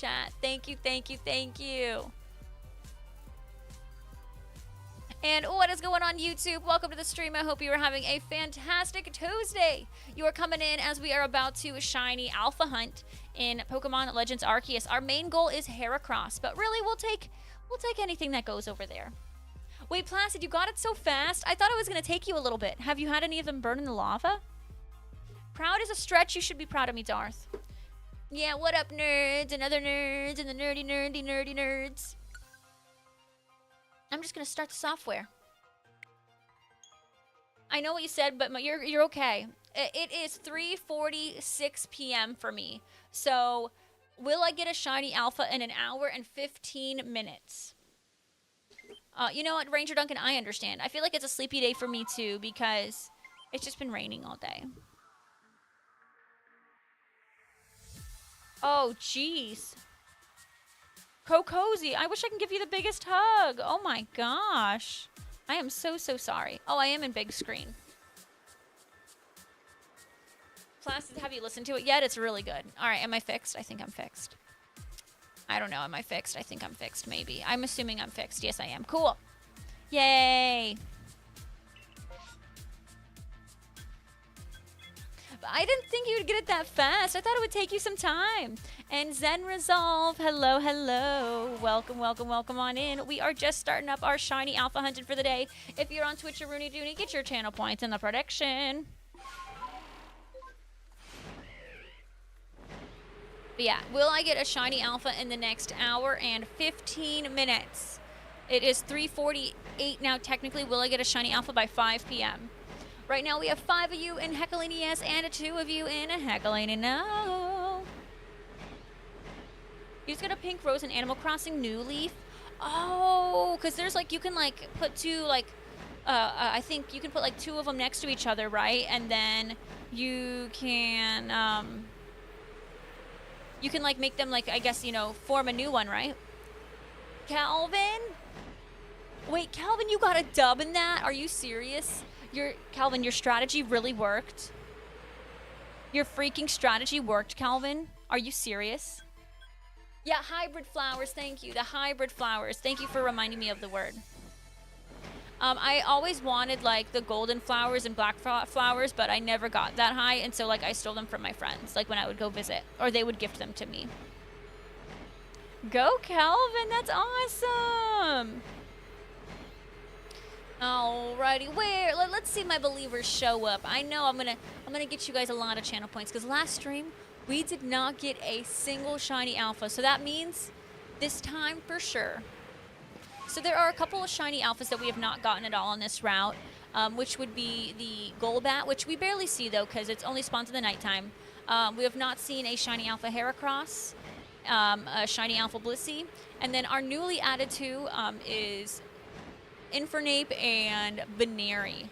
chat. Thank you, thank you, thank you. And what is going on, YouTube? Welcome to the stream. I hope you are having a fantastic Tuesday. You are coming in as we are about to shiny alpha hunt in Pokemon Legends Arceus. Our main goal is Heracross, but really we'll take anything that goes over there. Wait, Placid, you got it so fast? I thought it was going to take you a little bit. Have you had any of them burn in the lava? Proud is a stretch. You should be proud of me, Darth. Yeah, what up, nerds and other nerds and the nerdy nerds. I'm just gonna start the software. I know what you said, but you're okay. It is 3:46 p.m. for me. So, will I get a shiny alpha in an hour and 15 minutes? You know what, Ranger Duncan, I understand. I feel like it's a sleepy day for me too because it's just been raining all day. Oh, jeez. Cozy, I wish I could give you the biggest hug. Oh my gosh. I am so sorry. Oh, I am in big screen. Placid, have you listened to it yet? It's really good. All right, am I fixed? I think I'm fixed. I don't know, am I fixed? I think I'm fixed, maybe. I'm assuming I'm fixed. Yes, I am. Cool. Yay. I didn't think you would get it that fast. I thought it would take you some time. And Zen Resolve, hello. Welcome on in. We are just starting up our shiny alpha hunting for the day. If you're on Twitch or Rooney Dooney, get your channel points in the prediction. But yeah, will I get a shiny alpha in the next hour and 15 minutes? It is 3:48 now technically. Will I get a shiny alpha by 5 p.m.? Right now we have 5 of you in Heckling yes and 2 of you in Heckling no. You just got a Pink Rose in Animal Crossing New Leaf. Oh, because there's like, you can like put 2 like, I think you can put like 2 of them next to each other, right? And then you can like make them like, I guess, you know, form a new one, right? Calvin? Wait, Calvin, you got a dub in that? Are you serious? Calvin, your strategy really worked. Your freaking strategy worked, Calvin. Are you serious? Yeah, hybrid flowers, thank you. The hybrid flowers. Thank you for reminding me of the word. I always wanted like the golden flowers and black flowers, but I never got that high, and so like I stole them from my friends, like when I would go visit, or they would gift them to me. Go, Calvin, that's awesome. Alrighty, let's see my believers show up. I know I'm gonna get you guys a lot of channel points because last stream we did not get a single shiny alpha, so that means this time for sure. So there are a couple of shiny alphas that we have not gotten at all on this route, which would be the Golbat, which we barely see though because it's only spawns in the nighttime. We have not seen a shiny alpha Heracross, a shiny alpha Blissey, and then our newly added 2 is Infernape and Veneri,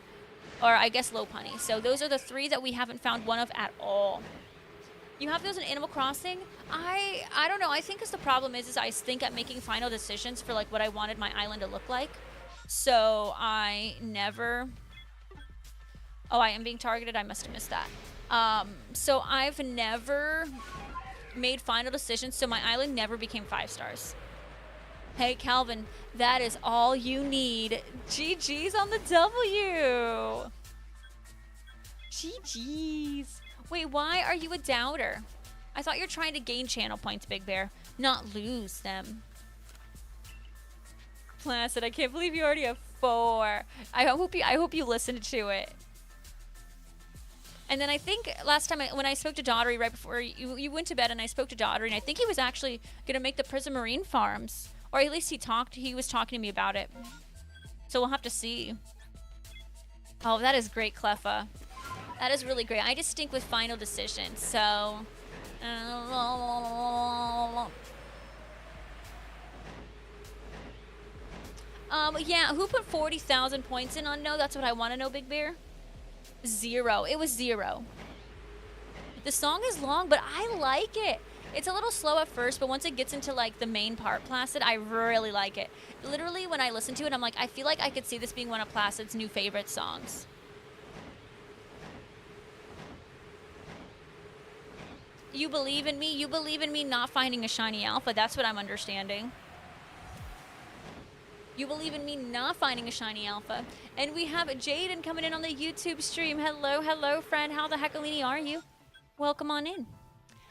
or I guess Lopunny. So those are the 3 that we haven't found one of at all. You have those in Animal Crossing? I don't know. I think the problem is I think I'm making final decisions for like what I wanted my island to look like. So I never... Oh, I am being targeted. I must have missed that. So I've never made final decisions, so my island never became 5 stars. Hey, Calvin, that is all you need. GG's on the W. GG's. Wait, why are you a doubter? I thought you're trying to gain channel points, Big Bear, not lose them. Placid, I can't believe you already have 4. I hope you listened to it. And then I think last time when I spoke to Daughtery right before you went to bed, and I spoke to Daughtery, and I think he was actually gonna make the Prismarine farms. Or at least he was talking to me about it. So we'll have to see. Oh, that is great, Cleffa. That is really great. I just stink with final decisions, so... Yeah, who put 40,000 points in on no? That's what I want to know, Big Bear. 0. It was 0. The song is long, but I like it. It's a little slow at first, but once it gets into like the main part, Placid, I really like it. Literally, when I listen to it, I'm like, I feel like I could see this being one of Placid's new favorite songs. You believe in me? You believe in me not finding a shiny alpha? That's what I'm understanding. You believe in me not finding a shiny alpha. And we have Jaden coming in on the YouTube stream. Hello, hello, friend. How the heckalini are you? Welcome on in.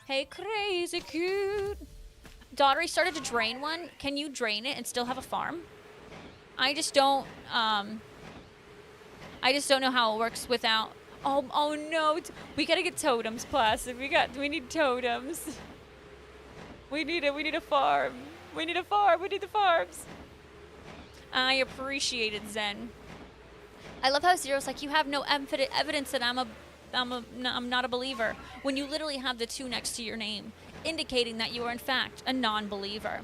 Hey, crazy cute. Daughtery started to drain one. Can you drain it and still have a farm? I just don't know how it works without. Oh no. We gotta get totems, Placid. We need totems. We need a farm. We need a farm. We need the farms. I appreciate it, Zen. I love how Zero's like, you have no evidence that I'm not a believer, when you literally have the 2 next to your name, indicating that you are in fact a non-believer.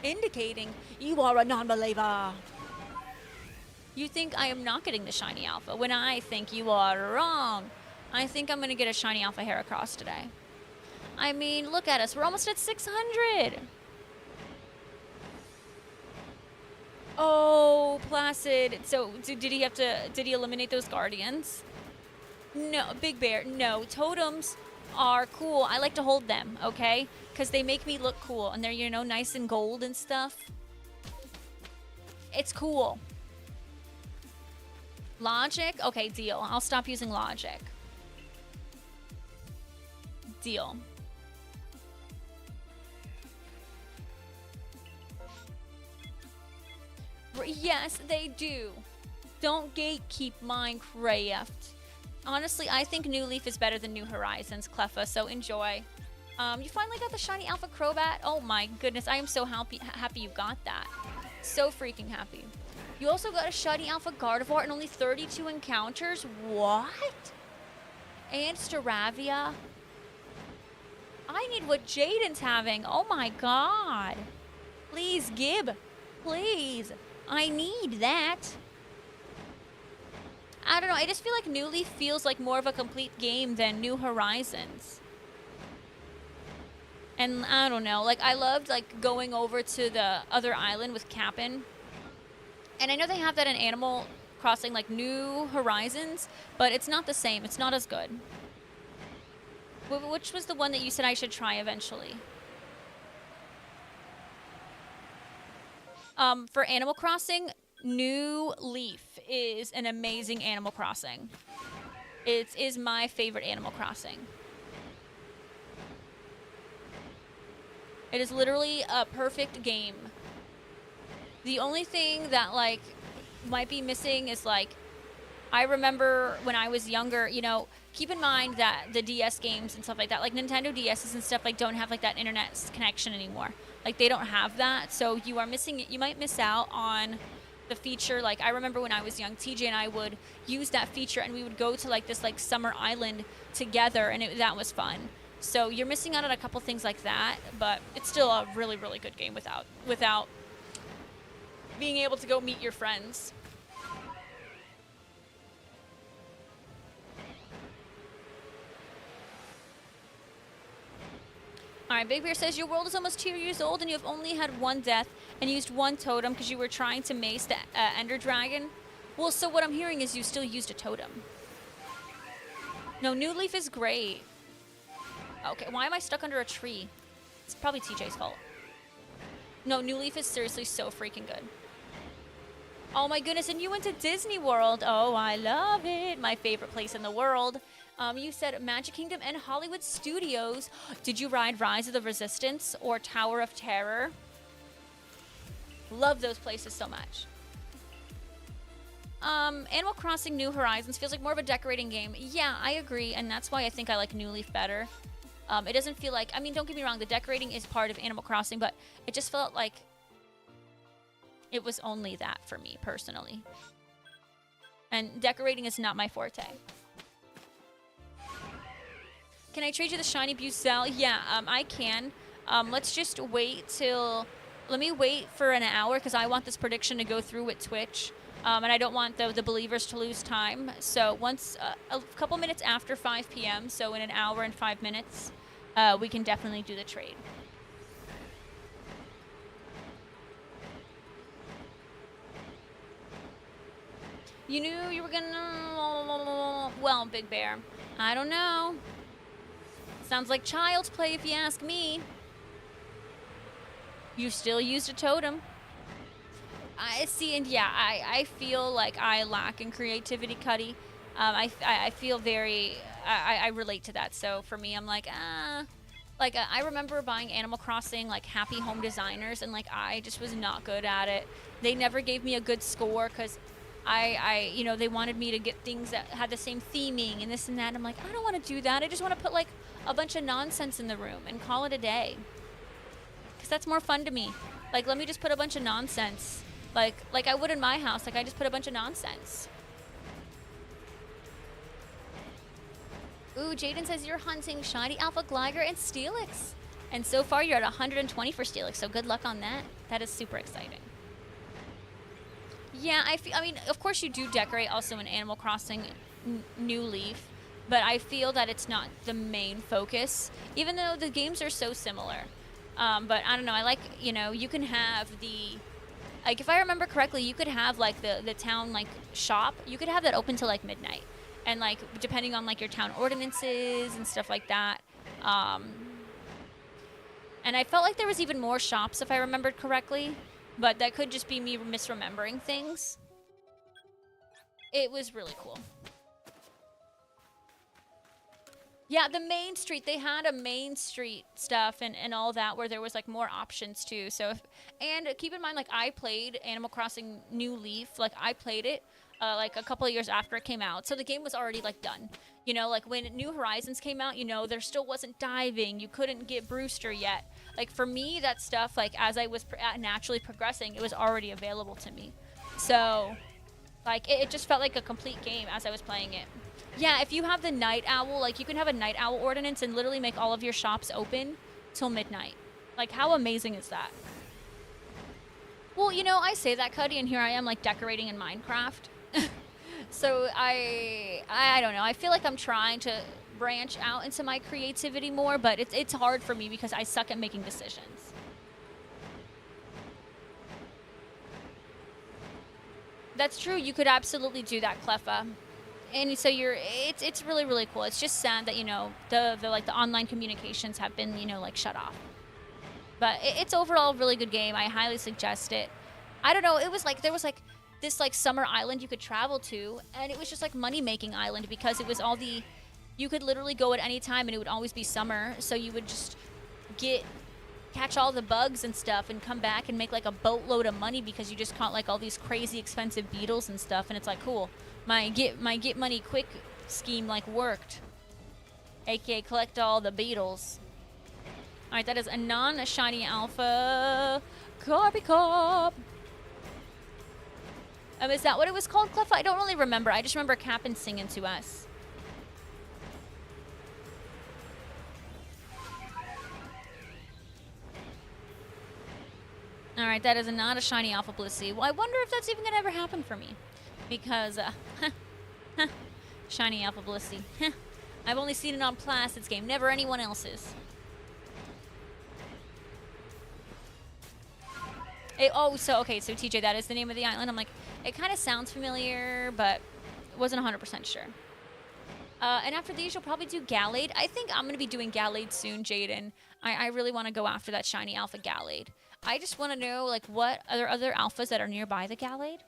Indicating you are a non-believer. You think I am not getting the shiny alpha when I think you are wrong. I think I'm gonna get a shiny alpha Heracross today. I mean, look at us. We're almost at 600. Oh, Placid. So did he eliminate those guardians? No, Big Bear, no. Totems are cool. I like to hold them, okay? Because they make me look cool. And they're, you know, nice and gold and stuff. It's cool. Logic? Okay, deal. I'll stop using logic. Deal. Yes, they do. Don't gatekeep Minecraft. Honestly, I think New Leaf is better than New Horizons, Cleffa, so enjoy. You finally got the shiny Alpha Crobat? Oh my goodness, I am so happy you got that. So freaking happy. You also got a shiny Alpha Gardevoir and only 32 encounters? What? And Staravia? I need what Jaden's having. Oh my god. Please, Gib. Please. I need that. I don't know. I just feel like New Leaf feels like more of a complete game than New Horizons. And I don't know. Like, I loved, like, going over to the other island with Cap'n. And I know they have that in Animal Crossing, like, New Horizons. But it's not the same. It's not as good. Which was the one that you said I should try eventually? For Animal Crossing, New Leaf is an amazing Animal Crossing. It is my favorite Animal Crossing. It is literally a perfect game. The only thing that, like, might be missing is, like, I remember when I was younger, you know, keep in mind that the DS games and stuff like that, like Nintendo DSs and stuff, like, don't have, like, that internet connection anymore. Like, they don't have that, so you are missing it. You might miss out on the feature. Like, I remember when I was young, TJ and I would use that feature, and we would go to, like, this, like, summer island together, and that was fun. So you're missing out on a couple things like that, but it's still a really, really good game without being able to go meet your friends. All right, Big Bear says, your world is almost 2 years old and you have only had 1 death and used 1 totem because you were trying to mace the Ender Dragon. Well, so what I'm hearing is you still used a totem. No, New Leaf is great. Okay, why am I stuck under a tree? It's probably TJ's fault. No, New Leaf is seriously so freaking good. Oh my goodness, and you went to Disney World. Oh, I love it. My favorite place in the world. You said Magic Kingdom and Hollywood Studios. Did you ride Rise of the Resistance or Tower of Terror? Love those places so much. Animal Crossing New Horizons feels like more of a decorating game. Yeah, I agree, and that's why I think I like New Leaf better. It doesn't feel like, I mean, don't get me wrong, the decorating is part of Animal Crossing, but it just felt like it was only that for me, personally. And decorating is not my forte. Can I trade you the shiny Bucell? Yeah, I can. Let's just wait till... Let me wait for an hour because I want this prediction to go through with Twitch. And I don't want the believers to lose time. So once... a couple minutes after 5 p.m., so in an hour and 5 minutes, we can definitely do the trade. You knew you were gonna... Well, Big Bear, I don't know. Sounds like child's play if you ask me. You still used a totem. I see, and yeah, I feel like I lack in creativity, Cuddy. I feel very, I relate to that. So for me, I'm like, I remember buying Animal Crossing, like Happy Home Designers, and like I just was not good at it. They never gave me a good score because you know, they wanted me to get things that had the same theming and this and that. I'm like, I don't want to do that. I just want to put like a bunch of nonsense in the room and call it a day. Because that's more fun to me. Like, let me just put a bunch of nonsense. Like I would in my house. Like, I just put a bunch of nonsense. Ooh, Jaden says you're hunting Shiny Alpha Gligar and Steelix. And so far, you're at 120 for Steelix, so good luck on that. That is super exciting. Yeah, I mean, of course you do decorate also in Animal Crossing New Leaf, but I feel that it's not the main focus, even though the games are so similar. But I don't know, I like, you know, you can have the, like, if I remember correctly, you could have, like, the town, like, shop. You could have that open till, like, midnight. And, like, depending on, like, your town ordinances and stuff like that. And I felt like there was even more shops, if I remembered correctly. But that could just be me misremembering things. It was really cool. Yeah, the main street, they had a main street stuff and all that where there was like more options too. So, and keep in mind, like I played Animal Crossing New Leaf, like I played it like a couple of years after it came out. So the game was already like done. You know, like when New Horizons came out, you know, there still wasn't diving. You couldn't get Brewster yet. Like for me, that stuff, like as I was naturally progressing, it was already available to me. So like it just felt like a complete game as I was playing it. Yeah, if you have the Night Owl, like you can have a Night Owl ordinance and literally make all of your shops open till midnight. Like how amazing is that? Well, you know, I say that, Cuddy, and here I am like decorating in Minecraft. So I don't know. I feel like I'm trying to branch out into my creativity more, but it's hard for me because I suck at making decisions. That's true. You could absolutely do that, Cleffa. And so it's really, really cool. It's just sad that, you know, the online communications have been, you know, like shut off. But it's overall a really good game. I highly suggest it. I don't know. It was like, there was like this like summer island you could travel to, and it was just like money-making island because it was all the, you could literally go at any time and it would always be summer. So you would just catch all the bugs and stuff and come back and make like a boatload of money because you just caught like all these crazy expensive beetles and stuff. And it's like, cool. My get money quick scheme like worked. AKA collect all the beetles. All right, that is a non-shiny alpha Carbicarb. Is that what it was called, Cleffa? I don't really remember. I just remember Cap'n singing to us. All right, that is not a shiny Alpha Blissey. Well, I wonder if that's even going to ever happen for me. Because, shiny Alpha Blissey. I've only seen it on Placid's game, never anyone else's. So TJ, that is the name of the island. I'm like, it kind of sounds familiar, but wasn't 100% sure. And after these, you'll probably do Gallade. I think I'm going to be doing Gallade soon, Jaden. I really want to go after that shiny Alpha Gallade. I just want to know, like, what are there other alphas that are nearby the Gallade?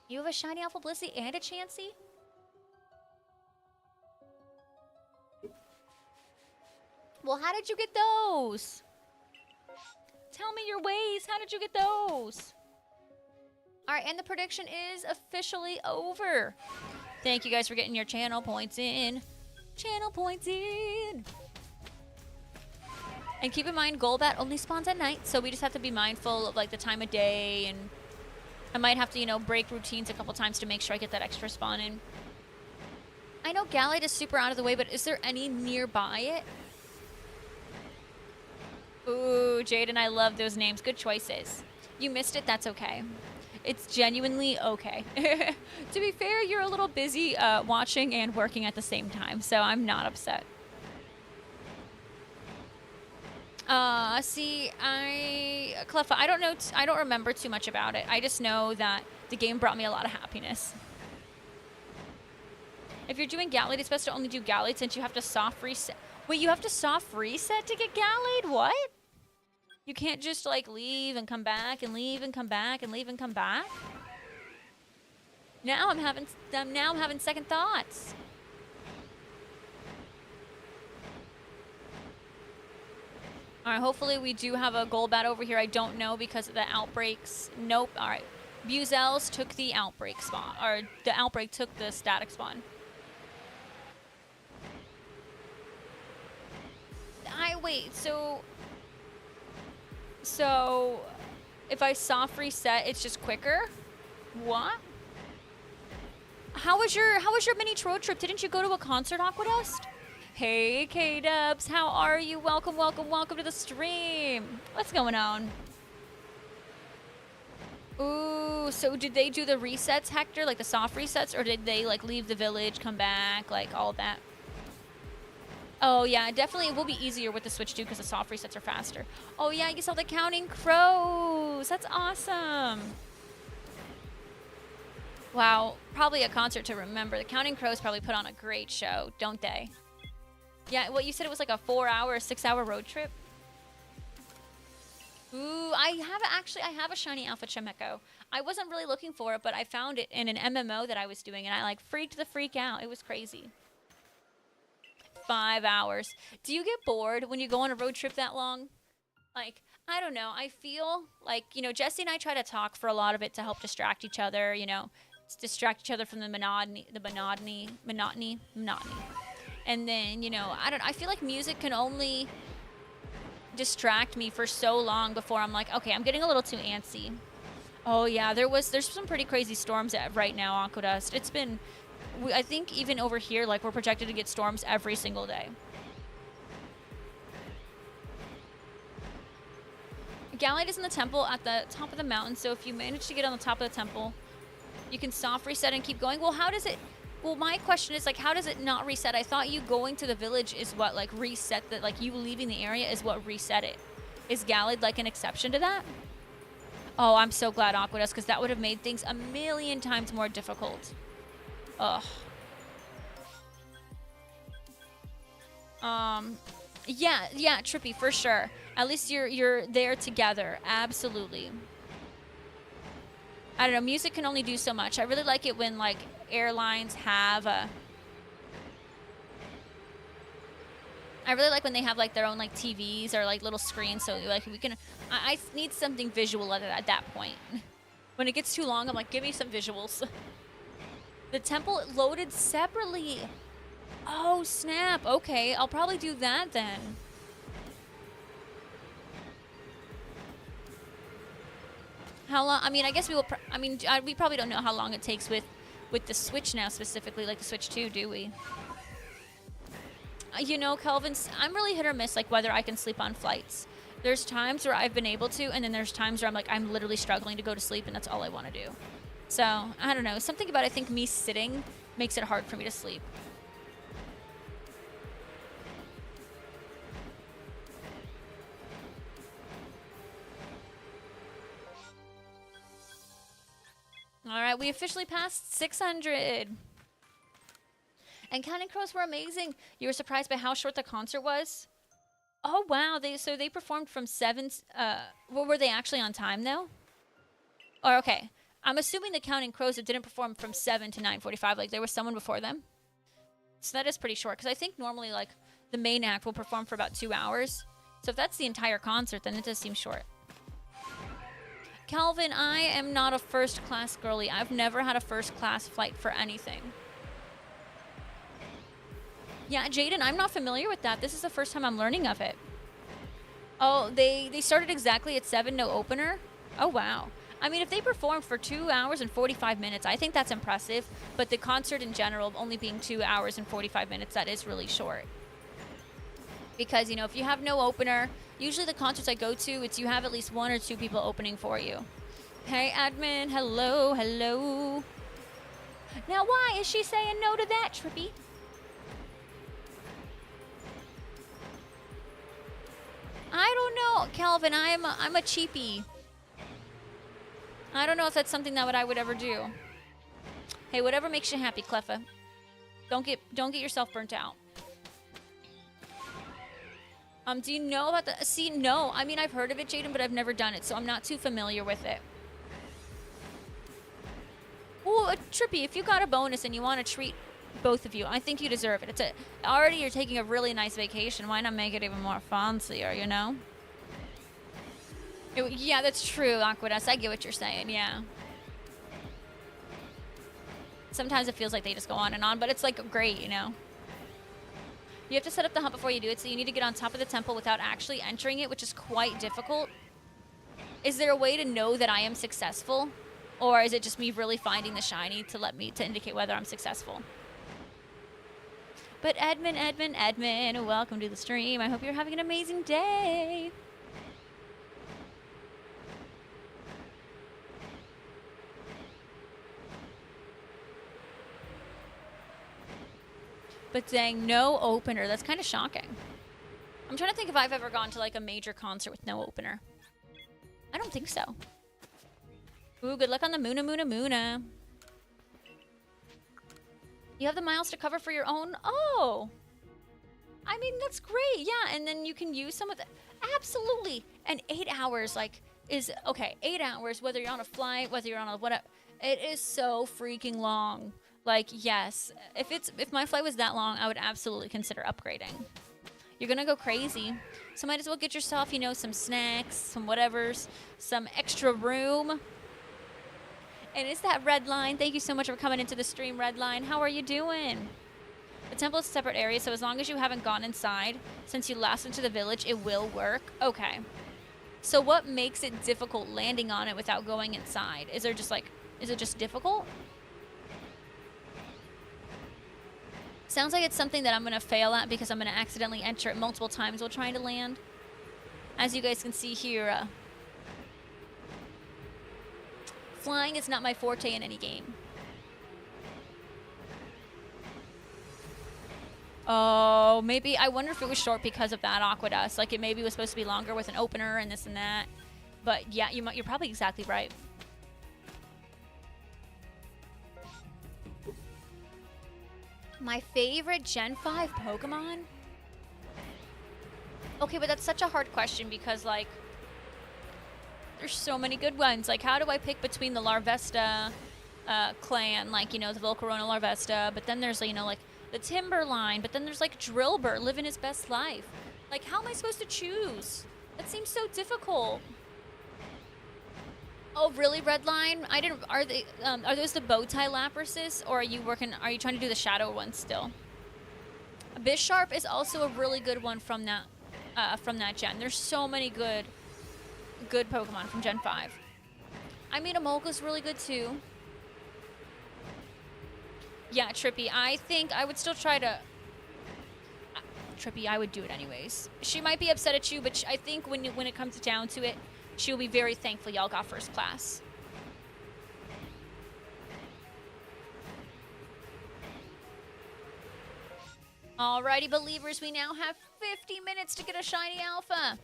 You have a shiny Alpha Blissey and a Chansey? Well, how did you get those? Tell me your ways. How did you get those? All right, and the prediction is officially over. Thank you guys for getting your channel points in. Channel points in. And keep in mind, Golbat only spawns at night, so we just have to be mindful of like the time of day, and I might have to, you know, break routines a couple times to make sure I get that extra spawn in. I know Gallade is super out of the way, but is there any nearby it? Ooh, Jaden, I love those names. Good choices. You missed it, that's okay. It's genuinely okay. To be fair, you're a little busy watching and working at the same time, so I'm not upset. Cleffa, I don't remember too much about it. I just know that the game brought me a lot of happiness. If you're doing Gallade, it's best to only do Gallade since you have to soft reset. Wait, you have to soft reset to get Gallade? What? You can't just like leave and come back and leave and come back and leave and come back? Now I'm having second thoughts. All right, hopefully we do have a Golbat over here. I don't know because of the outbreaks. Nope. All right. Buzells took the outbreak spawn, or the outbreak took the static spawn. Wait, so if I soft reset, it's just quicker? What? How was your mini road trip? Didn't you go to a concert, Aquadust? Hey, K-Dubs, how are you? Welcome, welcome, welcome to the stream. What's going on? Ooh, so did they do the resets, Hector? Like the soft resets? Or did they like leave the village, come back, like all of that? Oh, yeah, definitely it will be easier with the Switch too because the soft resets are faster. Oh, yeah, you saw the Counting Crows. That's awesome. Wow, probably a concert to remember. The Counting Crows probably put on a great show, don't they? Yeah, well, you said it was like a 4-hour, 6-hour road trip? Ooh, I have a shiny Alpha Chimecho. I wasn't really looking for it, but I found it in an MMO that I was doing, and I like freaked the freak out. It was crazy. 5 hours. Do you get bored when you go on a road trip that long? Like, I don't know. I feel like, you know, Jesse and I try to talk for a lot of it to help distract each other, you know, distract each other from the monotony. And then, you know, I feel like music can only distract me for so long before I'm like, okay, I'm getting a little too antsy. Oh yeah, there's some pretty crazy storms right now, Aquadust. It's been, I think even over here, like we're projected to get storms every single day. Gallade is in the temple at the top of the mountain, so if you manage to get on the top of the temple, you can soft reset and keep going. Well, how does it... Well, my question is, like, how does it not reset? I thought you going to the village is what, like, reset the... Like, you leaving the area is what reset it. Is Gallade, like, an exception to that? Oh, I'm so glad Aquadust, because that would have made things a million times more difficult. Ugh. Yeah, Trippy, for sure. At least you're there together. Absolutely. I don't know, music can only do so much. I really like it when, like, airlines have a... I really like when they have, like, their own, like, TVs or, like, little screens, so, like, we can... I need something visual at that point. When it gets too long, I'm like, give me some visuals. The temple loaded separately. Oh, snap. Okay, I'll probably do that then. How long? I mean, I guess we will. We probably don't know how long it takes with the Switch now, specifically, like the Switch 2, do we? You know, Kelvin, I'm really hit or miss, like whether I can sleep on flights. There's times where I've been able to, and then there's times where I'm like, I'm literally struggling to go to sleep, and that's all I want to do. So I don't know. Something about I think me sitting makes it hard for me to sleep. All right, we officially passed 600. And Counting Crows were amazing. You were surprised by how short the concert was? Oh, wow. So they performed from 7... were they actually on time, though? Or, okay. I'm assuming the Counting Crows that didn't perform from 7 to 9:45. Like, there was someone before them. So that is pretty short. Because I think normally, like, the main act will perform for about 2 hours. So if that's the entire concert, then it does seem short. Calvin, I am not a first-class girly. I've never had a first-class flight for anything. Yeah, Jaden, I'm not familiar with that. This is the first time I'm learning of it. Oh, they started exactly at 7, no opener? Oh, wow. I mean, if they performed for 2 hours and 45 minutes, I think that's impressive. But the concert in general, only being 2 hours and 45 minutes, that is really short. Because, you know, if you have no opener, usually the concerts I go to, it's you have at least 1 or 2 people opening for you. Hey, admin, hello, hello. Now, why is she saying no to that, Trippy? I don't know, Calvin. I'm a cheapie. I don't know if that's something that I would ever do. Hey, whatever makes you happy, Cleffa. Don't get yourself burnt out. Do you know about the... See, no. I mean, I've heard of it, Jaden, but I've never done it, so I'm not too familiar with it. Ooh, Trippy, if you got a bonus and you want to treat both of you, I think you deserve it. Already you're taking a really nice vacation. Why not make it even more fancier, you know? Yeah, that's true, Aquadus. I get what you're saying, yeah. Sometimes it feels like they just go on and on, but it's like great, you know? You have to set up the hump before you do it, so you need to get on top of the temple without actually entering it, which is quite difficult. Is there a way to know that I am successful? Or is it just me really finding the shiny to indicate whether I'm successful? But Edmund, welcome to the stream. I hope you're having an amazing day. But dang, no opener. That's kind of shocking. I'm trying to think if I've ever gone to like a major concert with no opener. I don't think so. Ooh, good luck on the Muna. You have the miles to cover for your own? Oh! I mean, that's great. Yeah, and then you can use some of the... Absolutely! And 8 hours, like, is... Okay, 8 hours, whether you're on a flight, whether you're on a... whatever. It is so freaking long. Like, yes. If my flight was that long, I would absolutely consider upgrading. You're gonna go crazy. So might as well get yourself, you know, some snacks, some whatevers, some extra room. And is that Redline? Thank you so much for coming into the stream, Redline. How are you doing? The temple is a separate area, so as long as you haven't gone inside since you last went to the village, it will work. Okay. So what makes it difficult landing on it without going inside? Is it just difficult? Sounds like it's something that I'm going to fail at because I'm going to accidentally enter it multiple times while trying to land. As you guys can see here, flying is not my forte in any game. Oh, maybe. I wonder if it was short because of that, Aquadus. Like, it maybe was supposed to be longer with an opener and this and that. But yeah, you're probably exactly right. My favorite Gen 5 Pokemon? Okay, but that's such a hard question because, like, there's so many good ones. Like, how do I pick between the Larvesta clan, like, you know, the Volcarona Larvesta, but then there's, you know, like, the Timberline, but then there's, like, Drillbur living his best life. Like, how am I supposed to choose? That seems so difficult. Oh, really, Redline? Are those the Bowtie Laprases, or are you trying to do the Shadow ones still? Bisharp is also a really good one from that gen. There's so many good Pokemon from Gen 5. I mean, Amolka's really good too. Yeah, Trippy, I think I would still try to... Trippy, I would do it anyways. She might be upset at you, but I think when it comes down to it, she'll be very thankful y'all got first class. Alrighty, believers, we now have 50 minutes to get a shiny alpha.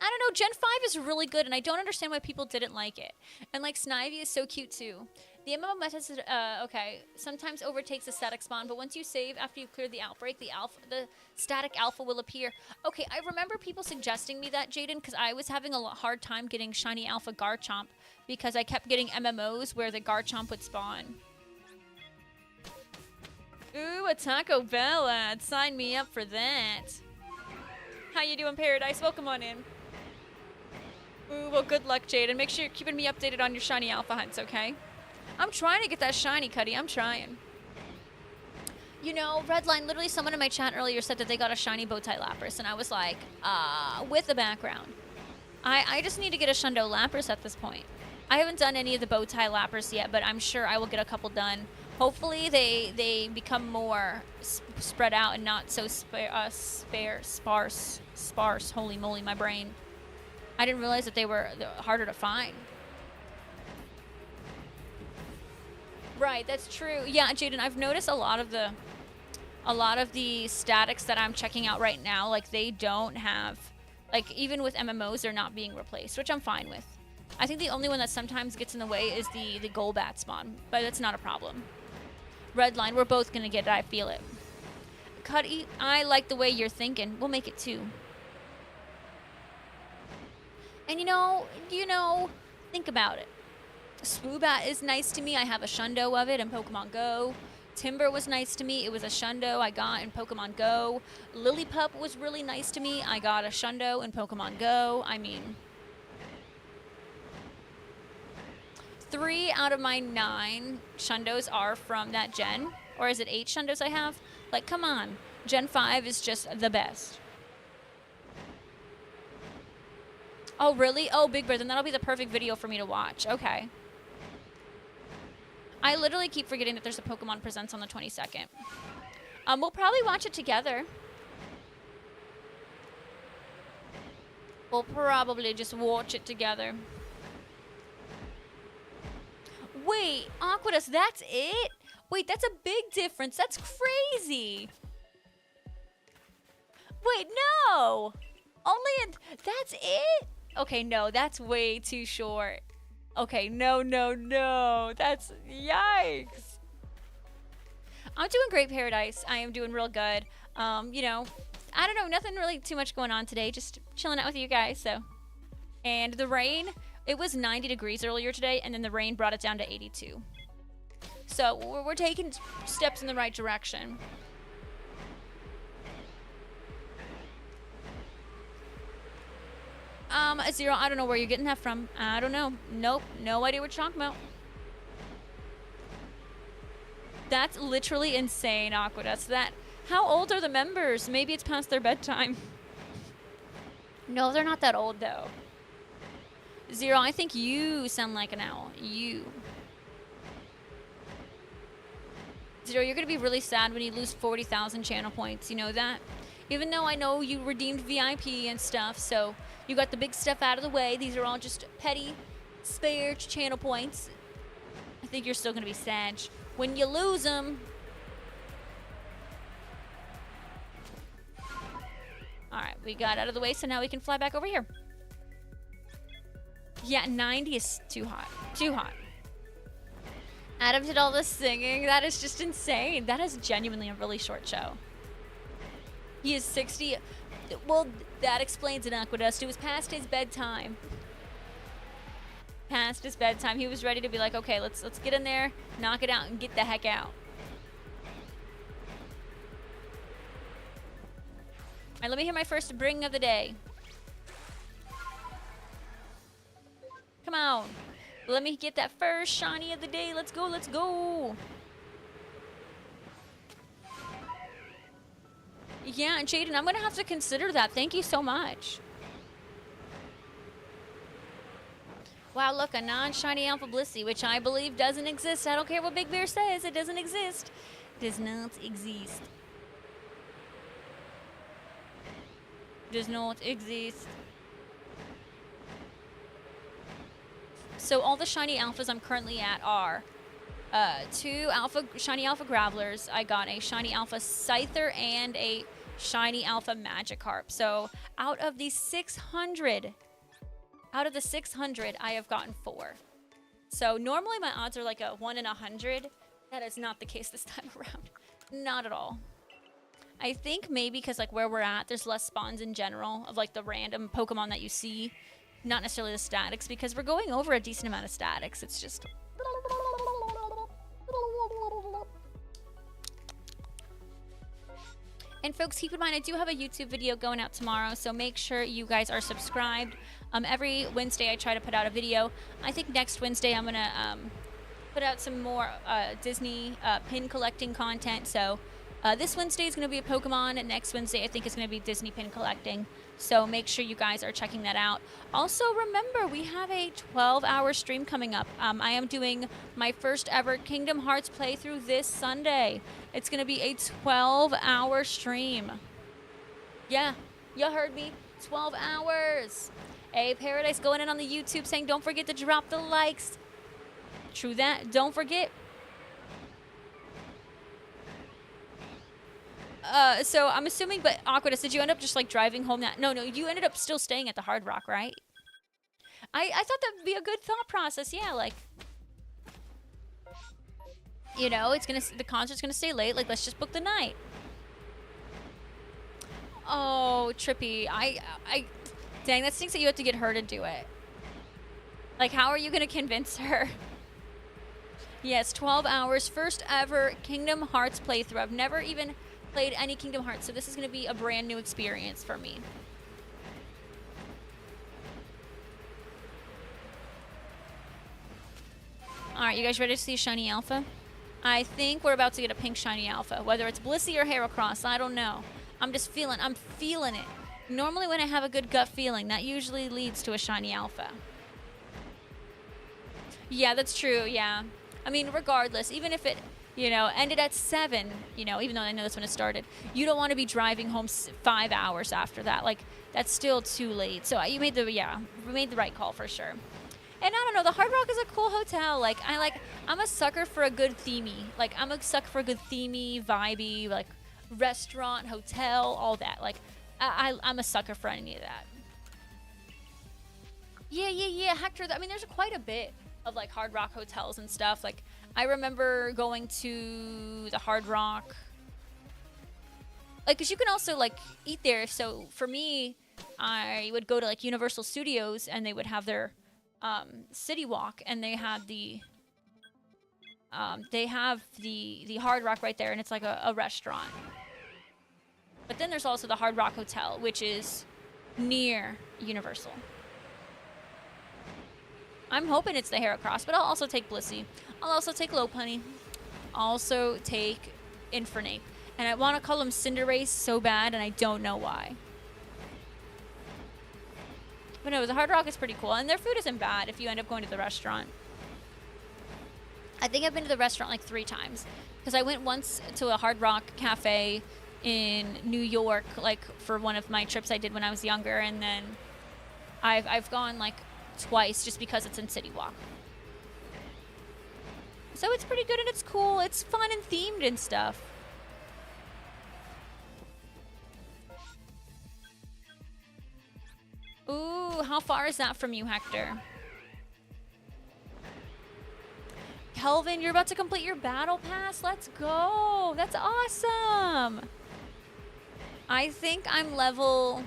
I don't know, Gen 5 is really good, and I don't understand why people didn't like it. And, like, Snivy is so cute, too. The MMO meta, okay, sometimes overtakes the static spawn, but once you save after you clear the outbreak, the static alpha will appear. Okay, I remember people suggesting me that, Jaden, because I was having a hard time getting shiny alpha Garchomp, because I kept getting MMOs where the Garchomp would spawn. Ooh, a Taco Bell ad. Sign me up for that. How you doing, Paradise? Welcome on in. Ooh, well, good luck, Jaden. Make sure you're keeping me updated on your shiny alpha hunts, okay? I'm trying to get that shiny, Cuddy. I'm trying. You know, Redline, literally someone in my chat earlier said that they got a shiny Bowtie Lapras, and I was like, with the background. I just need to get a Shundo Lapras at this point. I haven't done any of the Bowtie Lapras yet, but I'm sure I will get a couple done. Hopefully they become more spread out and not so sparse. Holy moly, my brain. I didn't realize that they were harder to find. Right, that's true. Yeah, Jaden, I've noticed a lot of the statics that I'm checking out right now, like they don't have, like even with MMOs, they're not being replaced, which I'm fine with. I think the only one that sometimes gets in the way is the Golbat spawn, but that's not a problem. Redline, we're both gonna get it. I feel it. Cuddy, I like the way you're thinking. We'll make it 2. And you know, think about it. Swoobat is nice to me. I have a Shundo of it in Pokemon Go. Timber was nice to me. It was a Shundo I got in Pokemon Go. Lillipup was really nice to me. I got a Shundo in Pokemon Go. I mean, 3 out of my 9 Shundos are from that gen. Or is it 8 Shundos I have? Like, come on. Gen 5 is just the best. Oh, really? Oh, Big Bear, then that'll be the perfect video for me to watch. Okay. I literally keep forgetting that there's a Pokemon Presents on the 22nd. We'll probably watch it together. We'll probably just watch it together. Wait, Aquadus, that's it? Wait, that's a big difference. That's crazy. Wait, no. That's it? Okay, no, that's way too short. Okay, no. That's, yikes. I'm doing great, Paradise. I am doing real good. You know, I don't know, nothing really too much going on today. Just chilling out with you guys, so. And the rain, it was 90 degrees earlier today, and then the rain brought it down to 82. So we're taking steps in the right direction. Zero, I don't know where you're getting that from. I don't know. Nope, no idea what you're talking about. That's literally insane, Aquadust. How old are the members? Maybe it's past their bedtime. No, they're not that old, though. Zero, I think you sound like an owl. You. Zero, you're going to be really sad when you lose 40,000 channel points. You know that? Even though I know you redeemed VIP and stuff, so you got the big stuff out of the way. These are all just petty, spare channel points. I think you're still going to be sad when you lose them. All right, we got out of the way, so now we can fly back over here. Yeah, 90 is too hot. Too hot. Adam did all this singing. That is just insane. That is genuinely a really short show. He is 60. Well, that explains it, Aquadust. It was past his bedtime. Past his bedtime. He was ready to be like, okay, let's get in there, knock it out, and get the heck out. All right, let me hear my first bring of the day. Come on. Let me get that first shiny of the day. Let's go, let's go. Yeah, Jaden, I'm going to have to consider that. Thank you so much. Wow, look, a non-shiny Alpha Blissey, which I believe doesn't exist. I don't care what Big Bear says. It doesn't exist. Does not exist. Does not exist. So all the shiny alphas I'm currently at are 2 shiny alpha Gravelers. I got a shiny alpha Scyther and a shiny alpha Magikarp. So out of the 600, I have gotten 4. So normally my odds are like a 1 in 100. That is not the case this time around. Not at all. I think maybe because like where we're at, there's less spawns in general of like the random Pokemon that you see. Not necessarily the statics, because we're going over a decent amount of statics. It's just... And folks, keep in mind, I do have a YouTube video going out tomorrow, so make sure you guys are subscribed. Every Wednesday, I try to put out a video. I think next Wednesday, I'm going to put out some more Disney pin collecting content. So this Wednesday is going to be a Pokemon, and next Wednesday, I think, is going to be Disney pin collecting. So make sure you guys are checking that out. Also, remember, we have a 12-hour stream coming up. I am doing my first ever Kingdom Hearts playthrough this Sunday. It's going to be a 12-hour stream. Yeah, you heard me. 12 hours. Hey, Paradise going in on the YouTube saying, don't forget to drop the likes. True that. Don't forget. So I'm assuming, but Aquadus, did you end up just like driving home that? No, you ended up still staying at the Hard Rock, right? I thought that would be a good thought process. Yeah, like. You know, the concert's gonna stay late. Like, let's just book the night. Oh, Trippy, dang, that stinks that you have to get her to do it. Like, how are you gonna convince her? Yes, 12 hours, first ever Kingdom Hearts playthrough. I've never even played any Kingdom Hearts, so this is gonna be a brand new experience for me. Alright, you guys ready to see Shiny Alpha? I think we're about to get a pink Shiny Alpha. Whether it's Blissey or Heracross, I don't know. I'm feeling it. Normally when I have a good gut feeling, that usually leads to a Shiny Alpha. Yeah, that's true, yeah. I mean, regardless, even if it, you know, ended at 7, you know, even though I know that's when it started, you don't want to be driving home 5 hours after that. Like, that's still too late. So we made the right call for sure. And I don't know, the Hard Rock is a cool hotel. Like, I'm a sucker for a good themey. Like, I'm a sucker for a good themey, vibey, like, restaurant, hotel, all that. Like, I'm a sucker for any of that. Yeah, Hector. I mean, there's quite a bit of, like, Hard Rock hotels and stuff. Like, I remember going to the Hard Rock. Like, because you can also, like, eat there. So, for me, I would go to, like, Universal Studios, and they would have their City Walk, and they had the Hard Rock right there, and it's like a restaurant. But then there's also the Hard Rock Hotel, which is near Universal. I'm hoping it's the Heracross, but I'll also take Blissey. I'll also take Lopunny. Also take Infernape. And I want to call him Cinderace so bad, and I don't know why. But no, the Hard Rock is pretty cool, and their food isn't bad if you end up going to the restaurant. I think I've been to the restaurant like 3 times, because I went once to a Hard Rock cafe in New York, like for one of my trips I did when I was younger, and then I've gone like twice just because it's in City Walk. So it's pretty good and it's cool. It's fun and themed and stuff. Ooh, how far is that from you, Hector? Kelvin, you're about to complete your battle pass. Let's go. That's awesome. I think I'm level...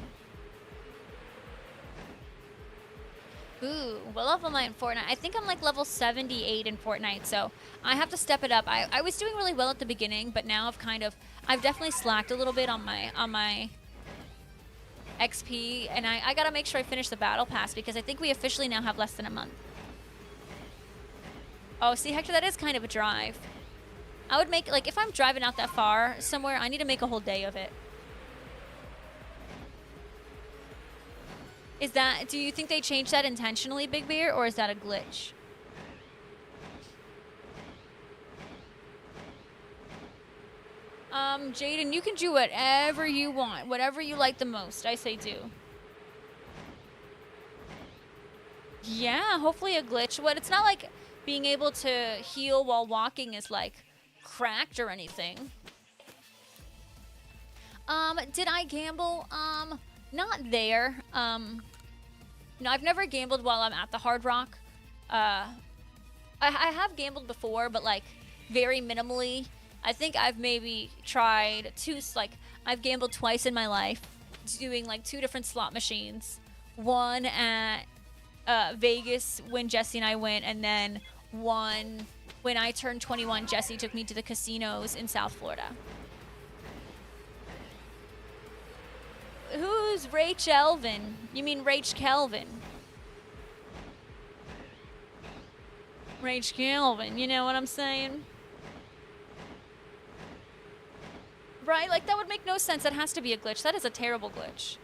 Ooh, what level am I in Fortnite? I think I'm like level 78 in Fortnite, so I have to step it up. I was doing really well at the beginning, but now I've definitely slacked a little bit on my XP, and I gotta make sure I finish the battle pass because I think we officially now have less than a month. Oh, see, Hector, that is kind of a drive. I would make, like, if I'm driving out that far somewhere, I need to make a whole day of it. Do you think they changed that intentionally, Big Bear, or is that a glitch? Jaden, you can do whatever you want. Whatever you like the most, I say do. Yeah, hopefully a glitch. But it's not like being able to heal while walking is, like, cracked or anything. Did I gamble? Not there. No, I've never gambled while I'm at the Hard Rock. I have gambled before, but, like, very minimally. I think I've maybe tried I've gambled twice in my life, doing, like, 2 different slot machines. One at Vegas when Jesse and I went, and then one when I turned 21, Jesse took me to the casinos in South Florida. Who's Rach Elvin? You mean Rach Kelvin? Rach Kelvin, you know what I'm saying? Right? Like, that would make no sense. That has to be a glitch. That is a terrible glitch.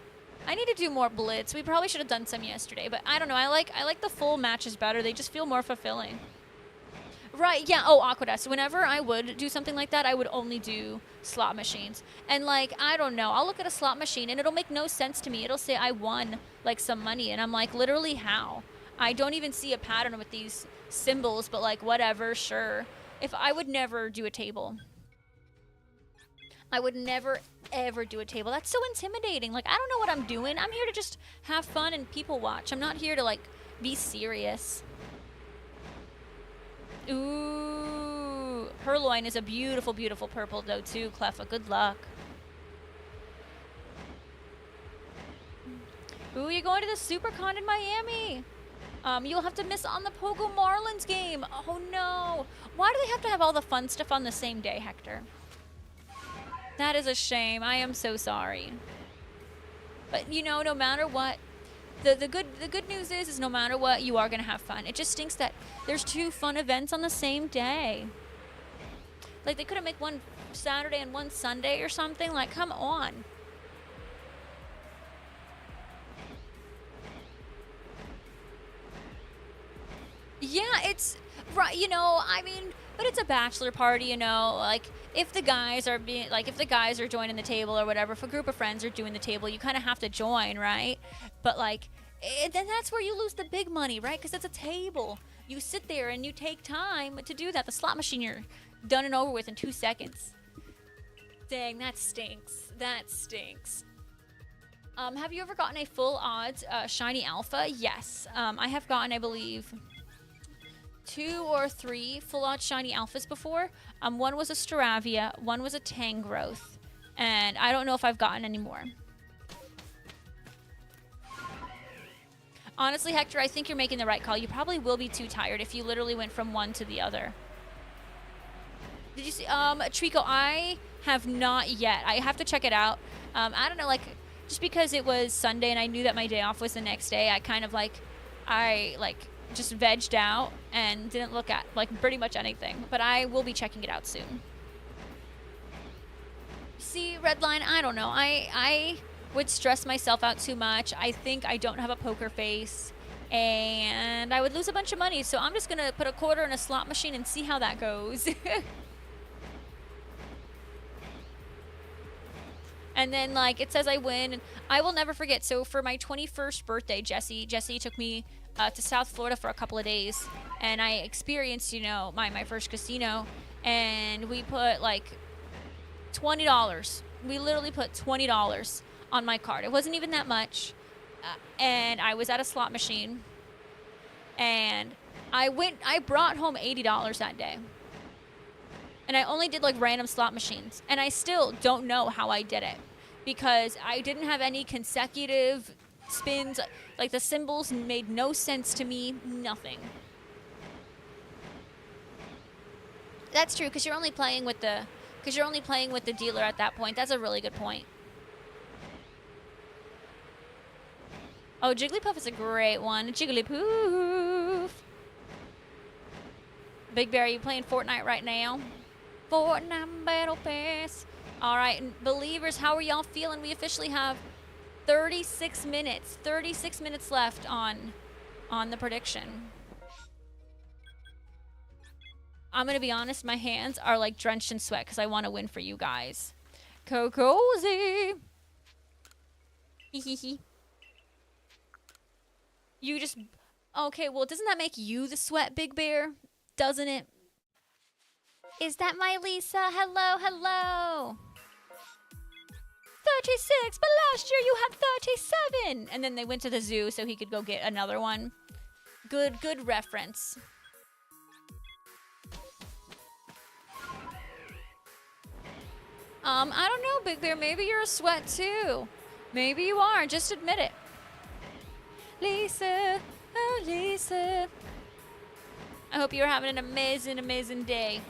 I need to do more Blitz. We probably should have done some yesterday, but I don't know. I like the full matches better. They just feel more fulfilling. Right, yeah. Oh, Aqueduct. Whenever I would do something like that, I would only do slot machines. And, like, I don't know. I'll look at a slot machine, and it'll make no sense to me. It'll say I won, like, some money, and I'm like, literally how? I don't even see a pattern with these symbols, but, like, whatever, sure. I would never do a table. I would never, ever do a table. That's so intimidating. Like, I don't know what I'm doing. I'm here to just have fun and people watch. I'm not here to, like, be serious. Ooh. Purloin is a beautiful, beautiful purple, though, too, Cleffa. Good luck. Ooh, you're going to the SuperCon in Miami. You'll have to miss on the Pogo Marlins game. Oh, no. Why do they have to have all the fun stuff on the same day, Hector? That is a shame. I am so sorry. But, you know, no matter what, the good news is no matter what, you are going to have fun. It just stinks that there's 2 fun events on the same day. Like, they could have made one Saturday and one Sunday or something. Like, come on. Yeah, it's right, you know, I mean, but it's a bachelor party, you know, like if the guys are joining the table or whatever, if a group of friends are doing the table, you kind of have to join, right? But like, then that's where you lose the big money, right? Because it's a table. You sit there and you take time to do that. The slot machine, you're done and over with in 2 seconds. Dang, that stinks. That stinks. Have you ever gotten a full odds shiny alpha? Yes. I have gotten, I believe, 2 or 3 full odds shiny alphas before. One was a Staravia, one was a Tangrowth, and I don't know if I've gotten any more. Honestly, Hector, I think you're making the right call. You probably will be too tired if you literally went from one to the other. Did you see, Trico, I have not yet. I have to check it out. I don't know, like, just because it was Sunday and I knew that my day off was the next day, I kind of just vegged out and didn't look at like pretty much anything, but I will be checking it out soon. See, Redline, I don't know. I would stress myself out too much. I think I don't have a poker face and I would lose a bunch of money. So I'm just going to put a quarter in a slot machine and see how that goes. And then, like, it says I win, and I will never forget. So for my 21st birthday, Jesse took me to South Florida for a couple of days, and I experienced, you know, my first casino, and we put, like, $20. We literally put $20 on my card. It wasn't even that much, and I was at a slot machine, and I brought home $80 that day. And I only did, like, random slot machines. And I still don't know how I did it. Because I didn't have any consecutive spins. Like, the symbols made no sense to me. Nothing. That's true, because you're only playing with the dealer at that point. That's a really good point. Oh, Jigglypuff is a great one. Jigglypuff. Big Bear, are you playing Fortnite right now? Fortnite Battle Pass. All right, and believers, how are y'all feeling? We officially have 36 minutes. 36 minutes left on the prediction. I'm going to be honest, my hands are like drenched in sweat because I want to win for you guys. Cozy. You just... Okay, well, doesn't that make you the sweat, Big Bear? Doesn't it? Is that my Lisa? Hello, hello. 36, but last year you had 37. And then they went to the zoo so he could go get another one. Good reference. I don't know, Big Bear. Maybe you're a sweat too. Maybe you are. Just admit it. Lisa, oh Lisa. I hope you're having an amazing, amazing day.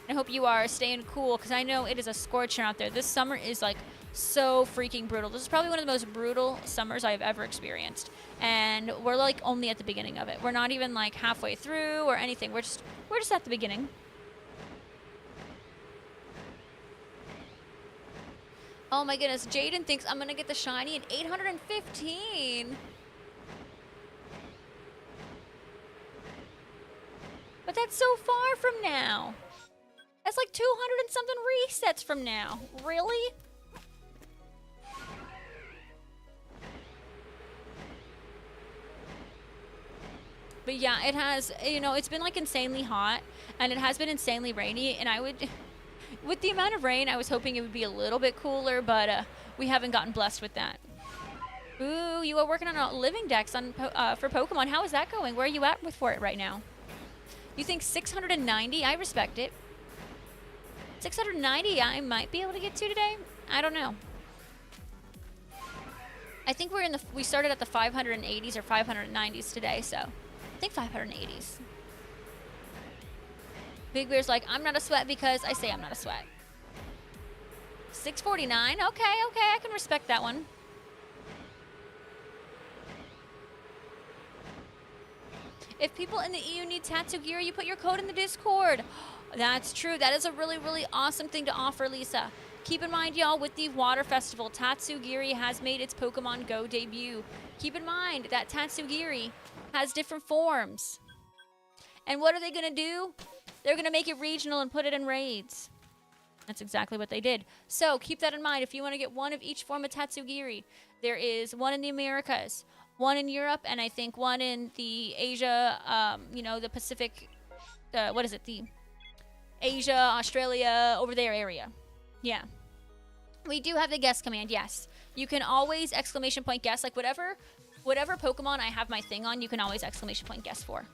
I hope you are staying cool because I know it is a scorcher out there. This summer is like so freaking brutal. This is probably one of the most brutal summers I've ever experienced. And we're like only at the beginning of it. We're not even like halfway through or anything. We're just at the beginning. Oh my goodness, Jaden thinks I'm gonna get the shiny in 815. But that's so far from now. That's like 200 and something resets from now. Really? But yeah, it has, you know, it's been like insanely hot and it has been insanely rainy, and I would, with the amount of rain, I was hoping it would be a little bit cooler, but we haven't gotten blessed with that. Ooh, you are working on a living dex on for Pokemon. How is that going? Where are you at for it right now? You think 690? I respect it. 690, I might be able to get to today. I don't know. I think we started at the 580s or 590s today, so I think 580s. Big Bear's like, I'm not a sweat because I say I'm not a sweat. 649, okay, I can respect that one. If people in the EU need tattoo gear, you put your code in the Discord. That's true. That is a really, really awesome thing to offer, Lisa. Keep in mind, y'all, with the Water Festival, Tatsugiri has made its Pokemon Go debut. Keep in mind that Tatsugiri has different forms. And what are they going to do? They're going to make it regional and put it in raids. That's exactly what they did. So keep that in mind. If you want to get one of each form of Tatsugiri, there is one in the Americas, one in Europe, and I think one in the Asia, the Pacific, the Asia, Australia, over there area. Yeah. We do have the guess command, yes. You can always exclamation point guess, like whatever Pokemon I have my thing on, you can always exclamation point guess for.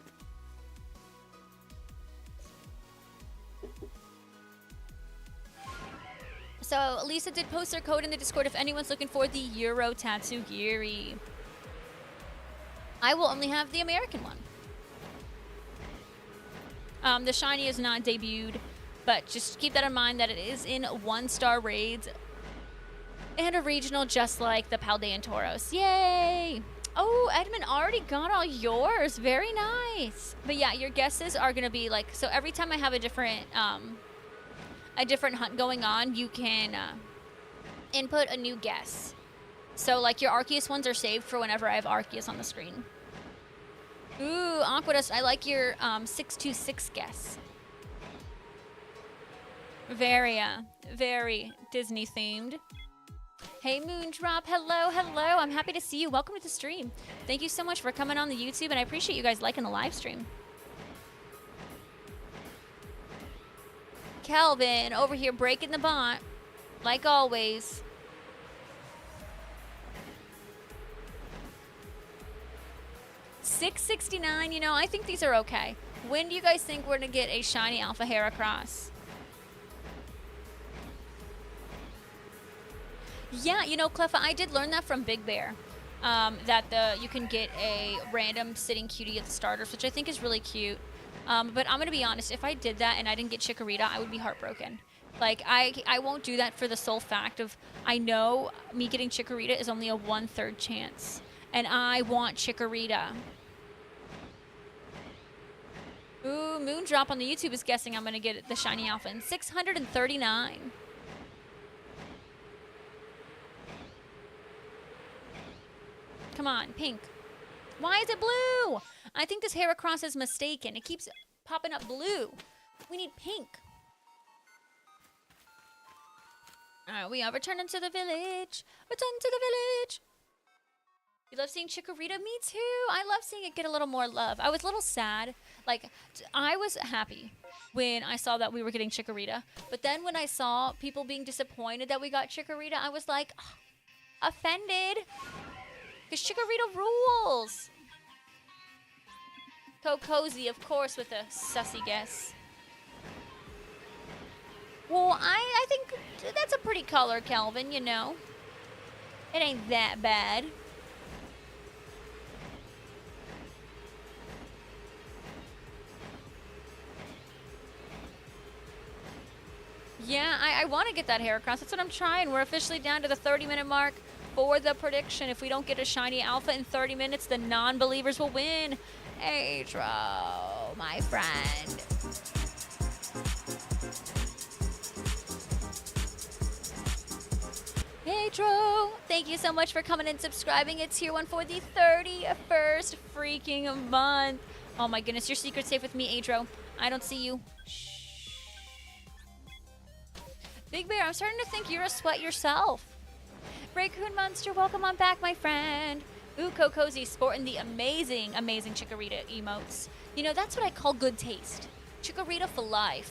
So Lisa did post her code in the Discord if anyone's looking for the Euro Tatsugiri. I will only have the American one. The shiny is not debuted, but just keep that in mind that it is in 1-star raids and a regional just like the Paldean Tauros. Yay! Oh, Edmund already got all yours. Very nice. But yeah, your guesses are going to be like, so every time I have a different hunt going on, you can input a new guess. So like your Arceus ones are saved for whenever I have Arceus on the screen. Ooh, Aquadust, I like your 626 guess. Very Disney themed. Hey Moondrop, hello. I'm happy to see you. Welcome to the stream. Thank you so much for coming on the YouTube, and I appreciate you guys liking the live stream. Calvin over here breaking the bot, like always. $669, I think these are okay. When do you guys think we're gonna get a shiny Alpha Heracross? Yeah, Cleffa, I did learn that from Big Bear. That you can get a random sitting cutie at the starters, which I think is really cute. But I'm gonna be honest, if I did that and I didn't get Chikorita, I would be heartbroken. Like, I won't do that for the sole fact of I know me getting Chikorita is only a 1/3 chance. And I want Chikorita. Ooh, Moondrop on the YouTube is guessing I'm gonna get the shiny Alpha in 639. Come on, pink. Why is it blue? I think this Heracross is mistaken. It keeps popping up blue. We need pink. All right, we are returning to the village. Return to the village. You love seeing Chikorita? Me too. I love seeing it get a little more love. I was a little sad. Like, I was happy when I saw that we were getting Chikorita. But then when I saw people being disappointed that we got Chikorita, I was like, oh, offended. Because Chikorita rules. Cozy, of course, with a sussy guess. Well, I think that's a pretty color, Kelvin, It ain't that bad. Yeah, I want to get that Heracross. That's what I'm trying. We're officially down to the 30-minute mark for the prediction. If we don't get a shiny Alpha in 30 minutes, the non-believers will win. Atro, my friend. Atro, thank you so much for coming and subscribing. It's Tier 1 for the 31st freaking month. Oh my goodness, your secret's safe with me, Atro. I don't see you. Shh. Big Bear, I'm starting to think you're a sweat yourself. Raccoon Monster, welcome on back, my friend. Ooh, Cozy sporting the amazing Chikorita emotes. That's what I call good taste. Chikorita for life.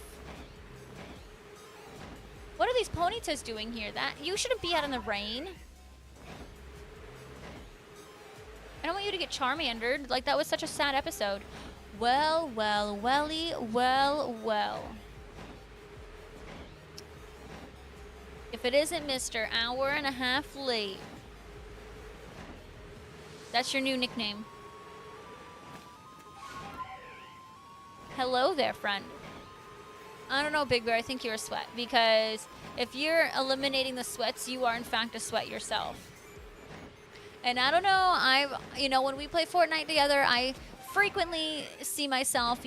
What are these Ponytas doing here? You shouldn't be out in the rain. I don't want you to get Charmandered. Like, that was such a sad episode. Well. If it isn't Mr. Hour and a Half Late. That's your new nickname. Hello there, friend. I don't know, Big Bear. I think you're a sweat. Because if you're eliminating the sweats, you are, in fact, a sweat yourself. And I don't know, when we play Fortnite together, I frequently see myself,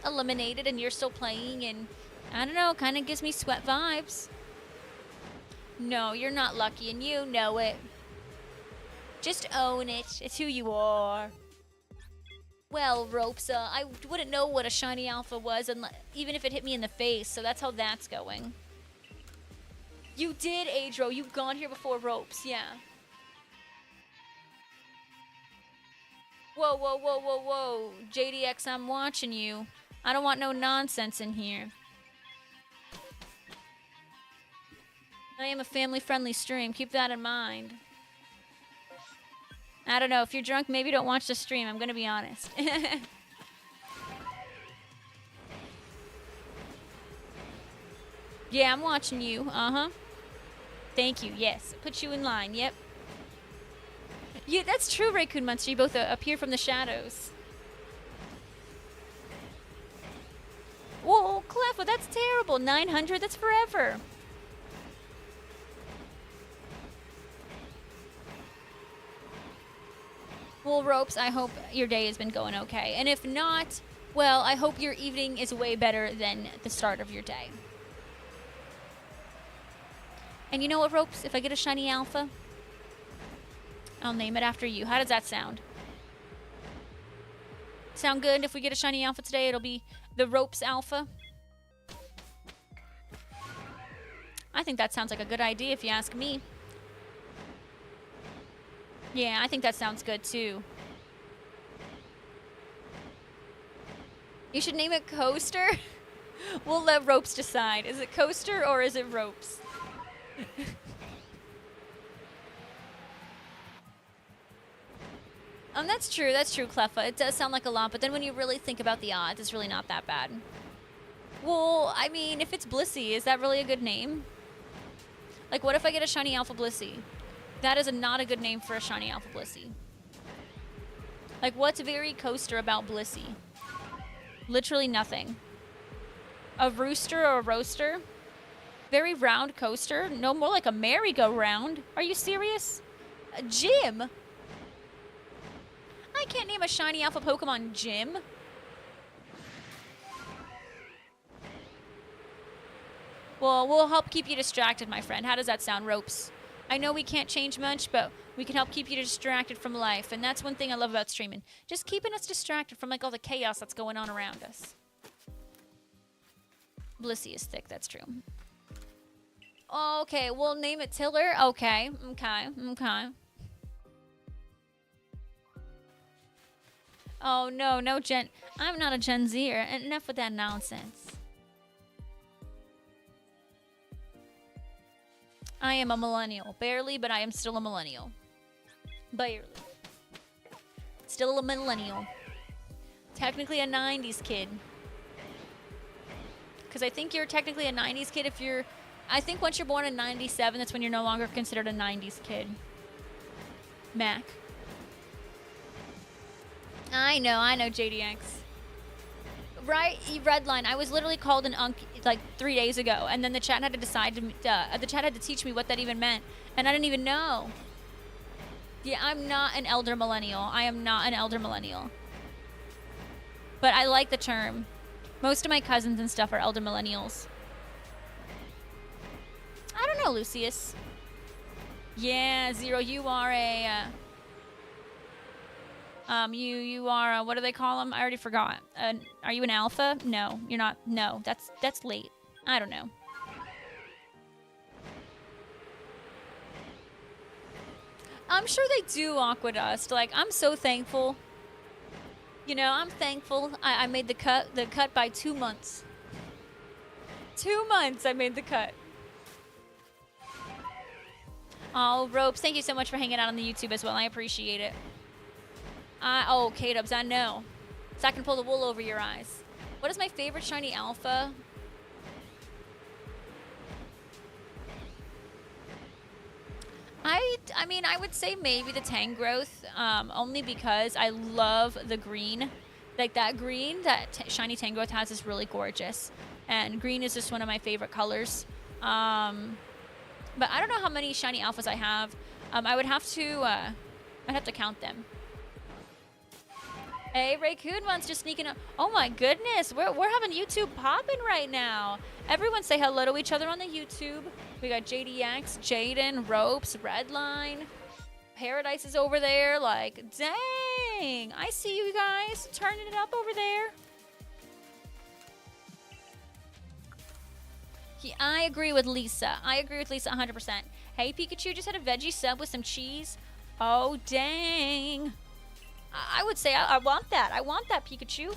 eliminated, and you're still playing, and I don't know, kind of gives me sweat vibes. No, you're not lucky, and you know it. Just own it. It's who you are. Well, Ropes, I wouldn't know what a shiny alpha was, even if it hit me in the face, so that's how that's going. You did, Adro. You've gone here before, Ropes, yeah. Whoa, whoa, whoa, whoa, whoa. JDX, I'm watching you. I don't want no nonsense in here. I am a family-friendly stream. Keep that in mind. I don't know. If you're drunk, maybe don't watch the stream. I'm going to be honest. Yeah, I'm watching you. Uh-huh. Thank you. Yes. Put you in line. Yep. Yeah, that's true, Raccoon Monster. You both appear from the shadows. Whoa, Cleffa, that's terrible. 900, that's forever. Well, Ropes, I hope your day has been going okay. And if not, well, I hope your evening is way better than the start of your day. And you know what, Ropes? If I get a shiny alpha, I'll name it after you. How does that sound? Sound good? If we get a shiny alpha today, it'll be the Ropes Alpha. I think that sounds like a good idea if you ask me. Yeah, I think that sounds good too. You should name it Coaster. We'll let Ropes decide. Is it Coaster or is it Ropes? That's true, Cleffa. It does sound like a lot, but then when you really think about the odds, it's really not that bad. Well, I mean, if it's Blissey, is that really a good name? Like, what if I get a shiny Alpha Blissey? That is not a good name for a shiny Alpha Blissey. Like, what's very Coaster about Blissey? Literally nothing. A rooster or a roaster? Very round coaster? No, more like a merry-go-round. Are you serious? A gym? I can't name a shiny alpha Pokemon Gym. Well, we'll help keep you distracted, my friend. How does that sound, Ropes? I know we can't change much, but we can help keep you distracted from life. And that's one thing I love about streaming. Just keeping us distracted from, like, all the chaos that's going on around us. Blissey is thick, that's true. Okay, we'll name it Tiller. Okay. Oh, no Gen... I'm not a Gen Zer. Enough with that nonsense. I am a millennial. Barely, but I am still a millennial. Barely. Still a millennial. Technically a 90s kid. Because I think you're technically a 90s kid if you're... I think once you're born in 97, that's when you're no longer considered a 90s kid. Mac. I know, JDX. Right, Redline. I was literally called an unk like 3 days ago, and then the chat had to decide to. The chat had to teach me what that even meant, and I didn't even know. Yeah, I'm not an elder millennial. I am not an elder millennial. But I like the term. Most of my cousins and stuff are elder millennials. I don't know, Lucius. Yeah, Zero, you are a. You are, what do they call them? I already forgot. Are you an alpha? No, you're not. No, that's late. I don't know. I'm sure they do, Aquadust. Like, I'm so thankful. You know, I'm thankful I made the cut by 2 months. 2 months I made the cut. Oh, Ropes, thank you so much for hanging out on the YouTube as well. I appreciate it. Oh, K-Dubs, I know. So I can pull the wool over your eyes. What is my favorite shiny alpha? I mean, I would say maybe the Tangrowth, only because I love the green. Like that green that shiny Tangrowth has is really gorgeous, and green is just one of my favorite colors. But I don't know how many shiny alphas I have. I would have to, I'd have to count them. Hey, Raycoon wants to sneak in. Oh my goodness, we're having YouTube popping right now. Everyone say hello to each other on the YouTube. We got JDX, Jaden, Ropes, Redline. Paradise is over there. Like, dang. I see you guys turning it up over there. I agree with Lisa. I agree with Lisa 100%. Hey, Pikachu just had a veggie sub with some cheese. Oh, dang. I would say I want that. I want that, Pikachu.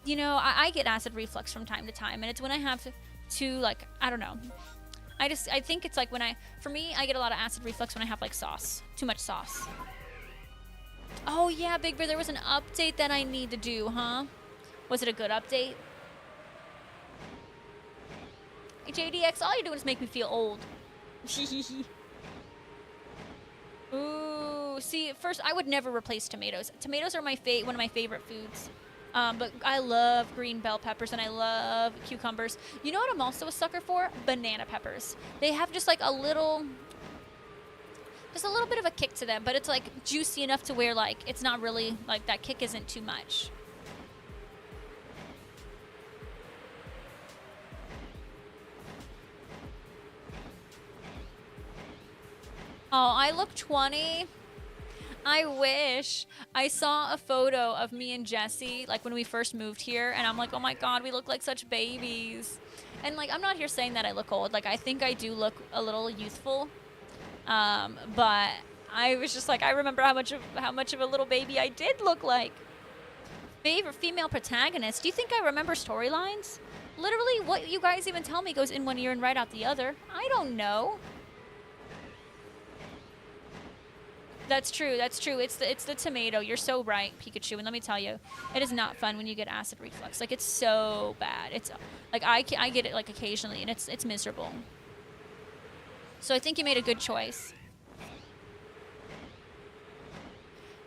You know, I get acid reflux from time to time, and it's when I have to like, I don't know. I think it's like when for me, I get a lot of acid reflux when I have like sauce. Too much sauce. Oh, yeah, Big Bear, there was an update that I need to do, huh? Was it a good update? JDX, all you're doing is make me feel old. Ooh, see, first, I would never replace tomatoes. Tomatoes are one of my favorite foods. But I love green bell peppers and I love cucumbers. You know what I'm also a sucker for? Banana peppers. They have just like a little bit of a kick to them, but it's like juicy enough to where like it's not really like that kick isn't too much. Oh, I look 20. I wish. I saw a photo of me and Jesse, like when we first moved here, and I'm like, oh my God, we look like such babies. And like, I'm not here saying that I look old. Like, I think I do look a little youthful. But I was just like, I remember how much of a little baby I did look like. Favorite female protagonist? Do you think I remember storylines? Literally, what you guys even tell me goes in one ear and right out the other. I don't know. That's true. That's true. It's the tomato. You're so right, Pikachu. And let me tell you, it is not fun when you get acid reflux. Like, it's so bad. It's like I get it like occasionally, and it's miserable. So I think you made a good choice.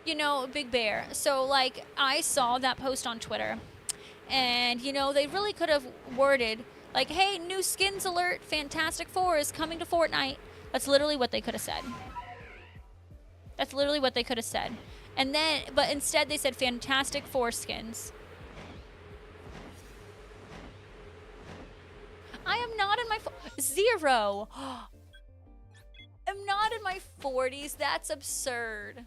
You know, Big Bear. So like I saw that post on Twitter, and you know they really could have worded like, "Hey, new skins alert! Fantastic Four is coming to Fortnite." That's literally what they could have said. That's literally what they could have said. And then, but instead they said Fantastic Four skins. I am not in my 0. I'm not in my 40s. That's absurd.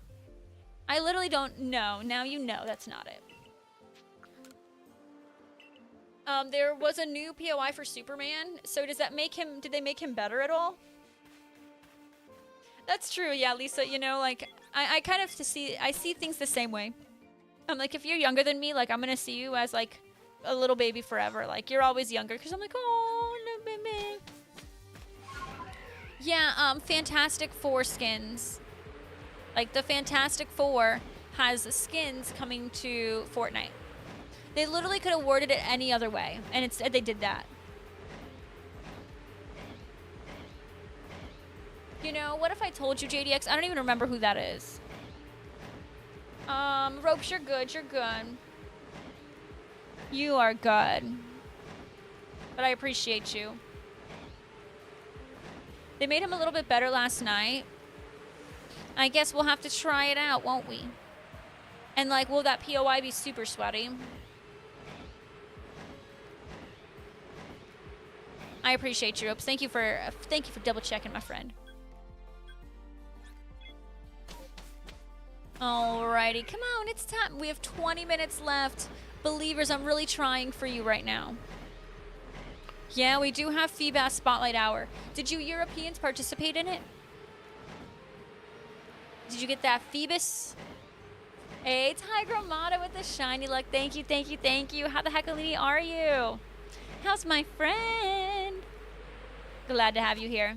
I literally don't know. Now you know that's not it. There was a new POI for Superman. So does that make him, did they make him better at all? That's true, yeah, Lisa. You know, like, I kind of I see things the same way. I'm like, if you're younger than me, like, I'm gonna see you as, like, a little baby forever. Like, you're always younger, because I'm like, oh, no, baby. Yeah, Fantastic Four skins. Like, the Fantastic Four has skins coming to Fortnite. They literally could have worded it any other way, and instead they did that. You know, what if I told you, JDX? I don't even remember who that is. Ropes, you're good. You're good. You are good. But I appreciate you. They made him a little bit better last night. I guess we'll have to try it out, won't we? And, like, will that POI be super sweaty? I appreciate you, Ropes. Thank you for double checking, my friend. Alrighty, come on, it's time. We have 20 minutes left. Believers, I'm really trying for you right now. Yeah, we do have Feebas Spotlight Hour. Did you Europeans participate in it? Did you get that Phoebus? Hey, Tigromata with the shiny luck. Thank you, thank you, thank you. How the heckalini are you? How's my friend? Glad to have you here.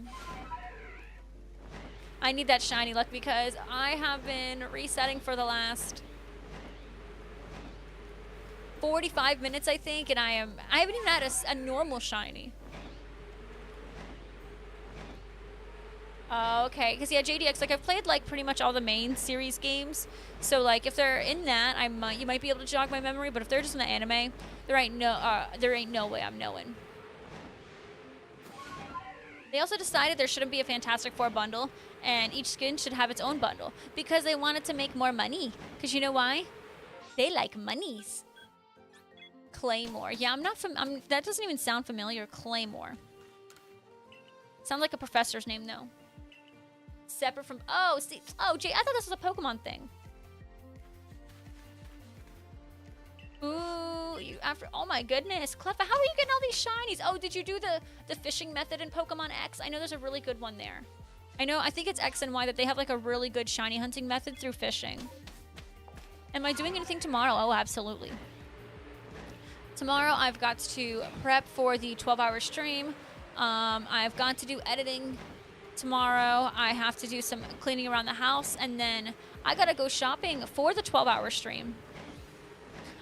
I need that shiny luck because I have been resetting for the last 45 minutes, I think, and I haven't even had a normal shiny. Okay, because yeah, JDX, like I've played like pretty much all the main series games, so like if they're in that, you might be able to jog my memory. But if they're just in the anime, there ain't no way I'm knowing. They also decided there shouldn't be a Fantastic Four bundle, and each skin should have its own bundle because they wanted to make more money. Because you know why? They like monies. Claymore. Yeah, that doesn't even sound familiar. Claymore. Sounds like a professor's name though. Separate from... Oh, see... Oh, Jay, I thought this was a Pokemon thing. Ooh, oh my goodness. Cleffa, how are you getting all these shinies? Oh, did you do the fishing method in Pokemon X? I know there's a really good one there. I think it's X and Y that they have like a really good shiny hunting method through fishing. Am I doing anything tomorrow? Oh, absolutely. Tomorrow I've got to prep for the 12-hour stream. I've got to do editing tomorrow. I have to do some cleaning around the house, and then I gotta go shopping for the 12-hour stream.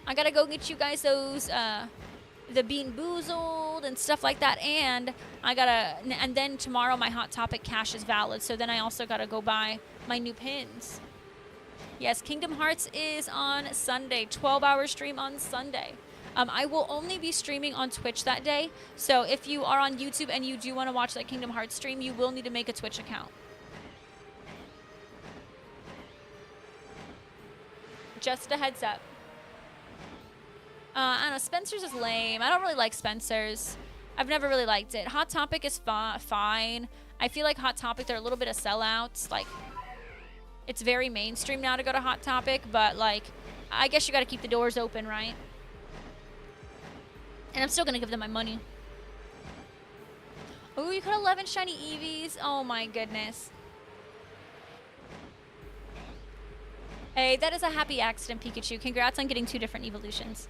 I gotta go get you guys those the Bean Boozled and stuff like that, and and then tomorrow my Hot Topic cash is valid, so then I also gotta go buy my new pins. Yes, Kingdom Hearts is on Sunday, 12-hour stream on Sunday. I will only be streaming on Twitch that day, so if you are on YouTube and you do want to watch that Kingdom Hearts stream, you will need to make a Twitch account. Just a heads up. I don't know, Spencer's is lame. I don't really like Spencer's. I've never really liked it. Hot Topic is fine. I feel like Hot Topic, they're a little bit of sellouts. Like, it's very mainstream now to go to Hot Topic, but like, I guess you got to keep the doors open, right? And I'm still going to give them my money. Oh, you got 11 shiny Eevees. Oh my goodness. Hey, that is a happy accident, Pikachu. Congrats on getting 2 different evolutions.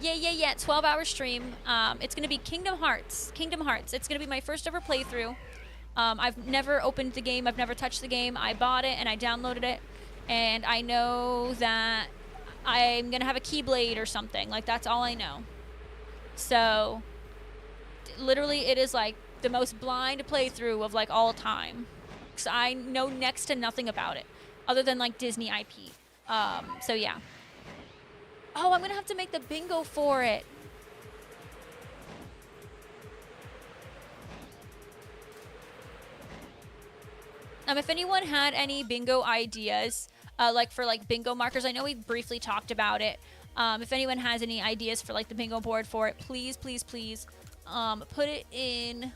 Yeah. 12-hour stream. It's going to be Kingdom Hearts. It's going to be my first ever playthrough. I've never opened the game. I've never touched the game. I bought it and I downloaded it. And I know that I'm going to have a Keyblade or something. Like, that's all I know. So, literally, it is like the most blind playthrough of like all time. Because I know next to nothing about it, other than like Disney IP. So yeah. Oh, I'm gonna have to make the bingo for it. If anyone had any bingo ideas, like for like bingo markers, I know we briefly talked about it. If anyone has any ideas for like the bingo board for it, please put it in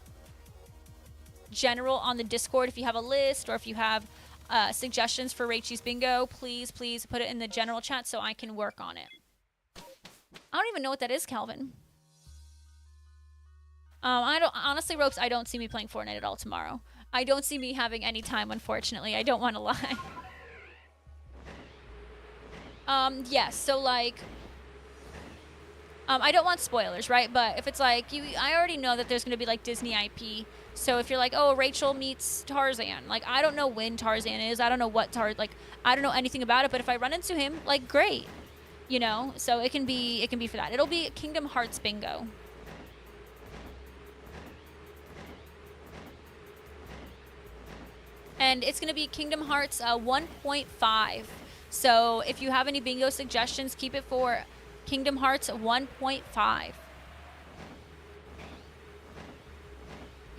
general on the Discord. If you have a list or if you have suggestions for Raichi's bingo, please put it in the general chat so I can work on it. I don't even know what that is, Calvin. Honestly, Ropes, I don't see me playing Fortnite at all tomorrow. I don't see me having any time, unfortunately. I don't want to lie. Yes, so like, I don't want spoilers, right? But if it's like, I already know that there's going to be like Disney IP. So if you're like, oh, Rachel meets Tarzan, like, I don't know when Tarzan is. I don't know what I don't know anything about it. But if I run into him, like, great, you know? So it can be for that. It'll be Kingdom Hearts bingo. And it's going to be Kingdom Hearts 1.5. So if you have any bingo suggestions, keep it for Kingdom Hearts 1.5.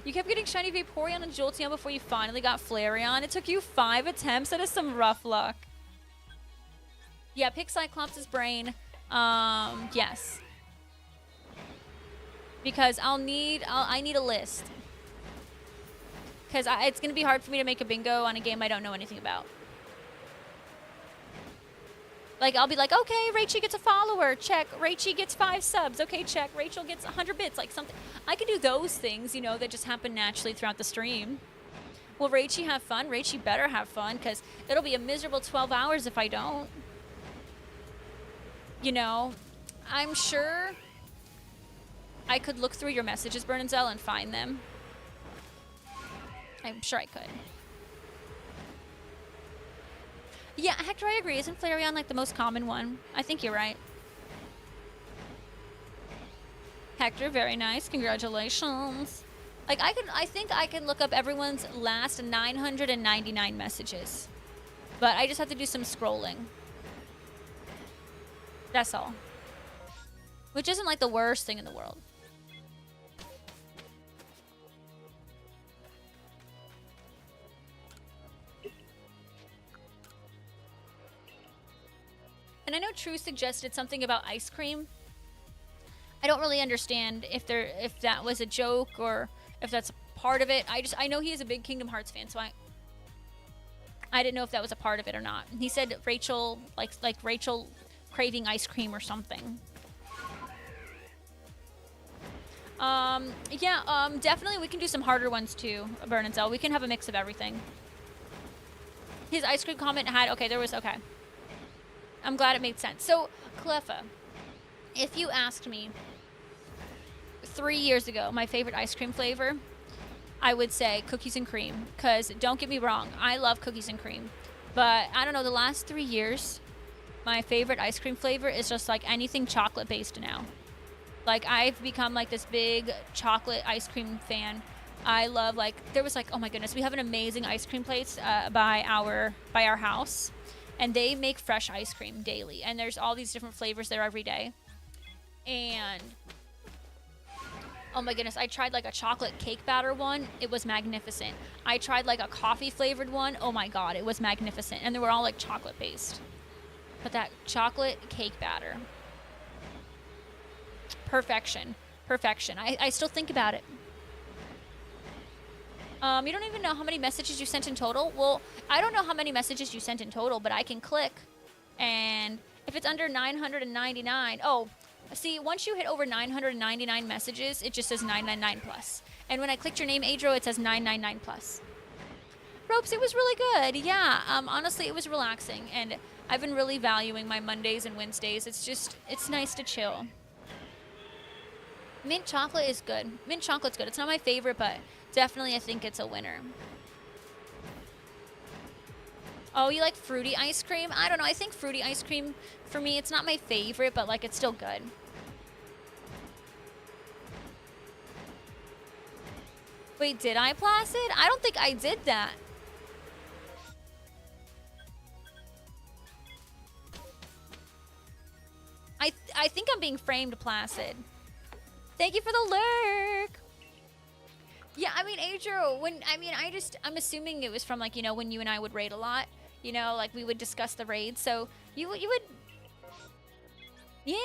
You kept getting shiny Vaporeon and Jolteon before you finally got Flareon. It took you 5 attempts. That is some rough luck. Yeah, pick Cyclops' brain. Yes. Because I need a list. Because it's going to be hard for me to make a bingo on a game I don't know anything about. Like, I'll be like, okay, Rachel gets a follower. Check. Rachel gets 5 subs. Okay, check. Rachel gets 100 bits. Like, something. I can do those things, you know, that just happen naturally throughout the stream. Will Rachel have fun? Rachel better have fun, because it'll be a miserable 12 hours if I don't. You know, I'm sure I could look through your messages, Bernanzel, and find them. I'm sure I could. Yeah, Hector, I agree. Isn't Flareon like the most common one? I think you're right. Hector, very nice. Congratulations. Like, I think I can look up everyone's last 999 messages. But I just have to do some scrolling. That's all. Which isn't like the worst thing in the world. And I know True suggested something about ice cream. I don't really understand if that was a joke or if that's part of it. I know he is a big Kingdom Hearts fan, so I didn't know if that was a part of it or not. He said Rachel like Rachel craving ice cream or something. Yeah, definitely we can do some harder ones too, Burn and Zell. We can have a mix of everything. His ice cream comment had, okay, I'm glad it made sense. So, Cleffa, if you asked me 3 years ago my favorite ice cream flavor, I would say cookies and cream. Because, don't get me wrong, I love cookies and cream. But, I don't know, the last 3 years, my favorite ice cream flavor is just like anything chocolate-based now. Like, I've become like this big chocolate ice cream fan. I love, like, there was like, oh my goodness, we have an amazing ice cream place by our house. And they make fresh ice cream daily. And there's all these different flavors there every day. And, oh my goodness, I tried like a chocolate cake batter one. It was magnificent. I tried like a coffee flavored one. Oh my God, it was magnificent. And they were all like chocolate based. But that chocolate cake batter. Perfection. Perfection. I still think about it. You don't even know how many messages you sent in total? Well, I don't know how many messages you sent in total, but I can click. And if it's under 999, oh, see, once you hit over 999 messages, it just says 999 plus. And when I clicked your name, Adro, it says 999 plus. Ropes, it was really good. Yeah, honestly, it was relaxing. And I've been really valuing my Mondays and Wednesdays. It's nice to chill. Mint chocolate is good. Mint chocolate's good. It's not my favorite, but definitely I think it's a winner. Oh, you like fruity ice cream? I don't know. I think fruity ice cream, for me, it's not my favorite, but like it's still good. Wait, did I Placid? I don't think I did that. I think I'm being framed, Placid. Thank you for the lurk. Yeah, I mean, Adro, I'm assuming it was from, like, you know, when you and I would raid a lot. You know, like, we would discuss the raids. So, you would... Yeah.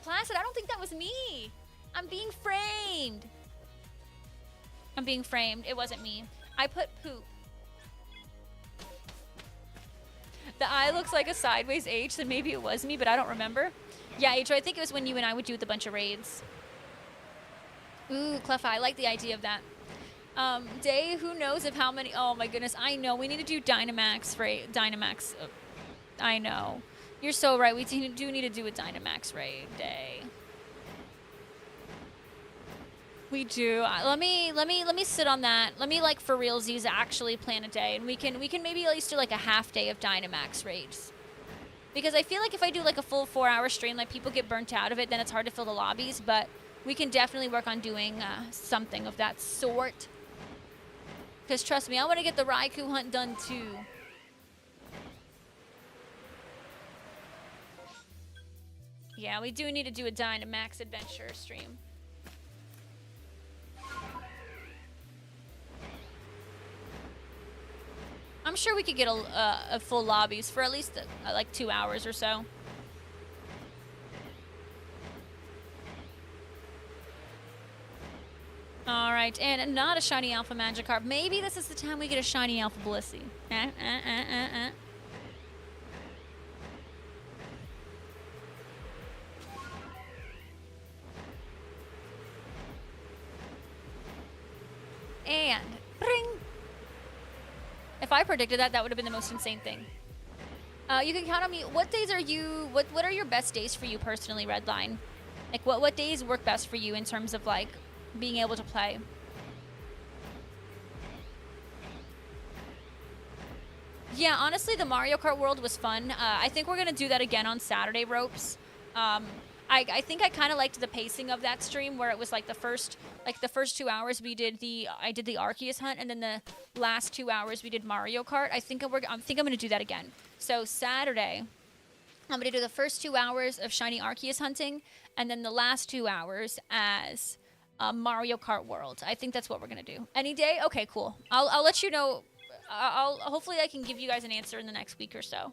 Placid, I don't think that was me. I'm being framed. I'm being framed. It wasn't me. I put poop. The eye looks like a sideways H, so maybe it was me, but I don't remember. Yeah, Adro, I think it was when you and I would do with a bunch of raids. Ooh, Cleffa, I like the idea of that. Day, who knows of how many... Oh, my goodness, I know. We need to do Dynamax raid. Dynamax. I know. You're so right. We do need to do a Dynamax raid, Day. We do. Let me sit on that. Let me, like, for realsies actually plan a day. And we can maybe at least do, like, a half day of Dynamax raids. Because I feel like if I do, like, a full 4-hour stream, like, people get burnt out of it, then it's hard to fill the lobbies. But we can definitely work on doing something of that sort. Because trust me, I want to get the Raikou hunt done, too. Yeah, we do need to do a Dynamax adventure stream. I'm sure we could get a full lobbies for at least like 2 hours or so. All right, and not a shiny Alpha Magikarp. Maybe this is the time we get a shiny Alpha Blissey. And ring. If I predicted that, that would have been the most insane thing. You can count on me. What days are you? What are your best days for you personally, Redline? Like what days work best for you in terms of like being able to play? Yeah, honestly, the Mario Kart world was fun. I think we're gonna do that again on Saturday, Ropes. I think I kind of liked the pacing of that stream where it was like the first 2 hours I did the Arceus hunt, and then the last 2 hours we did Mario Kart. I think I'm gonna do that again. So Saturday, I'm gonna do the first 2 hours of shiny Arceus hunting, and then the last 2 hours as Mario Kart World. I think that's what we're gonna do. Any day? Okay, cool. I'll let you know. Hopefully I can give you guys an answer in the next week or so.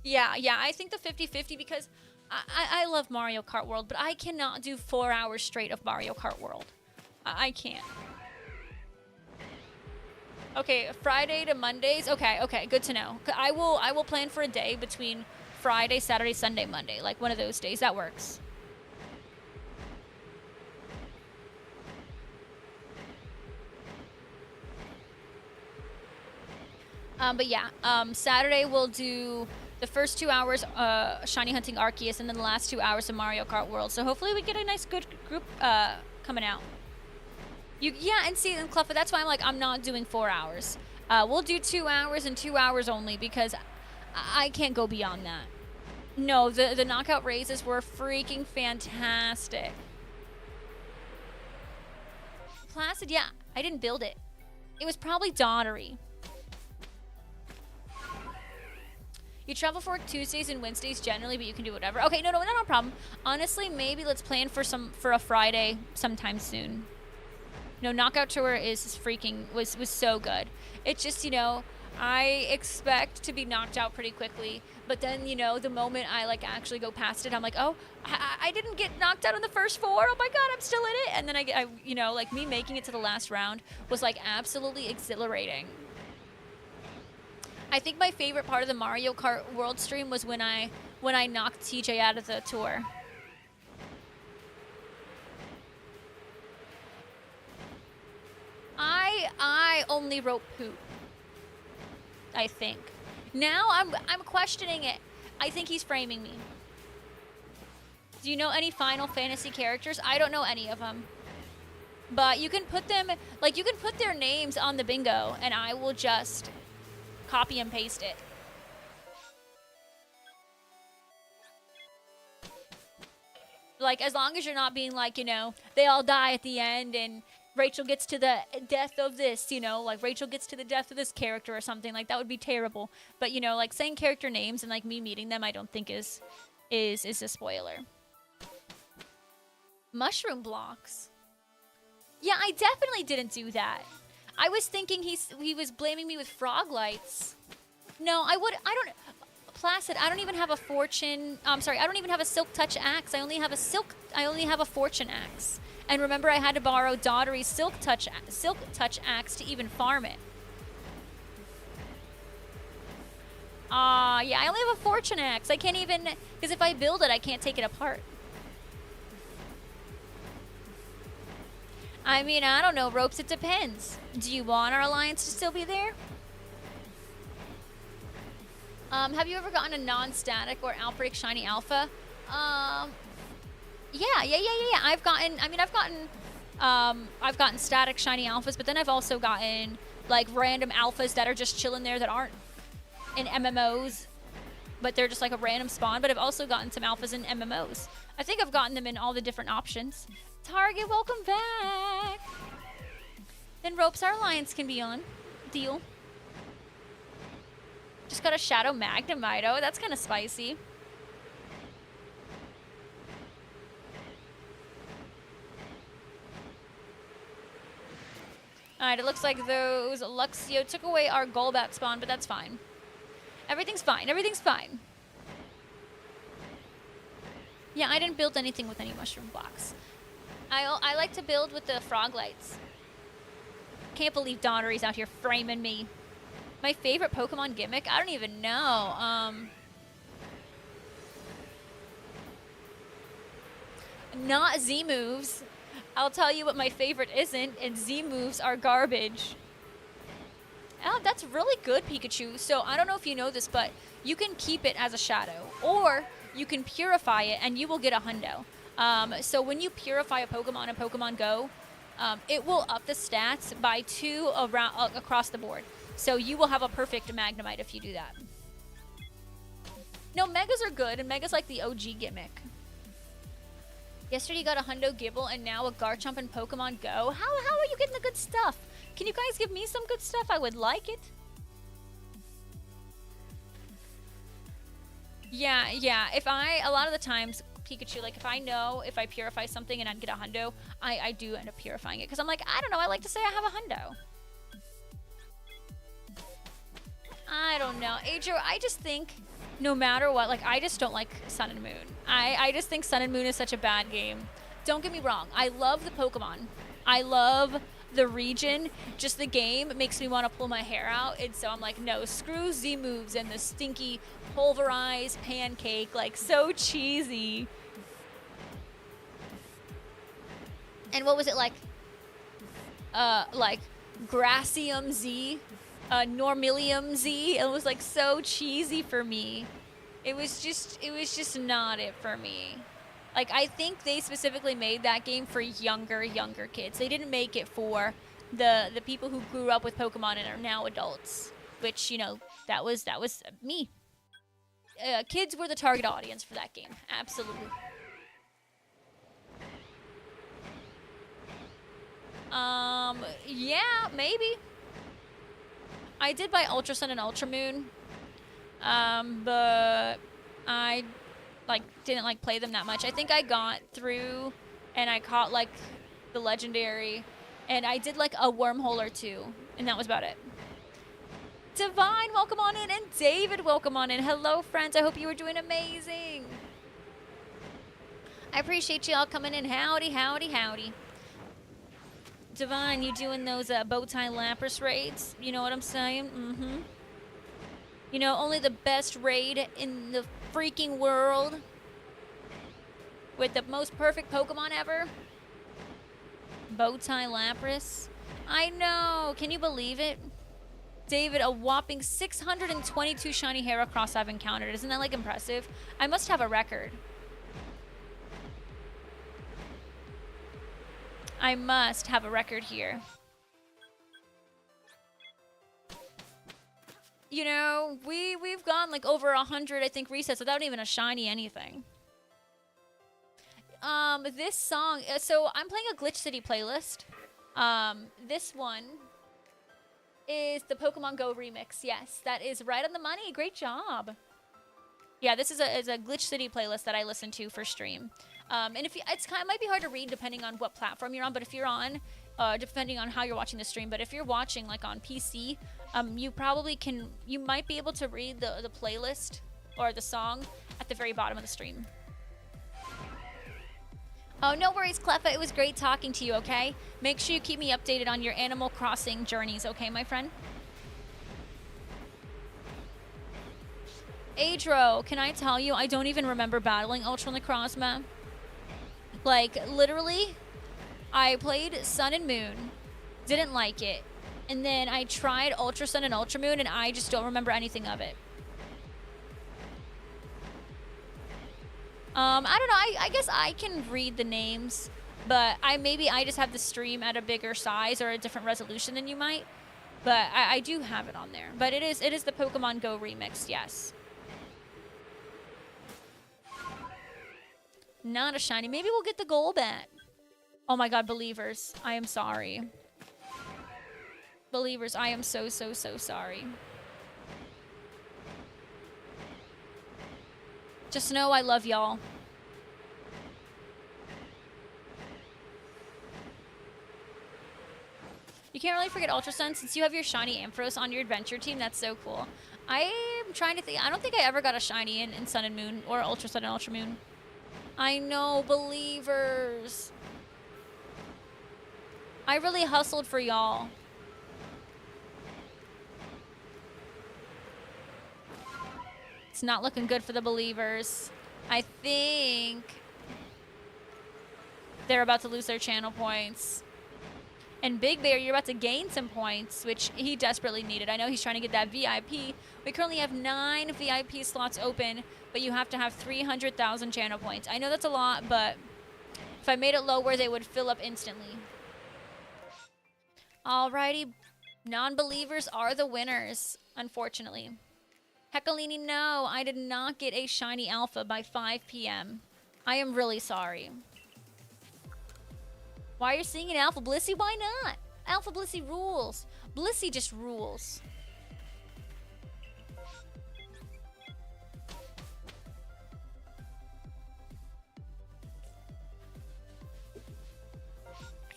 Yeah, I think the 50-50 because I love Mario Kart World, but I cannot do 4 hours straight of Mario Kart World. I can't. Okay, Friday to Mondays. Okay, good to know. I will plan for a day between Friday, Saturday, Sunday, Monday. Like one of those days. That works. But yeah, Saturday we'll do the first 2 hours shiny hunting Arceus, and then the last 2 hours of Mario Kart World. So hopefully we get a nice good group coming out. And see, and Cluffa, that's why I'm like, I'm not doing 4 hours. We'll do 2 hours and 2 hours only because I can't go beyond that. No, the knockout raises were freaking fantastic. Placid, yeah, I didn't build it. It was probably Donnery. You travel for Tuesdays and Wednesdays generally, but you can do whatever. Okay, no problem. Honestly, maybe let's plan for a Friday sometime soon. No, Knockout Tour is was so good. It's just, I expect to be knocked out pretty quickly, but then, the moment I like actually go past it, I'm like, oh, I didn't get knocked out in the first 4. Oh my God, I'm still in it. And then I like me making it to the last round was like absolutely exhilarating. I think my favorite part of the Mario Kart World stream was when I knocked TJ out of the tour. I only wrote poop. I think. Now I'm questioning it. I think he's framing me. Do you know any Final Fantasy characters? I don't know any of them. But you can put them, you can put their names on the bingo, and I will just copy and paste it. As long as you're not being they all die at the end and Rachel gets to the death of this, Rachel gets to the death of this character or something, that would be terrible. But, saying character names and, me meeting them, I don't think is a spoiler. Mushroom blocks. Yeah, I definitely didn't do that. I was thinking he was blaming me with frog lights. No, Placid, I don't even have a fortune. I'm sorry, I don't even have a silk touch axe. I only have a fortune axe. And remember, I had to borrow Dottery's silk touch axe to even farm it. Yeah, I only have a fortune axe. I can't even, because if I build it, I can't take it apart. I mean, I don't know, Ropes, it depends. Do you want our alliance to still be there? Have you ever gotten a non-static or Outbreak Shiny Alpha? Yeah. I've gotten static Shiny Alphas, but then I've also gotten, random Alphas that are just chilling there that aren't in MMOs, but they're just, a random spawn. But I've also gotten some Alphas in MMOs. I think I've gotten them in all the different options. Target, welcome back. Then Ropes, our alliance can be on. Deal. Just got a Shadow Magnemite. Oh, that's kind of spicy. Alright, it looks like those Luxio took away our Golbat spawn, but that's fine. Everything's fine. Everything's fine. Yeah, I didn't build anything with any mushroom blocks. I like to build with the frog lights. Can't believe Donnery's out here framing me. My favorite Pokemon gimmick? I don't even know. Not Z moves. I'll tell you what my favorite isn't, and Z moves are garbage. Oh, that's really good, Pikachu. So I don't know if you know this, but you can keep it as a shadow, or you can purify it, and you will get a hundo. So when you purify a Pokemon in Pokemon Go, it will up the stats by 2 across the board. So you will have a perfect Magnemite if you do that. No, Megas are good, and Mega's like the OG gimmick. Yesterday you got a Hundo Gibble and now a Garchomp in Pokemon Go. How are you getting the good stuff? Can you guys give me some good stuff? I would like it. Yeah. A lot of the times, Pikachu, like if I know if I purify something and I'd get a Hundo, I do end up purifying it. Because I'm like, I don't know, I like to say I have a Hundo. I don't know. Adro, I just think no matter what, like I just don't like Sun and Moon. I just think Sun and Moon is such a bad game. Don't get me wrong. I love the Pokemon. I love the region. Just the game makes me want to pull my hair out. And so I'm like, no, screw Z moves and the stinky pulverized pancake. Like so cheesy. And what was it like? Like Gracium Z? Normilium Z. It was like so cheesy for me. It was just not it for me. Like I think they specifically made that game for younger kids. They didn't make it for the people who grew up with Pokemon and are now adults. Which, you know, that was me. Kids were the target audience for that game. Absolutely. Yeah, maybe. I did buy Ultra Sun and Ultra Moon, but I didn't play them that much. I think I got through and I caught like the legendary, and I did like a wormhole or two, and that was about it. Divine, welcome on in, and David, welcome on in. Hello, friends. I hope you are doing amazing. I appreciate you all coming in. Howdy, howdy, howdy. Divine, you doing those Bowtie Lapras raids? You know what I'm saying? Mm-hmm. You know, only the best raid in the freaking world with the most perfect Pokemon ever. Bowtie Lapras. I know. Can you believe it? David, a whopping 622 shiny Heracross I've encountered. Isn't that like impressive? I must have a record. I must have a record here. You know, we've gone like over 100, I think, resets without even a shiny anything. This song, so I'm playing a Glitch City playlist. This one is the Pokemon Go remix. Yes, that is right on the money. Great job. Yeah, this is a Glitch City playlist that I listen to for stream. And if it might be hard to read depending on what platform you're on, but if you're on, depending on how you're watching the stream, but if you're watching like on PC, you might be able to read the playlist or the song at the very bottom of the stream. Oh, no worries, Cleffa. It was great talking to you, okay? Make sure you keep me updated on your Animal Crossing journeys, okay, my friend? Adro, can I tell you, I don't even remember battling Ultra Necrozma. Like, literally, I played Sun and Moon, didn't like it, and then I tried Ultra Sun and Ultra Moon, and I just don't remember anything of it. I don't know, I guess I can read the names, but maybe I just have the stream at a bigger size or a different resolution than you might. But I do have it on there. But it is the Pokemon Go remix, yes. Not a shiny. Maybe we'll get the Golbat. Oh my god, Believers. I am sorry. Believers, I am so sorry. Just know I love y'all. You can't really forget Ultra Sun since you have your shiny Ampharos on your adventure team. That's so cool. I am trying to think. I don't think I ever got a shiny in Sun and Moon or Ultra Sun and Ultra Moon. I know, Believers. I really hustled for y'all. It's not looking good for the Believers. I think they're about to lose their channel points. And Big Bear, you're about to gain some points, which he desperately needed. I know he's trying to get that VIP. We currently have 9 VIP slots open, but you have to have 300,000 channel points. I know that's a lot, but if I made it lower, they would fill up instantly. Alrighty, non-believers are the winners, unfortunately. Heckalini, no, I did not get a shiny alpha by 5 p.m. I am really sorry. Why are you singing Alpha Blissey? Why not? Alpha Blissey rules. Blissey just rules.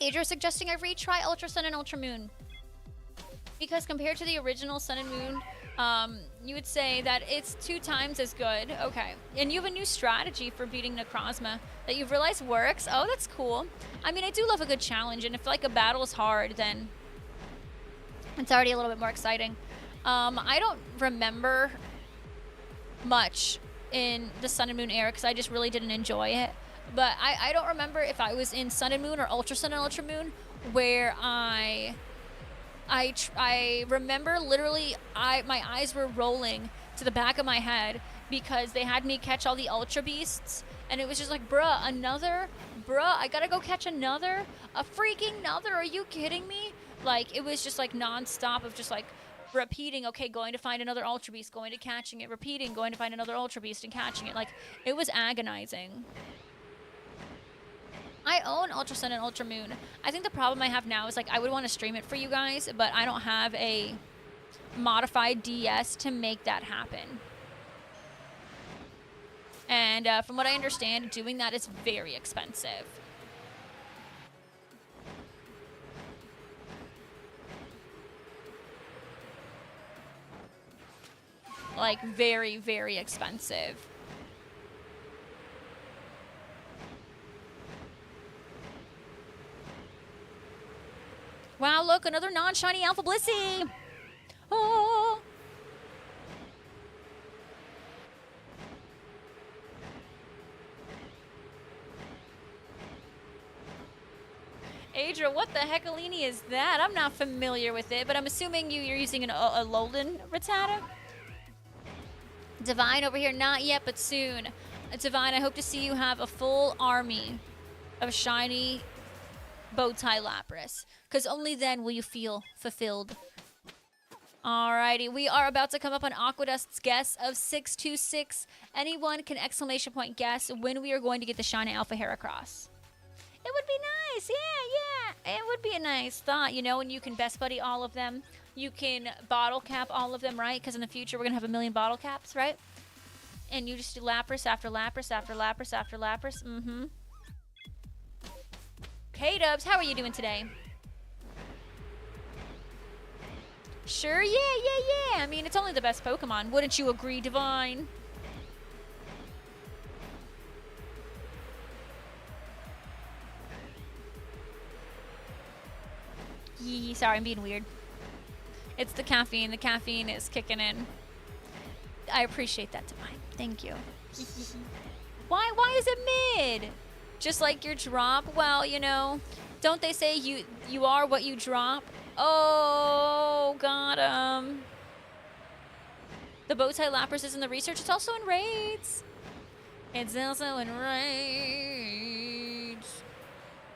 Adria suggesting I retry Ultra Sun and Ultra Moon. Because compared to the original Sun and Moon, you would say that it's 2 times as good. Okay. And you have a new strategy for beating Necrozma that you've realized works. Oh, that's cool. I mean, I do love a good challenge, and if like a battle is hard, then it's already a little bit more exciting. I don't remember much in the Sun and Moon era because I just really didn't enjoy it. But I don't remember if I was in Sun and Moon or Ultra Sun and Ultra Moon where I remember literally my eyes were rolling to the back of my head because they had me catch all the Ultra Beasts, and it was just like, bruh, I gotta go catch a freaking another, are you kidding me? Like, it was just like non-stop of just like repeating, okay, going to find another Ultra Beast, going to catching it, repeating, going to find another Ultra Beast and catching it. Like, it was agonizing. I own Ultra Sun and Ultra Moon. I think the problem I have now is, like, I would want to stream it for you guys, but I don't have a modified DS to make that happen. And from what I understand, doing that is very expensive. Like, very, very expensive. Wow, look, another non-shiny Alpha Blissey. Oh. Adria, what the heckalini is that? I'm not familiar with it, but I'm assuming you're using a Alolan Rattata? Divine over here, not yet, but soon. Divine, I hope to see you have a full army of shiny Bowtie Lapras, because only then will you feel fulfilled. Alrighty, we are about to come up on Aquadust's guess of 626. Anyone can exclamation point guess when we are going to get the shiny Alpha Heracross. It would be nice, yeah. It would be a nice thought, you know, and you can best buddy all of them. You can bottle cap all of them, right? Because in the future we're going to have a million bottle caps, right? And you just do Lapras after Lapras after Lapras after Lapras. Mm-hmm. K-Dubs, how are you doing today? Sure, yeah. I mean, it's only the best Pokemon. Wouldn't you agree, Divine? Yee, sorry, I'm being weird. It's the caffeine. The caffeine is kicking in. I appreciate that, Divine. Thank you. Why is it mid? Just like your drop? Well, you know, don't they say you are what you drop? Oh, got him. The Bowtie Lapras is in the research. It's also in raids. It's also in raids.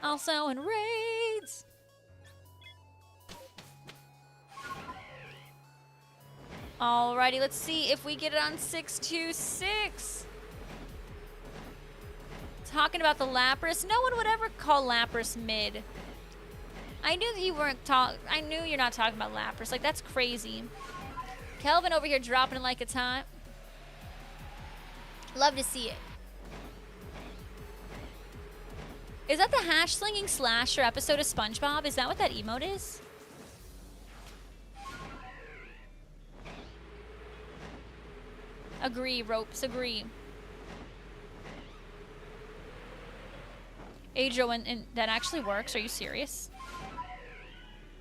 Also in raids. Alrighty, let's see if we get it on 626. Talking about the Lapras. No one would ever call Lapras mid. I knew that you weren't I knew you're not talking about Lapras. Like, that's crazy. Kelvin over here dropping it like it's hot. Love to see it. Is that the hash slinging slasher episode of SpongeBob? Is that what that emote is? Agree, Ropes, agree. Adria, and that actually works. Are you serious?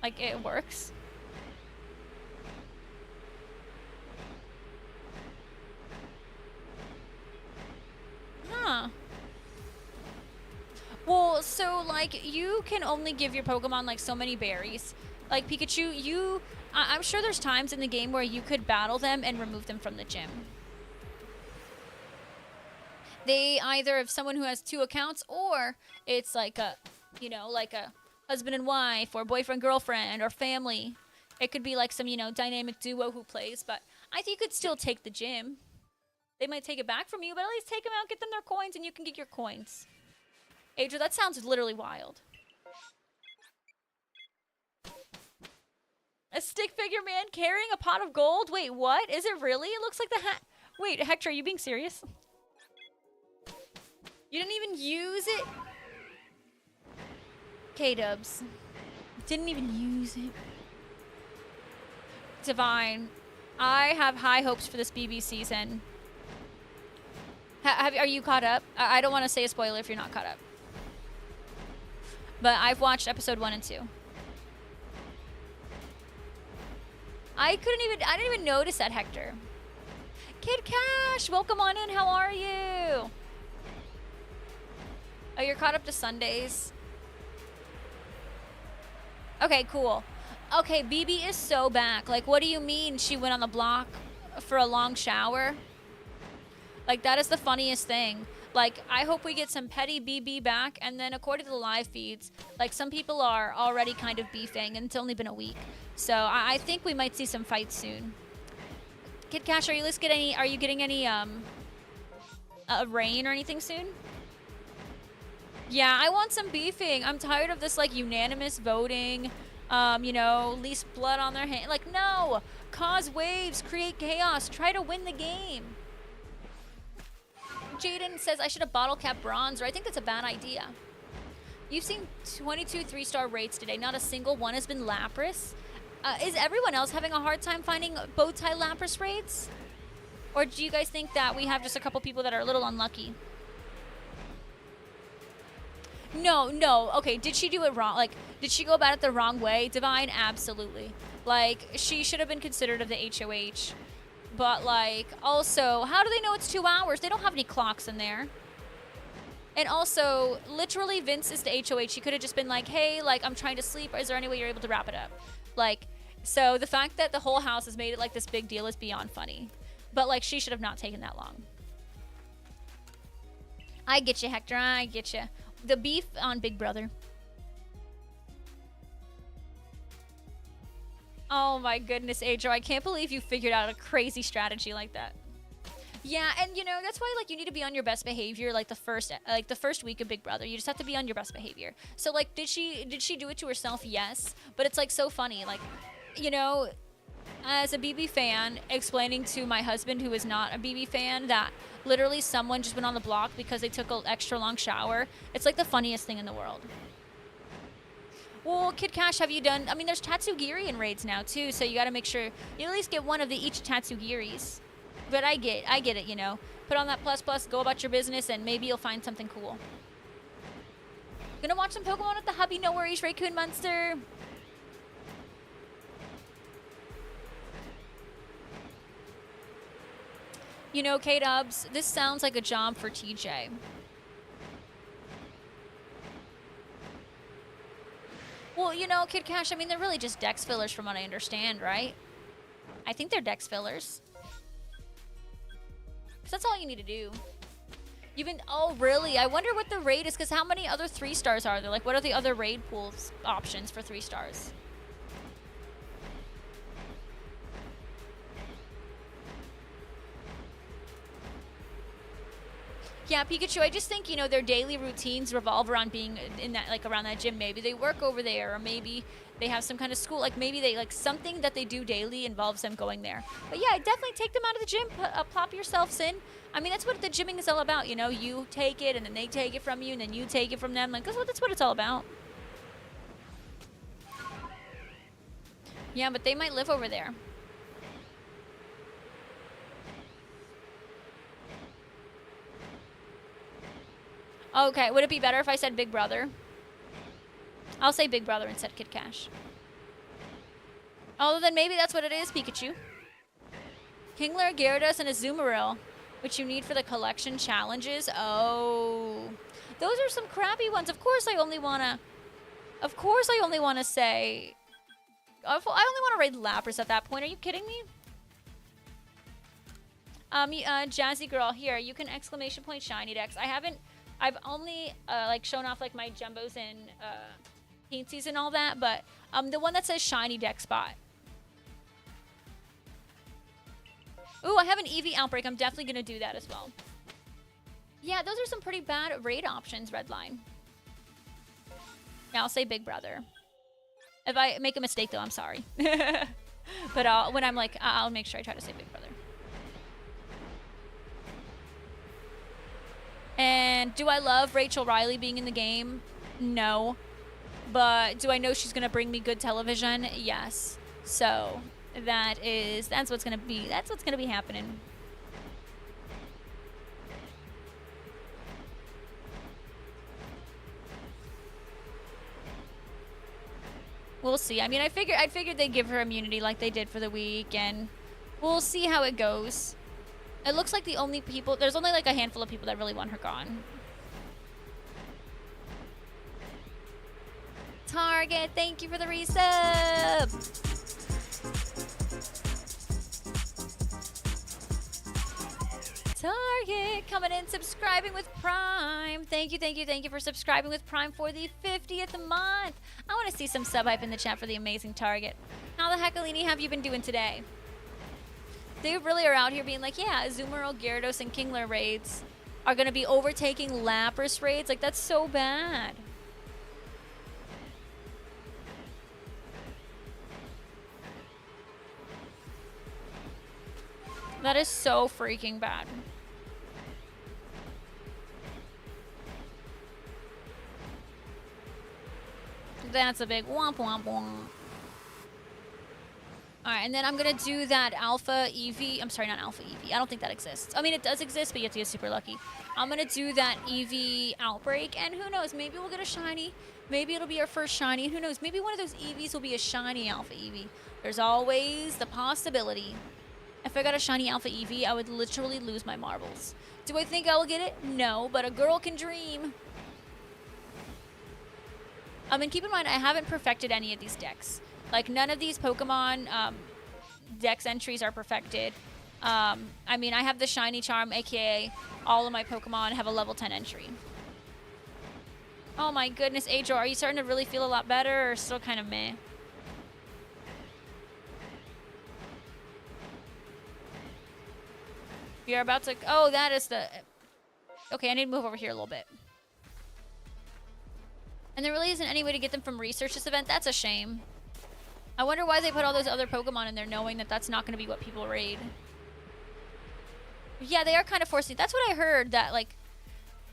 Like, it works? Huh. Well, so, like, you can only give your Pokemon, like, so many berries. Like, Pikachu, I'm sure there's times in the game where you could battle them and remove them from the gym. They either have someone who has 2 accounts, or it's like a, you know, like a husband and wife, or boyfriend, girlfriend, or family. It could be like some, you know, dynamic duo who plays, but I think you could still take the gym. They might take it back from you, but at least take them out, get them their coins, and you can get your coins. Adria, that sounds literally wild. A stick figure man carrying a pot of gold? Wait, what? Is it really? It looks like the hat. Wait, Hector, are you being serious? You didn't even use it? K-dubs. Didn't even use it. Divine. I have high hopes for this BB season. Are you caught up? I don't want to say a spoiler if you're not caught up. But I've watched episode 1 and 2. I didn't even notice that, Hector. Kid Cash, welcome on in. How are you? Oh, you're caught up to Sundays. Okay, cool. Okay, BB is so back. Like, what do you mean she went on the block for a long shower? Like, that is the funniest thing. Like, I hope we get some petty BB back, and then according to the live feeds, like, some people are already kind of beefing, and it's only been a week. So I think we might see some fights soon. Kid Cash, are you getting any rain or anything soon? Yeah, I want some beefing. I'm tired of this, like, unanimous voting. You know, least blood on their hand. Like, no! Cause waves, create chaos, try to win the game. Jaden says I should have bottle cap bronzer. I think that's a bad idea. You've seen 22 3-star rates today. Not a single one has been Lapras. Is everyone else having a hard time finding bow tie Lapras raids? Or do you guys think that we have just a couple people that are a little unlucky? No. Okay, did she do it wrong? Like, did she go about it the wrong way? Divine, absolutely. Like, she should have been considered of the HOH. But, like, also, how do they know it's 2 hours? They don't have any clocks in there. And also, literally, Vince is the HOH. She could have just been like, hey, like, I'm trying to sleep. Is there any way you're able to wrap it up? Like, so the fact that the whole house has made it, like, this big deal is beyond funny. But, like, she should have not taken that long. I get you, Hector. I get you. The beef on Big Brother. Oh my goodness, Adro. I can't believe you figured out a crazy strategy like that. Yeah, and you know, that's why, like, you need to be on your best behavior, like the first week of Big Brother. You just have to be on your best behavior. So, like, did she do it to herself? Yes. But it's, like, so funny. Like, you know, as a BB fan, explaining to my husband, who is not a BB fan, that literally someone just went on the block because they took an extra long shower. It's, like, the funniest thing in the world. Well, Kid Cash, have you done... I mean, there's Tatsugiri in raids now, too, so you got to make sure you at least get one of each Tatsugiris. But I get it, you know. Put on that ++, go about your business, and maybe you'll find something cool. Gonna watch some Pokemon at the hubby, no worries, Raccoon Monster. You know, K-Dubs, this sounds like a job for TJ. Well, you know, Kid Cash, I mean, they're really just dex fillers from what I understand, right? I think they're dex fillers. Because that's all you need to do. Oh, really? I wonder what the raid is, because how many other 3-stars are there? Like, what are the other raid pools options for 3 stars? Yeah, Pikachu, I just think, you know, their daily routines revolve around being in that, like, around that gym. Maybe they work over there, or maybe they have some kind of school. Like, maybe they, like, something that they do daily involves them going there. But yeah, definitely take them out of the gym, plop yourselves in. I mean, that's what the gymming is all about, you know? You take it, and then they take it from you, and then you take it from them. Like, that's what it's all about. Yeah, but they might live over there. Okay, would it be better if I said Big Brother? I'll say Big Brother instead, Kid Cash. Oh, then maybe that's what it is, Pikachu. Kingler, Gyarados, and a Azumarill, which you need for the collection challenges. Oh, those are some crappy ones. Of course I only want to say... I only want to raid Lapras at that point. Are you kidding me? Jazzy Girl, here, you can exclamation point shiny dex. I've only, like, shown off, like, my jumbos and, Teensies and all that, but, the one that says shiny deck spot. Ooh, I have an Eevee outbreak. I'm definitely gonna do that as well. Yeah, those are some pretty bad raid options, Redline. Yeah, I'll say Big Brother. If I make a mistake, though, I'm sorry. But when I'm like, I'll make sure I try to say Big Brother. And do I love Rachel Riley being in the game? No. But do I know she's going to bring me good television? Yes. So that's what's going to be happening. We'll see. I mean, I figured they'd give her immunity like they did for the week, and we'll see how it goes. It looks like there's only like a handful of people that really want her gone. Target, thank you for the resub. Target coming in, subscribing with Prime. Thank you for subscribing with Prime for the 50th month. I want to see some sub hype in the chat for the amazing Target. How the heck, Alini, have you been doing today? They really are out here being like, yeah, Azumarill, Gyarados, and Kingler raids are going to be overtaking Lapras raids. Like, that's so bad. That is so freaking bad. That's a big womp womp womp. Alright, and then I'm gonna do that Alpha Eevee. I'm sorry, not Alpha Eevee. I don't think that exists. I mean, it does exist, but you have to get super lucky. I'm gonna do that Eevee Outbreak, and who knows, maybe we'll get a shiny. Maybe it'll be our first shiny, and who knows, maybe one of those Eevees will be a shiny Alpha Eevee. There's always the possibility. If I got a shiny Alpha Eevee, I would literally lose my marbles. Do I think I will get it? No, but a girl can dream. And keep in mind, I haven't perfected any of these decks. Like, none of these Pokemon dex entries are perfected. I mean, I have the Shiny Charm, aka all of my Pokemon have a level 10 entry. Oh my goodness, Adro, are you starting to really feel a lot better, or still kind of meh? You're about to... Oh, that is the... Okay, I need to move over here a little bit. And there really isn't any way to get them from research this event. That's a shame. I wonder why they put all those other Pokemon in there knowing that that's not going to be what people raid. Yeah, they are kind of forcing... That's what I heard, that, like,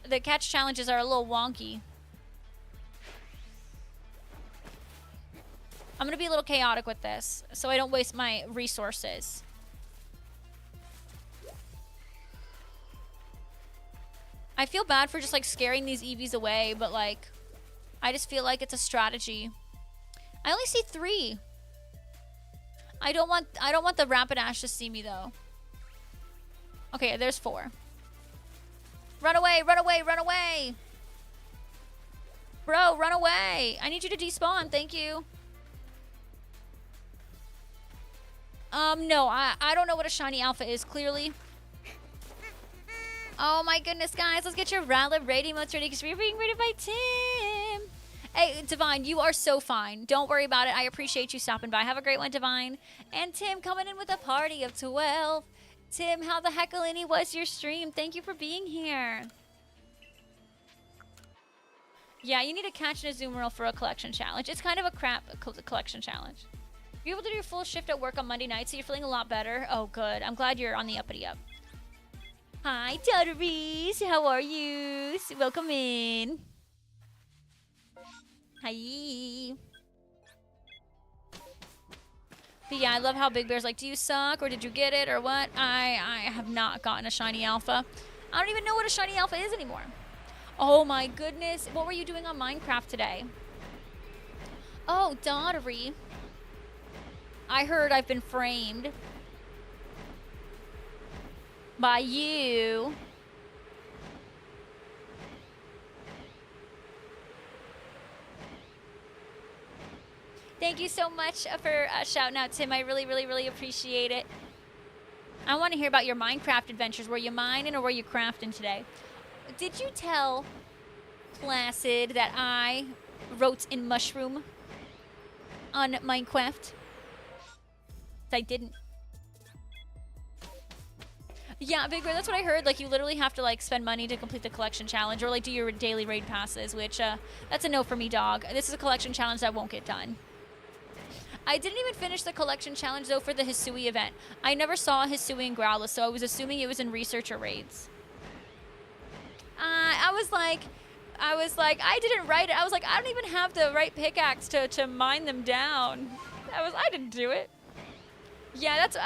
the catch challenges are a little wonky. I'm going to be a little chaotic with this, so I don't waste my resources. I feel bad for just, like, scaring these Eevees away, but, like, I just feel like it's a strategy. I only see 3. I don't want the Rapidash to see me, though. Okay, there's 4. Run away, run away, run away! Bro, run away! I need you to despawn, thank you. No, I don't know what a shiny alpha is, clearly. Oh my goodness, guys, let's get your Rowlet raid emotes ready because we're being raided by Tim. Hey, Divine, you are so fine. Don't worry about it. I appreciate you stopping by. Have a great one, Divine. And Tim coming in with a party of 12. Tim, how the heck, Alini, was your stream? Thank you for being here. Yeah, you need to catch an Azumarill for a collection challenge. It's kind of a crap collection challenge. You're able to do your full shift at work on Monday night, so you're feeling a lot better. Oh, good. I'm glad you're on the uppity up. Hi, Tutteries. How are you? Welcome in. Hi. But yeah, I love how Big Bear's like, do you suck or did you get it or what? I have not gotten a shiny alpha. I don't even know what a shiny alpha is anymore. Oh my goodness. What were you doing on Minecraft today? Oh, Dottery. I heard I've been framed by you. Thank you so much for shouting out, Tim. I really, really, really appreciate it. I want to hear about your Minecraft adventures. Were you mining or were you crafting today? Did you tell Placid that I wrote in Mushroom on Minecraft? I didn't. Yeah, Big Bear, that's what I heard. Like, you literally have to, like, spend money to complete the collection challenge or, like, do your daily raid passes, which, that's a no for me, dog. This is a collection challenge that won't get done. I didn't even finish the collection challenge, though, for the Hisui event. I never saw Hisui and Growlithe, so I was assuming it was in researcher raids. I was like, I didn't write it. I was like, I don't even have the right pickaxe to mine them down. I didn't do it. Yeah, that's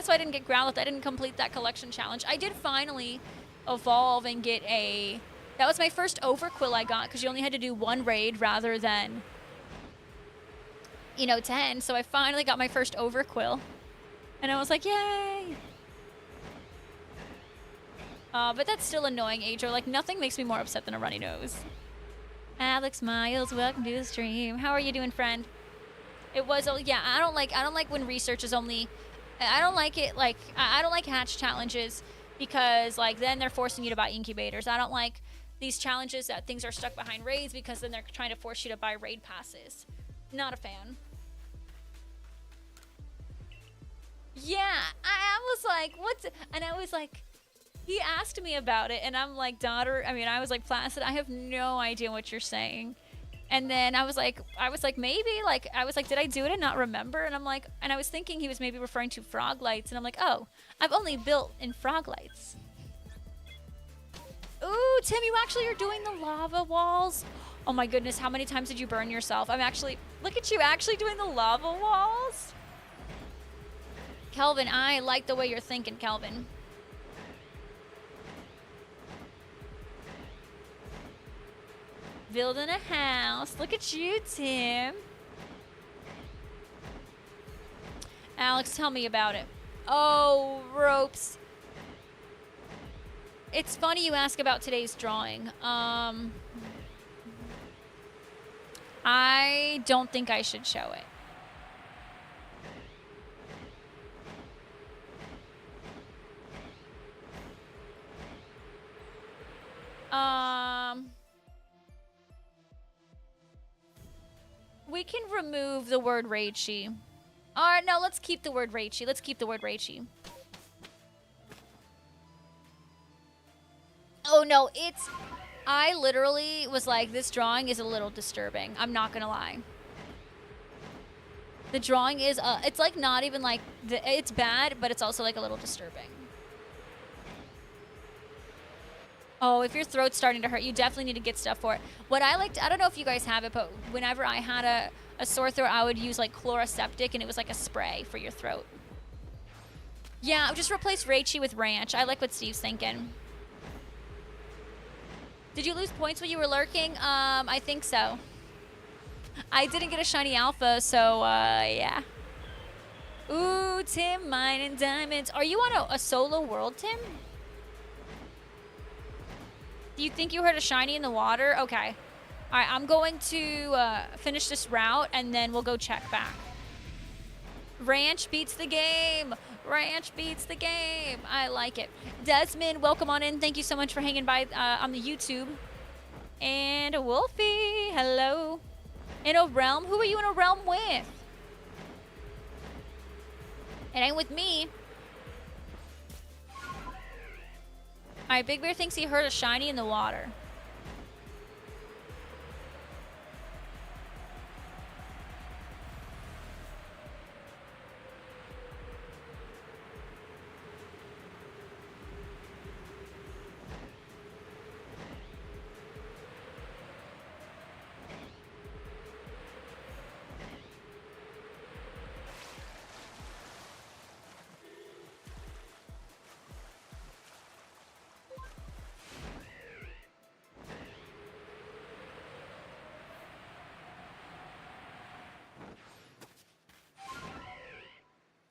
why I didn't get Growlithe. I didn't complete that collection challenge. I did finally evolve and get that was my first Overquill I got, because you only had to do 1 raid rather than, 10. So I finally got my first Overquill. And I was like, yay! But that's still annoying, Adro. Like, nothing makes me more upset than a runny nose. Alex Miles, welcome to the stream. How are you doing, friend? It was, yeah, I don't like when research is only, I don't like it, like, I don't like hatch challenges, because, like, then they're forcing you to buy incubators. I don't like these challenges that things are stuck behind raids, because then they're trying to force you to buy raid passes. Not a fan. Yeah, I was like, what's, and I was like, he asked me about it, and I'm like, daughter, I was like, Placid, I have no idea what you're saying. And then I was like, maybe, like, I was like, did I do it and not remember? And I'm like, and I was thinking he was maybe referring to frog lights, and I'm like, oh, I've only built in frog lights. Ooh, Tim, you actually are doing the lava walls? Oh my goodness, how many times did you burn yourself? Look at you actually doing the lava walls. Kelvin, I like the way you're thinking, Kelvin. Building a house. Look at you, Tim. Alex, tell me about it. Oh, ropes. It's funny you ask about today's drawing. I don't think I should show it. We can remove the word Raichi. Alright, no, let's keep the word Raichi. Let's keep the word Raichi. Oh no, I literally was like, this drawing is a little disturbing. I'm not gonna lie. The drawing is, it's like not even like, it's bad, but it's also like a little disturbing. Oh, if your throat's starting to hurt, you definitely need to get stuff for it. What I liked, I don't know if you guys have it, but whenever I had a sore throat, I would use like Chloraseptic, and it was like a spray for your throat. Yeah, just replace Raichi with Ranch. I like what Steve's thinking. Did you lose points when you were lurking? I think so. I didn't get a shiny alpha, so yeah. Ooh, Tim, mine and diamonds. Are you on a solo world, Tim? Do you think you heard a shiny in the water? Okay. All right, I'm going to finish this route, and then we'll go check back. Ranch beats the game. Ranch beats the game. I like it. Desmond, welcome on in. Thank you so much for hanging by on the YouTube. And Wolfie, hello. In a realm? Who are you in a realm with? It ain't with me. All right, Big Bear thinks he heard a shiny in the water.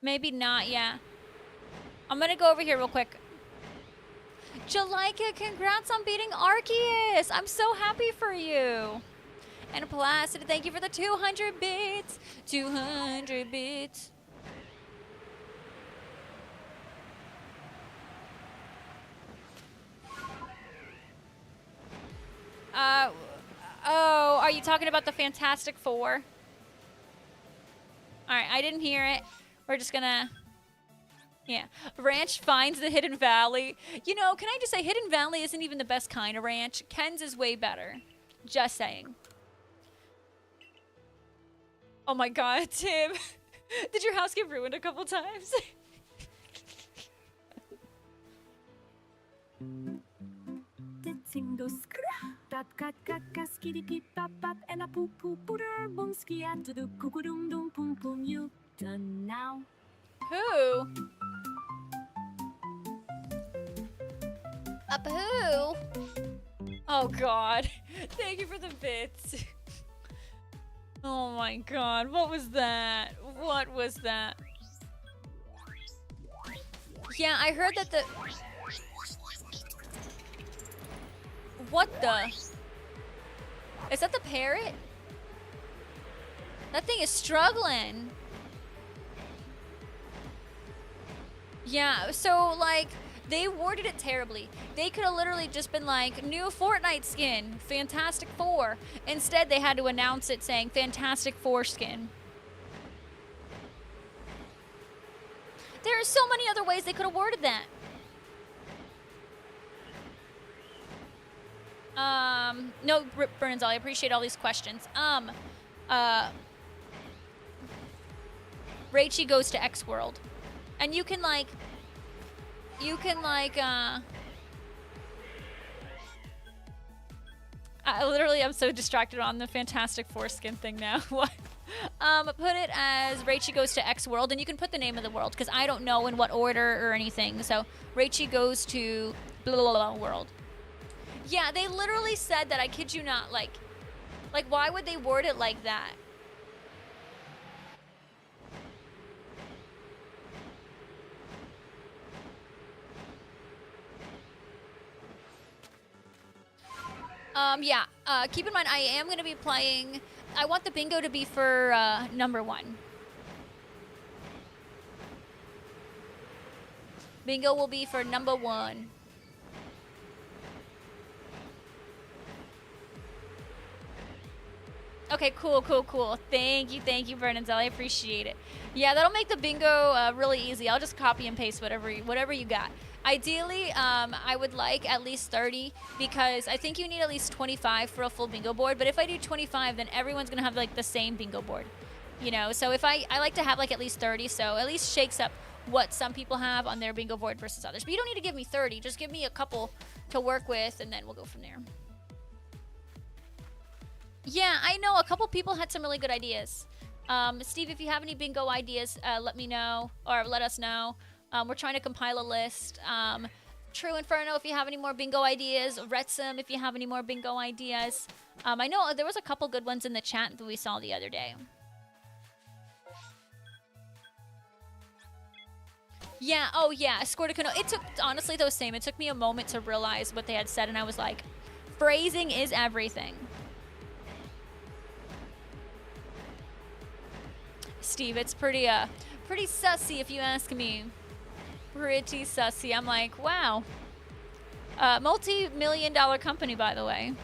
Maybe not, yeah. I'm gonna go over here real quick. Jalika, congrats on beating Arceus. I'm so happy for you. And Placid, thank you for the 200 bits. 200 bits. Oh, are you talking about the Fantastic Four? All right, I didn't hear it. We're just gonna, yeah. Ranch finds the Hidden Valley. You know, can I just say Hidden Valley isn't even the best kind of ranch. Ken's is way better. Just saying. Oh my god, Tim. Did your house get ruined a couple times? Who? Up who? Oh god. Thank you for the bits. Oh my god. What was that? What was that? Yeah, I heard that the... What the? Is that the parrot? That thing is struggling. Yeah, so like, they worded it terribly. They could have literally just been like, new Fortnite skin, Fantastic Four. Instead, they had to announce it saying Fantastic Four skin. There are so many other ways they could have worded that. No, Bernanzal, I appreciate all these questions. Raichi goes to X World. And you can like, I'm so distracted on the Fantastic Foreskin thing now. What? Put it as Raichi goes to X World, and you can put the name of the world, because I don't know in what order or anything. So, Raichi goes to blah, blah, blah world. Yeah, they literally said that, I kid you not, like, why would they word it like that? Yeah, keep in mind, I am going to be playing... I want the bingo to be for, number 1. Bingo will be for number 1. Okay, cool. Thank you, Bernanzell. I appreciate it. Yeah, that'll make the bingo really easy. I'll just copy and paste whatever you got. Ideally, I would like at least 30, because I think you need at least 25 for a full bingo board. But if I do 25, then everyone's gonna have like the same bingo board, you know. So if I like to have like at least 30, so at least shakes up what some people have on their bingo board versus others. But you don't need to give me 30. Just give me a couple to work with, and then we'll go from there. Yeah, I know a couple people had some really good ideas. Steve, if you have any bingo ideas, let me know, or let us know. We're trying to compile a list. True Inferno, if you have any more bingo ideas. Retsum, if you have any more bingo ideas. I know there was a couple good ones in the chat that we saw the other day. Yeah, oh yeah, Squirticano. It took, honestly, though, same. It took me a moment to realize what they had said, and I was like, phrasing is everything. Steve, it's pretty sussy if you ask me. Pretty sussy. I'm like, wow. Multi-million-dollar company, by the way.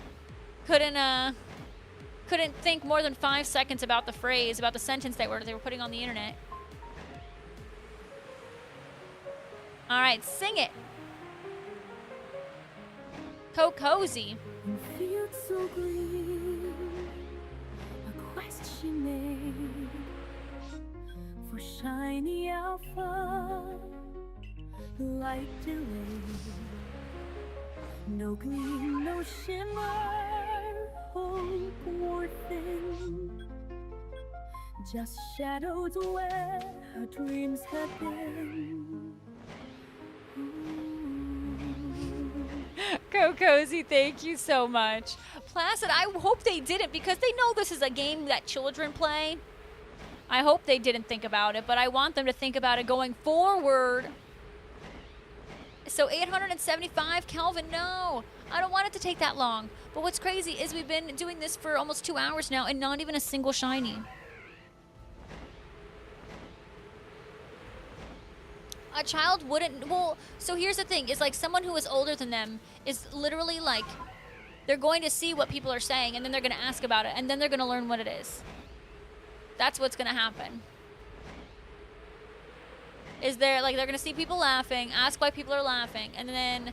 Couldn't think more than 5 seconds about the phrase, about the sentence they were putting on the internet. All right, sing it. Cozy. So green, a question for shiny alpha, light delay. No gleam, no shimmer, hope wore thin. Just shadows where her dreams had been. Go Cozy, thank you so much. Placid, I hope they didn't, because they know this is a game that children play. I hope they didn't think about it, but I want them to think about it going forward. So 875, Calvin, no. I don't want it to take that long. But what's crazy is we've been doing this for almost 2 hours now and not even a single shiny. A child wouldn't, well, so here's the thing, is like someone who is older than them is literally like, they're going to see what people are saying and then they're going to ask about it and then they're going to learn what it is. That's what's going to happen. Is there, like, they're going to see people laughing, ask why people are laughing, and then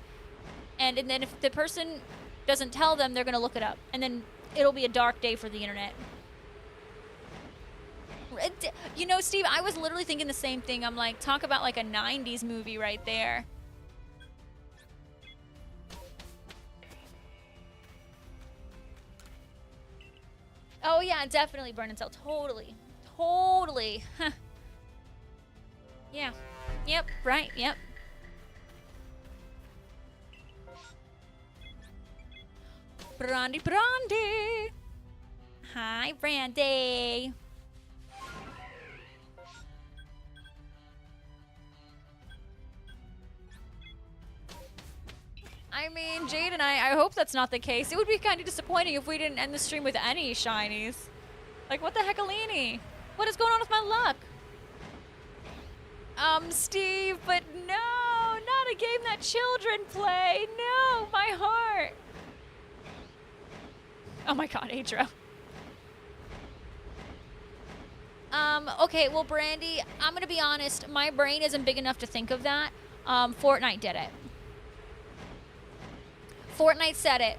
if the person doesn't tell them, they're going to look it up. And then it'll be a dark day for the internet. You know, Steve, I was literally thinking the same thing. I'm like, talk about like a 90s movie right there. Oh yeah, definitely Burn and Sell. Totally. Totally. Yeah. Yep, right, yep. Brandy. Hi, Brandy. I mean, Jade and I hope that's not the case. It would be kind of disappointing if we didn't end the stream with any shinies. Like, what the heckalini? What is going on with my luck? Steve, but no, not a game that children play. No, my heart. Oh my god, Adra. Okay, well, Brandy, I'm gonna be honest. My brain isn't big enough to think of that. Fortnite did it. Fortnite said it.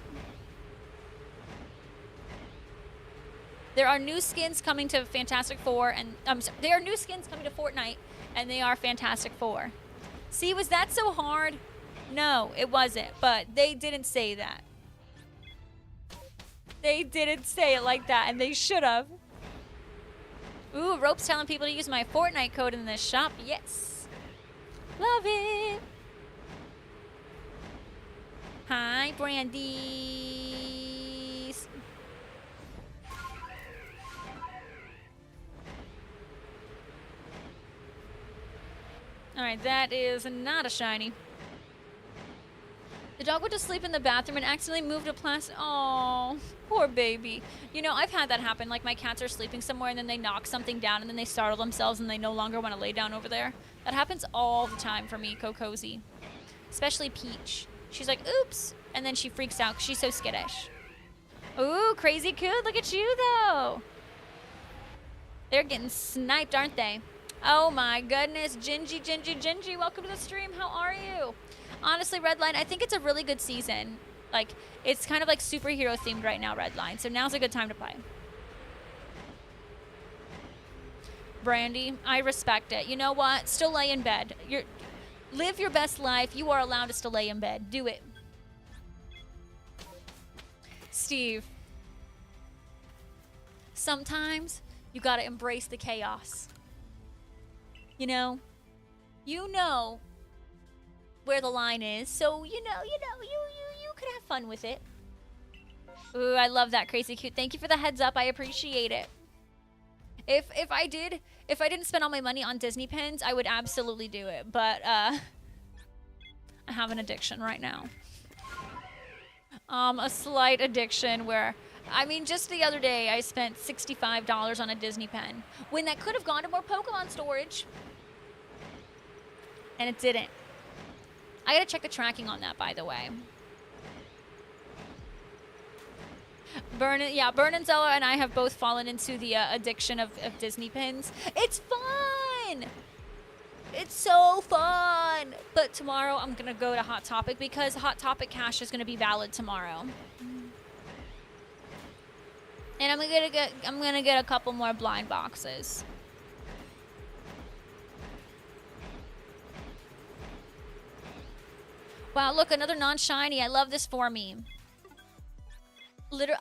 There are new skins coming to Fantastic Four, and there are new skins coming to Fortnite, and they are Fantastic Four. See, was that so hard? No, it wasn't, but they didn't say that. They didn't say it like that, and they should have. Ooh, Rope's telling people to use my Fortnite code in the shop. Yes. Love it. Hi, Brandy's. Alright, that is not a shiny. The dog went to sleep in the bathroom and accidentally moved a plastic. Oh, poor baby. You know, I've had that happen. Like, my cats are sleeping somewhere and then they knock something down and then they startle themselves and they no longer want to lay down over there. That happens all the time for me, Cocozy. Especially Peach. She's like, oops. And then she freaks out because she's so skittish. Ooh, Crazy Coot, look at you, though. They're getting sniped, aren't they? Oh, my goodness. Gingy, welcome to the stream. How are you? Honestly, Redline, I think it's a really good season. Like, it's kind of like superhero themed right now, Redline. So now's a good time to play. Brandy, I respect it. You know what? Still lay in bed. Live your best life. You are allowed to still lay in bed. Do it. Steve. Sometimes you gotta embrace the chaos. You know where the line is, so you could have fun with it. Ooh, I love that, Crazy Cute. Thank you for the heads up. I appreciate it. If I didn't spend all my money on Disney pins, I would absolutely do it. But I have an addiction right now. A slight addiction where, I mean, just the other day I spent $65 on a Disney pen when that could have gone to more Pokemon storage. And it didn't. I gotta check the tracking on that, by the way. Burn and Zella and I have both fallen into the addiction of Disney pins. It's fun! It's so fun! But tomorrow I'm gonna go to Hot Topic because Hot Topic cash is gonna be valid tomorrow. And I'm gonna get a couple more blind boxes. Wow, look, another non-shiny. I love this for me.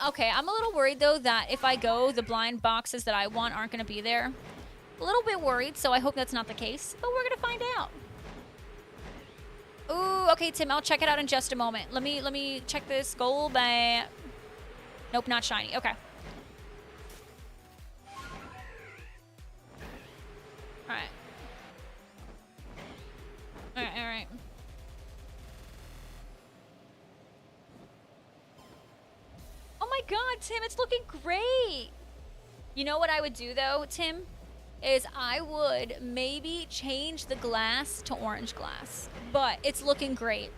Okay, I'm a little worried, though, that if I go, the blind boxes that I want aren't going to be there. A little bit worried, so I hope that's not the case. But we're going to find out. Ooh, okay, Tim, I'll check it out in just a moment. Let me check this. Golbat. Nope, not shiny. Okay. Alright. Alright. Oh my god, Tim, it's looking great. You know what I would do, though, Tim? Is I would maybe change the glass to orange glass. But it's looking great.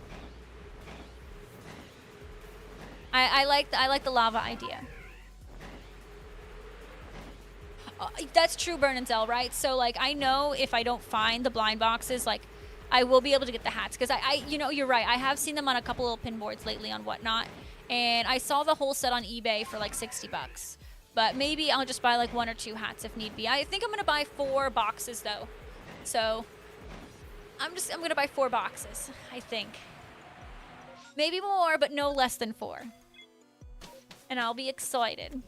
I like the lava idea. That's true, Burn and Zell, right? So, like, I know if I don't find the blind boxes, like, I will be able to get the hats. Because you know, you're right. I have seen them on a couple of pin boards lately on Whatnot. And I saw the whole set on eBay for like $60. but maybe I'll just buy like 1 or 2 hats if need be. I think I'm gonna buy 4 boxes though. So I'm gonna buy 4 boxes, I think. Maybe more, but no less than 4. And I'll be excited.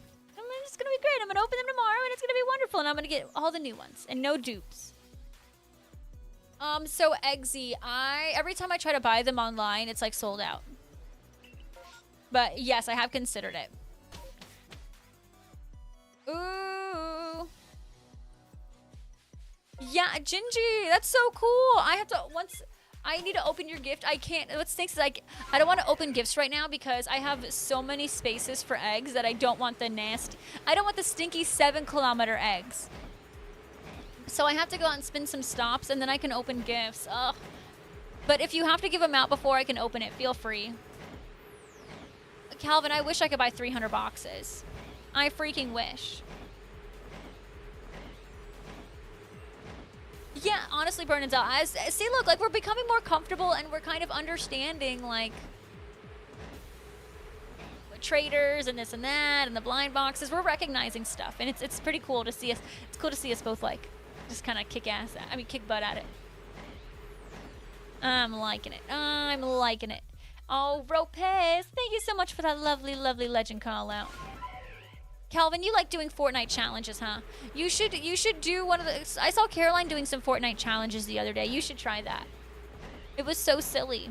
It's gonna be great. I'm gonna open them tomorrow and it's gonna be wonderful and I'm gonna get all the new ones and no dupes. So Eggsy, every time I try to buy them online, it's like sold out. But yes, I have considered it. Ooh. Yeah, Gingy, that's so cool. I need to open your gift. I can't. What stinks is like I don't want to open gifts right now because I have so many spaces for eggs that I don't want I don't want the stinky 7-kilometer eggs. So I have to go out and spin some stops and then I can open gifts. Ugh. But if you have to give them out before I can open it, feel free. Calvin, I wish I could buy 300 boxes. I freaking wish. Yeah, honestly, Bernadette, see, look, like, we're becoming more comfortable and we're kind of understanding, like, traders and this and that and the blind boxes. We're recognizing stuff, and it's pretty cool to see us. It's cool to see us both, like, just kind of kick butt at it. I'm liking it. I'm liking it. Oh, Ropez, thank you so much for that lovely, lovely legend call out. Calvin, you like doing Fortnite challenges, huh? You should do one of the... I saw Caroline doing some Fortnite challenges the other day. You should try that. It was so silly.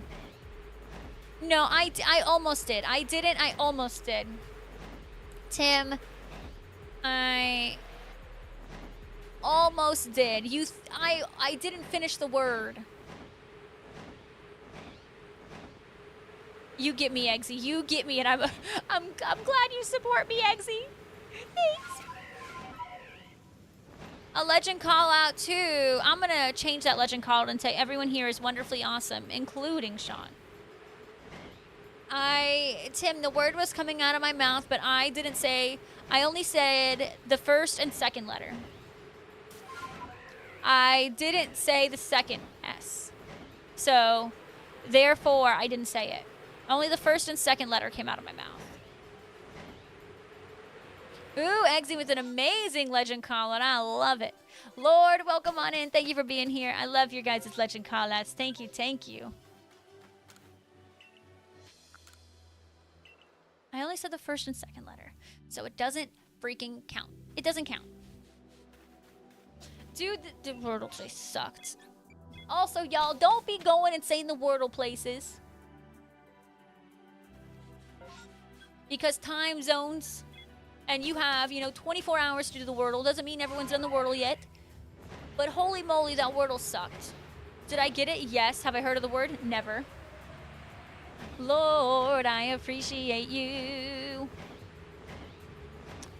No, I almost did. I didn't. I almost did. Tim, I almost did. I didn't finish the word. You get me, Eggsy. You get me, and I'm glad you support me, Eggsy. Thanks. A legend call out too. I'm gonna change that legend call out and say everyone here is wonderfully awesome, including Sean. Tim, the word was coming out of my mouth, but I didn't say. I only said the first and second letter. I didn't say the second S. So, therefore, I didn't say it. Only the first and second letter came out of my mouth. Ooh, Eggsy with an amazing legend call out. I love it. Lord, welcome on in. Thank you for being here. I love your guys' legend call outs. Thank you, thank you. I only said the first and second letter, so it doesn't freaking count. It doesn't count. Dude, the Wordle place sucked. Also, y'all, don't be going and saying the Wordle places. Because time zones, and you have, 24 hours to do the Wordle. Doesn't mean everyone's done the Wordle yet. But holy moly, that Wordle sucked. Did I get it? Yes. Have I heard of the word? Never. Lord, I appreciate you.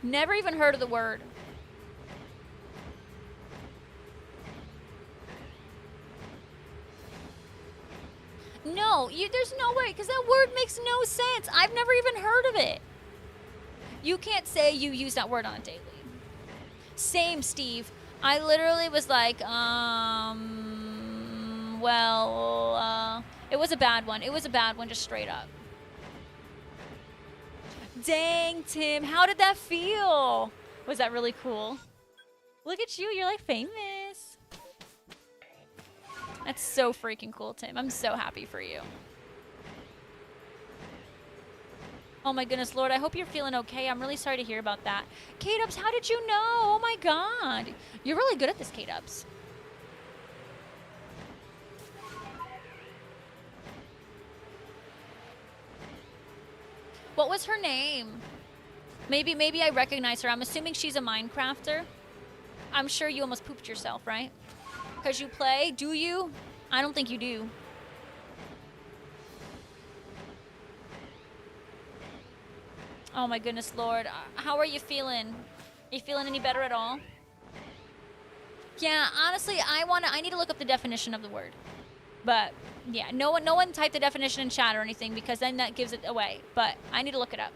Never even heard of the word. No, there's no way, because that word makes no sense. I've never even heard of it. You can't say you use that word on a daily. Same, Steve. I literally was like, it was a bad one. It was a bad one, just straight up. Dang, Tim, how did that feel? Was that really cool? Look at you, you're like famous. That's so freaking cool, Tim. I'm so happy for you. Oh my goodness, Lord, I hope you're feeling okay. I'm really sorry to hear about that. K-Dubs, how did you know? Oh my God. You're really good at this, K-Dubs. What was her name? Maybe I recognize her. I'm assuming she's a Minecrafter. I'm sure you almost pooped yourself, right? Because you play? Do you? I don't think you do. Oh my goodness, Lord. How are you feeling? Are you feeling any better at all? Yeah, honestly, I need to look up the definition of the word. But yeah, no one type the definition in chat or anything because then that gives it away. But I need to look it up.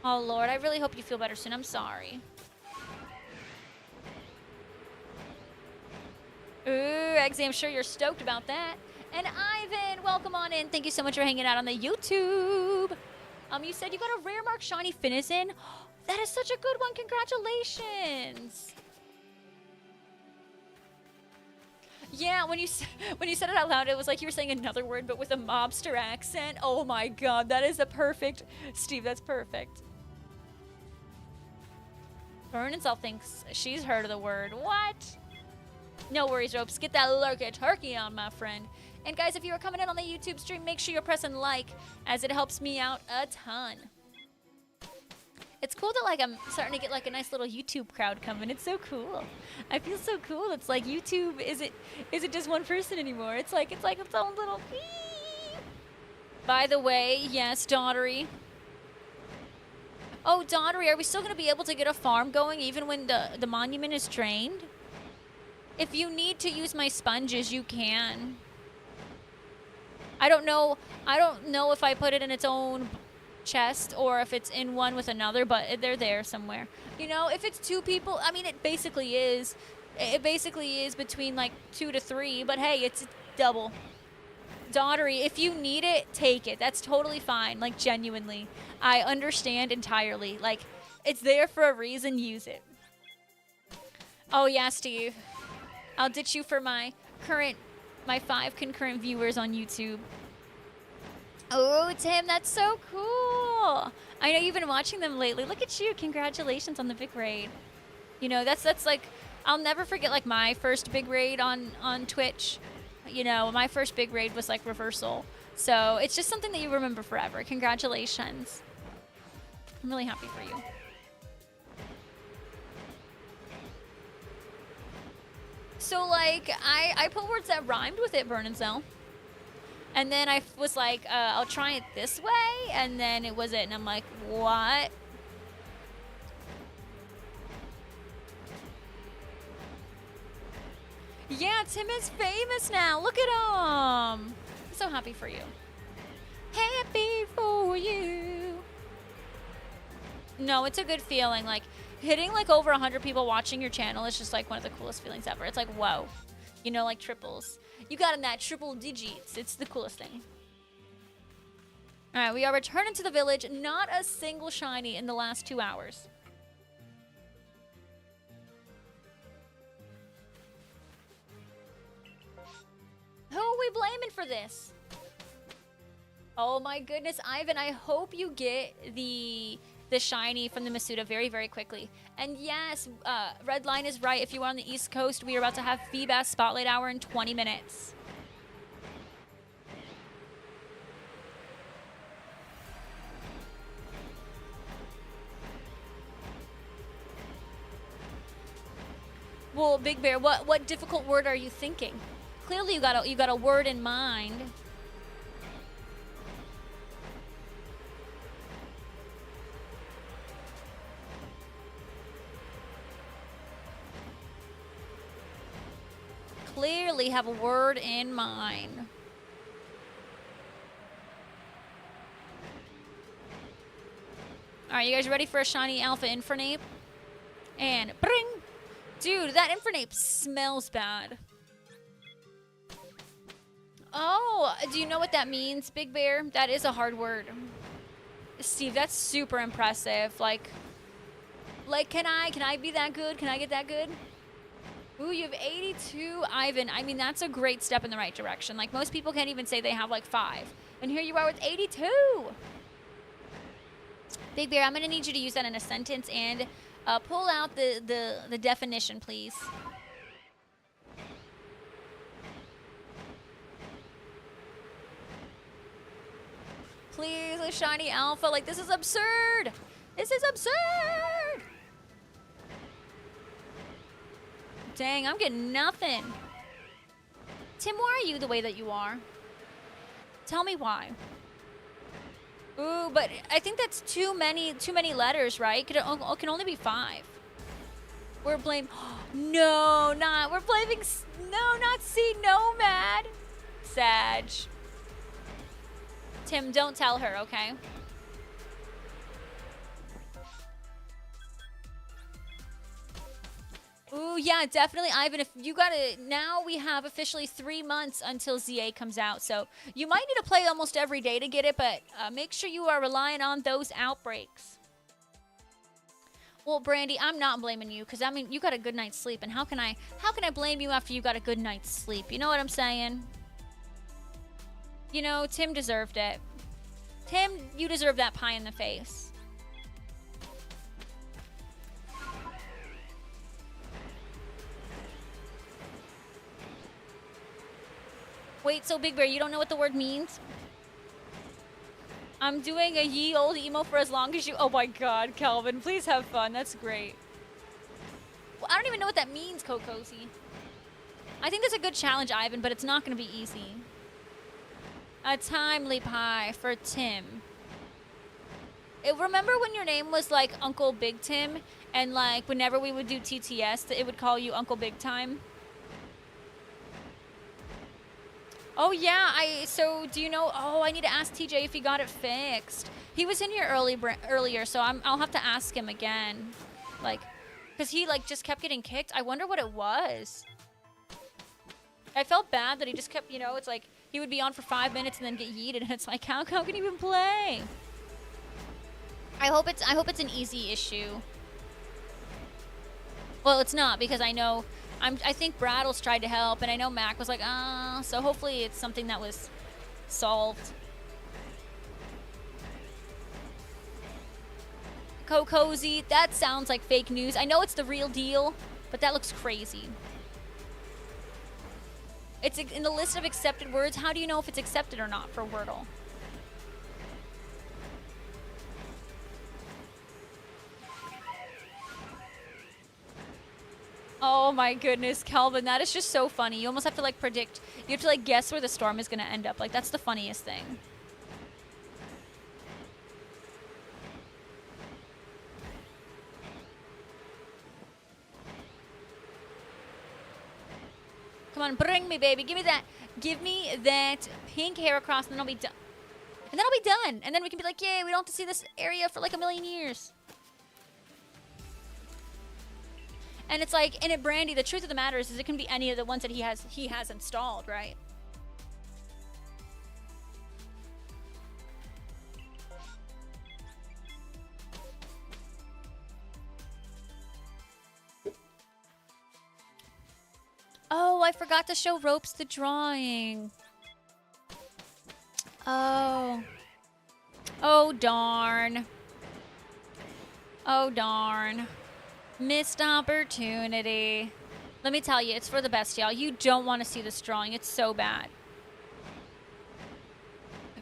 Oh Lord, I really hope you feel better soon. I'm sorry. Ooh, Eggsy, I'm sure you're stoked about that. And Ivan, welcome on in. Thank you so much for hanging out on the YouTube. You said you got a rare mark shiny Finizen. That is such a good one. Congratulations. Yeah, when you said it out loud, it was like you were saying another word, but with a mobster accent. Oh my god, that is a perfect... Steve, that's perfect. Burnenzel thinks she's heard of the word. What? No worries, Ropes. Get that lurker turkey on, my friend. And guys, if you are coming in on the YouTube stream, make sure you're pressing like, as it helps me out a ton. It's cool that like I'm starting to get like a nice little YouTube crowd coming. It's so cool. I feel so cool. It's like YouTube isn't just one person anymore. It's like its own little. By the way, yes, Daughtery. Oh, Daughtery, are we still gonna be able to get a farm going even when the monument is drained? If you need to use my sponges, you can. I don't know if I put it in its own chest or if it's in one with another, but they're there somewhere. You know, if it's two people, I mean, it basically is between like 2 to 3, but hey, it's double. Daughtery, if you need it, take it. That's totally fine. Like, genuinely, I understand entirely. Like, it's there for a reason. Use it. Oh yeah, Steve, I'll ditch you for my 5 concurrent viewers on YouTube. Oh, Tim, that's so cool. I know you've been watching them lately. Look at you. Congratulations on the big raid. You know, that's like, I'll never forget like my first big raid on Twitch. You know, my first big raid was like Reversal. So it's just something that you remember forever. Congratulations. I'm really happy for you. So like, I put words that rhymed with it, Burnenzel. And then I was like, I'll try it this way. And then it was it. And I'm like, what? Yeah, Tim is famous now. Look at him. I'm so happy for you. Happy for you. No, it's a good feeling. Like, hitting like over 100 people watching your channel is just like one of the coolest feelings ever. It's like, whoa. You know, like triples. You got in that triple digits. It's the coolest thing. All right, we are returning to the village. Not a single shiny in the last 2 hours. Who are we blaming for this? Oh my goodness, Ivan, I hope you get the shiny from the Masuda very, very quickly. And yes, Redline is right. If you are on the East Coast, we are about to have Feebas Spotlight Hour in 20 minutes. Well, Big Bear, what difficult word are you thinking? Clearly you got a word in mind. Clearly have a word in mind. All right, you guys ready for a shiny Alpha Infernape? And bring! Dude, that Infernape smells bad. Oh, do you know what that means, Big Bear? That is a hard word. Steve, that's super impressive. Like, can I be that good? Can I get that good? Ooh, you have 82, Ivan. I mean, that's a great step in the right direction. Like, most people can't even say they have, like, 5. And here you are with 82. Big Bear, I'm going to need you to use that in a sentence and pull out the definition, please. Please, a shiny Alpha. Like, this is absurd. This is absurd. Dang, I'm getting nothing. Tim, why are you the way that you are? Tell me why. Ooh, but I think that's too many letters, right? It can only be 5. We're blaming... No, not... We're blaming... No, not C. Nomad. Sag. Tim, don't tell her, okay? Ooh, yeah, definitely, Ivan. If you got it, now we have officially 3 months until ZA comes out. So you might need to play almost every day to get it, but make sure you are relying on those outbreaks. Well, Brandy, I'm not blaming you because I mean you got a good night's sleep, and how can I blame you after you got a good night's sleep? You know what I'm saying? You know, Tim deserved it. Tim, you deserve that pie in the face. Wait, so Big Bear, you don't know what the word means? I'm doing a ye old emo for as long as you... Oh my god, Calvin, please have fun. That's great. Well, I don't even know what that means, Kokosi. I think that's a good challenge, Ivan, but it's not going to be easy. A timely pie for Tim. Remember when your name was like Uncle Big Tim, and like whenever we would do TTS, it would call you Uncle Big Time? Oh yeah, so do you know? Oh, I need to ask TJ if he got it fixed. He was in here earlier, so I'll have to ask him again, like, cause he like just kept getting kicked. I wonder what it was. I felt bad that he just kept, you know, it's like he would be on for 5 minutes and then get yeeted, and it's like how can he even play? I hope it's an easy issue. Well, it's not because I know. I think Brattles tried to help, and I know Mac was like, so hopefully it's something that was solved. Cozy, that sounds like fake news. I know it's the real deal, but that looks crazy. It's in the list of accepted words. How do you know if it's accepted or not for Wordle? Oh my goodness, Calvin, that is just so funny. You almost have to like predict. You have to like guess where the storm is going to end up. Like that's the funniest thing. Come on, bring me, baby. Give me that. Give me that pink hair across, and then I'll be done. And then I'll be done. And then we can be like, yay, we don't have to see this area for like a million years. And it's like, and Brandy, the truth of the matter is it can be any of the ones that he has installed, right? Oh, I forgot to show Ropes the drawing. Oh. Oh, darn. Oh, darn. Missed opportunity. Let me tell you, it's for the best, y'all. You don't want to see this drawing. It's so bad.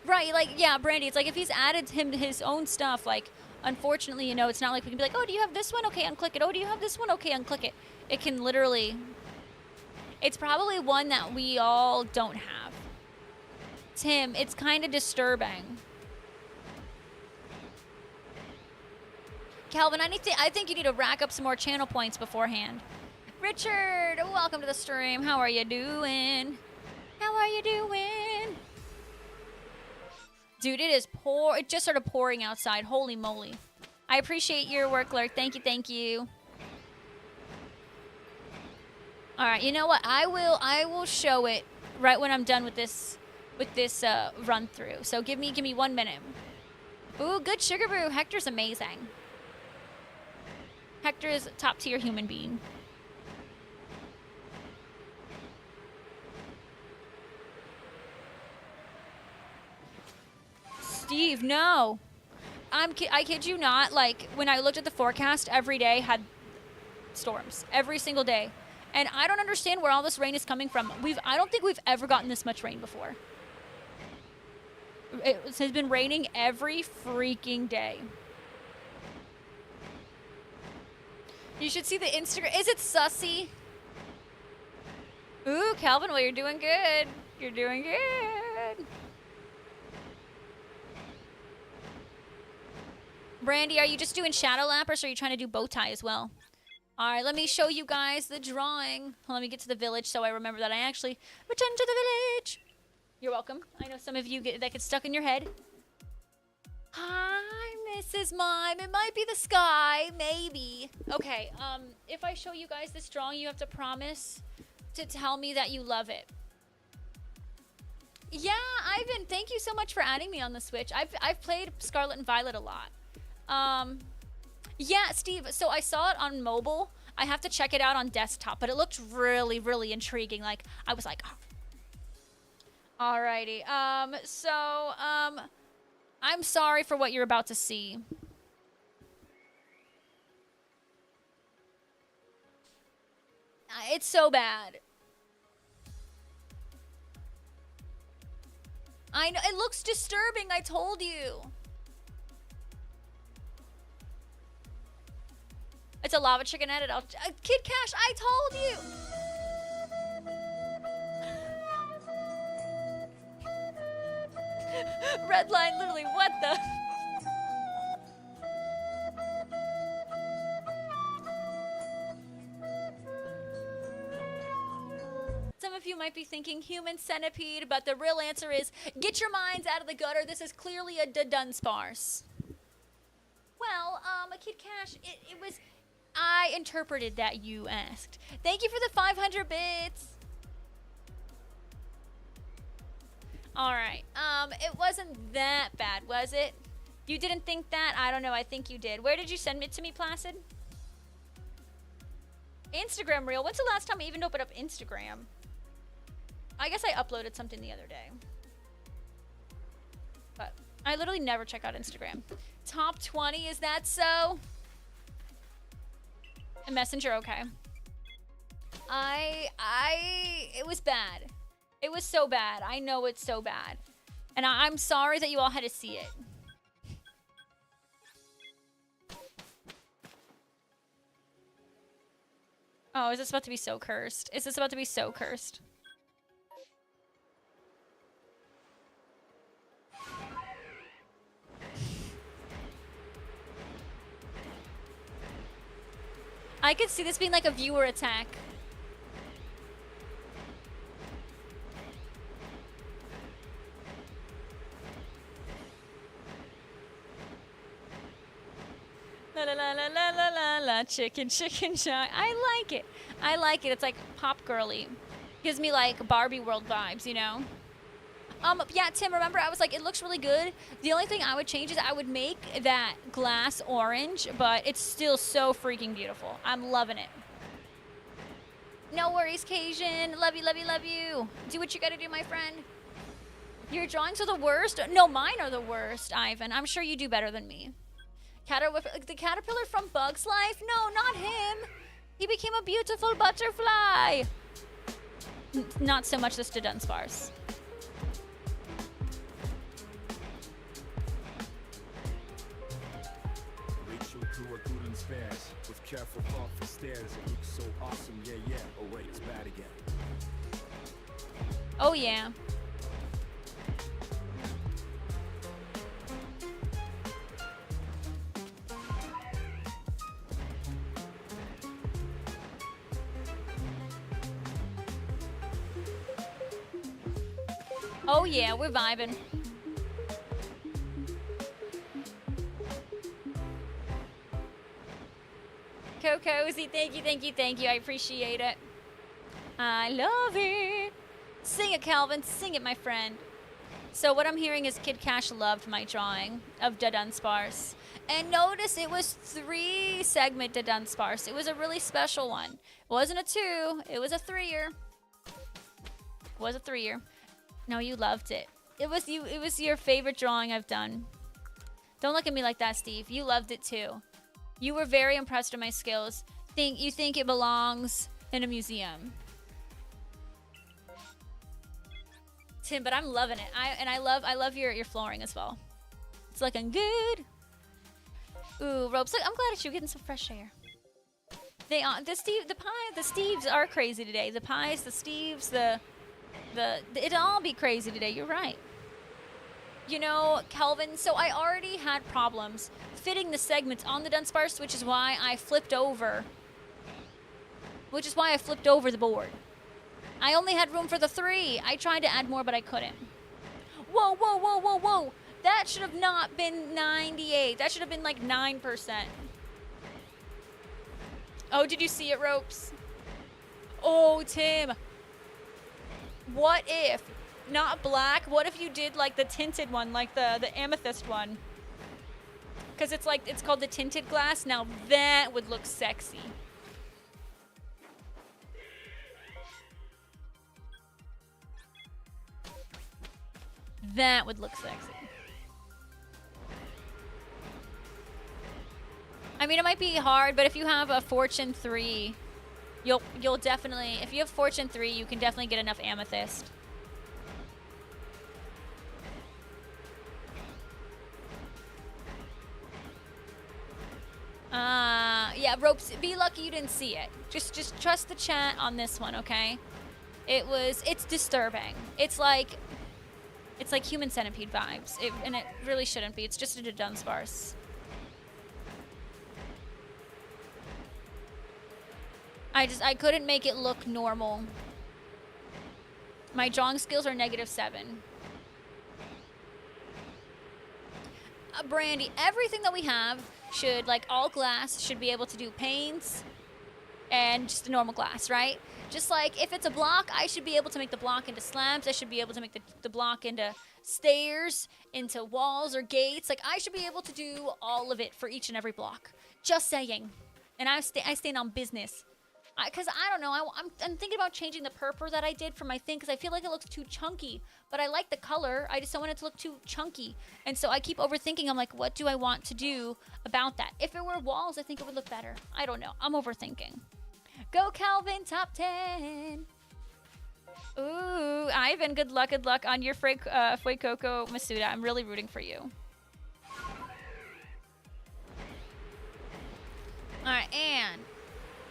Right, like, yeah, Brandy, it's like if he's added his own stuff, like, unfortunately, you know, it's not like we can be like, oh, do you have this one? Okay, unclick it. Oh, do you have this one? Okay, unclick it. It can literally... It's probably one that we all don't have. Tim, it's kind of disturbing. Calvin, I think you need to rack up some more channel points beforehand. Richard, welcome to the stream. How are you doing? How are you doing? Dude, it just started pouring outside. Holy moly. I appreciate your work, Lurk. Thank you, thank you. All right, you know what? I will show it right when I'm done with this run through. So give me 1 minute. Ooh, good sugar brew. Hector's amazing. Hector is a top-tier human being. Steve, no. I kid you not. Like, when I looked at the forecast, every day had storms. Every single day. And I don't understand where all this rain is coming from. I don't think we've ever gotten this much rain before. It has been raining every freaking day. You should see the Instagram. Is it sussy? Ooh, Calvin, well, you're doing good. You're doing good. Brandy, are you just doing shadow lappers or are you trying to do bow tie as well? All right, let me show you guys the drawing. Let me get to the village so I remember that I actually returned to the village. You're welcome. I know some of you that get stuck in your head. Hi, Mrs. Mime. It might be the sky, maybe. Okay, if I show you guys this drawing, you have to promise to tell me that you love it. Yeah, Ivan, thank you so much for adding me on the Switch. I've played Scarlet and Violet a lot. Yeah, Steve, so I saw it on mobile. I have to check it out on desktop, but it looked really, really intriguing. Like, I was like, oh. Alrighty. I'm sorry for what you're about to see. It's so bad. I know, it looks disturbing, I told you. It's a lava chicken edit. Kid Cash, I told you. Redline, literally, what the? Some of you might be thinking human centipede, but the real answer is get your minds out of the gutter. This is clearly a Dunsparce. Well, Kid Cash, it was... I interpreted that you asked. Thank you for the 500 bits. Alright, it wasn't that bad, was it? You didn't think that? I don't know, I think you did. Where did you send it to me, Placid? Instagram reel. When's the last time I even opened up Instagram? I guess I uploaded something the other day. But I literally never check out Instagram. Top 20, is that so? A Messenger, okay. It was bad. It was so bad. I know it's so bad. And I'm sorry that you all had to see it. Oh, is this about to be so cursed? Is this about to be so cursed? I could see this being like a viewer attack. La la la la la la la la, chicken shy. I like it. I like it. It's like pop girly. Gives me like Barbie World vibes, you know? Yeah, Tim, remember I was like, it looks really good. The only thing I would change is I would make that glass orange, but it's still so freaking beautiful. I'm loving it. No worries, Cajun. Love you, love you, love you. Do what you gotta do, my friend. Your drawings are the worst? No, mine are the worst, Ivan. I'm sure you do better than me. The caterpillar from Bug's Life? No, not him. He became a beautiful butterfly. Not so much this to Dunsparce. With careful thoughtful stares, it looks so awesome, yeah. Oh wait, it's bad again. Oh yeah. Oh yeah, we're vibing. Cozy, thank you. I appreciate it. I love it. Sing it, Calvin. Sing it, my friend. So what I'm hearing is Kid Cash loved my drawing of Dunsparce. And notice it was 3-segment Dunsparce. It was a really special one. It wasn't a 2. It was a 3-er. It was a 3-er. No, you loved it. It was your favorite drawing I've done. Don't look at me like that, Steve. You loved it too. You were very impressed with my skills. You think it belongs in a museum. Tim, but I'm loving it. I love your flooring as well. It's looking good. Ooh, ropes. Look, I'm glad that you're getting some fresh air. The Steves are crazy today. The pies, the Steves, it'll all be crazy today. You're right. You know, Kelvin, so I already had problems fitting the segments on the Dunsparce, which is why I flipped over the board. I only had room for the 3. I tried to add more, but I couldn't. Whoa. That should have not been 98. That should have been like 9%. Oh, did you see it, Ropes? Oh, Tim. What if... Not black. What if you did like the tinted one, like the amethyst one? because it's like, it's called the tinted glass. Now that would look sexy. That would look sexy. I mean, it might be hard, but if you have a Fortune 3, you'll definitely, if you have Fortune 3, you can definitely get enough amethyst. Yeah, ropes, be lucky you didn't see it. Just trust the chat on this one, okay? It's disturbing. It's like human centipede vibes. And it really shouldn't be. It's just a Dunsparce. I couldn't make it look normal. My drawing skills are -7. Brandy, everything that we have should, like all glass, should be able to do panes and just a normal glass, right? Just like if it's a block, I should be able to make the block into slabs. I should be able to make the block into stairs, into walls or gates. Like I should be able to do all of it for each and every block. Just saying. And I stand on business. Because I don't know, I'm thinking about changing the purple that I did for my thing because I feel like it looks too chunky. But I like the color. I just don't want it to look too chunky. And so I keep overthinking. I'm like, what do I want to do about that? If it were walls, I think it would look better. I don't know. I'm overthinking. Go Calvin, top 10. Ooh, Ivan, good luck on your Fuecoco Masuda. I'm really rooting for you. All right, and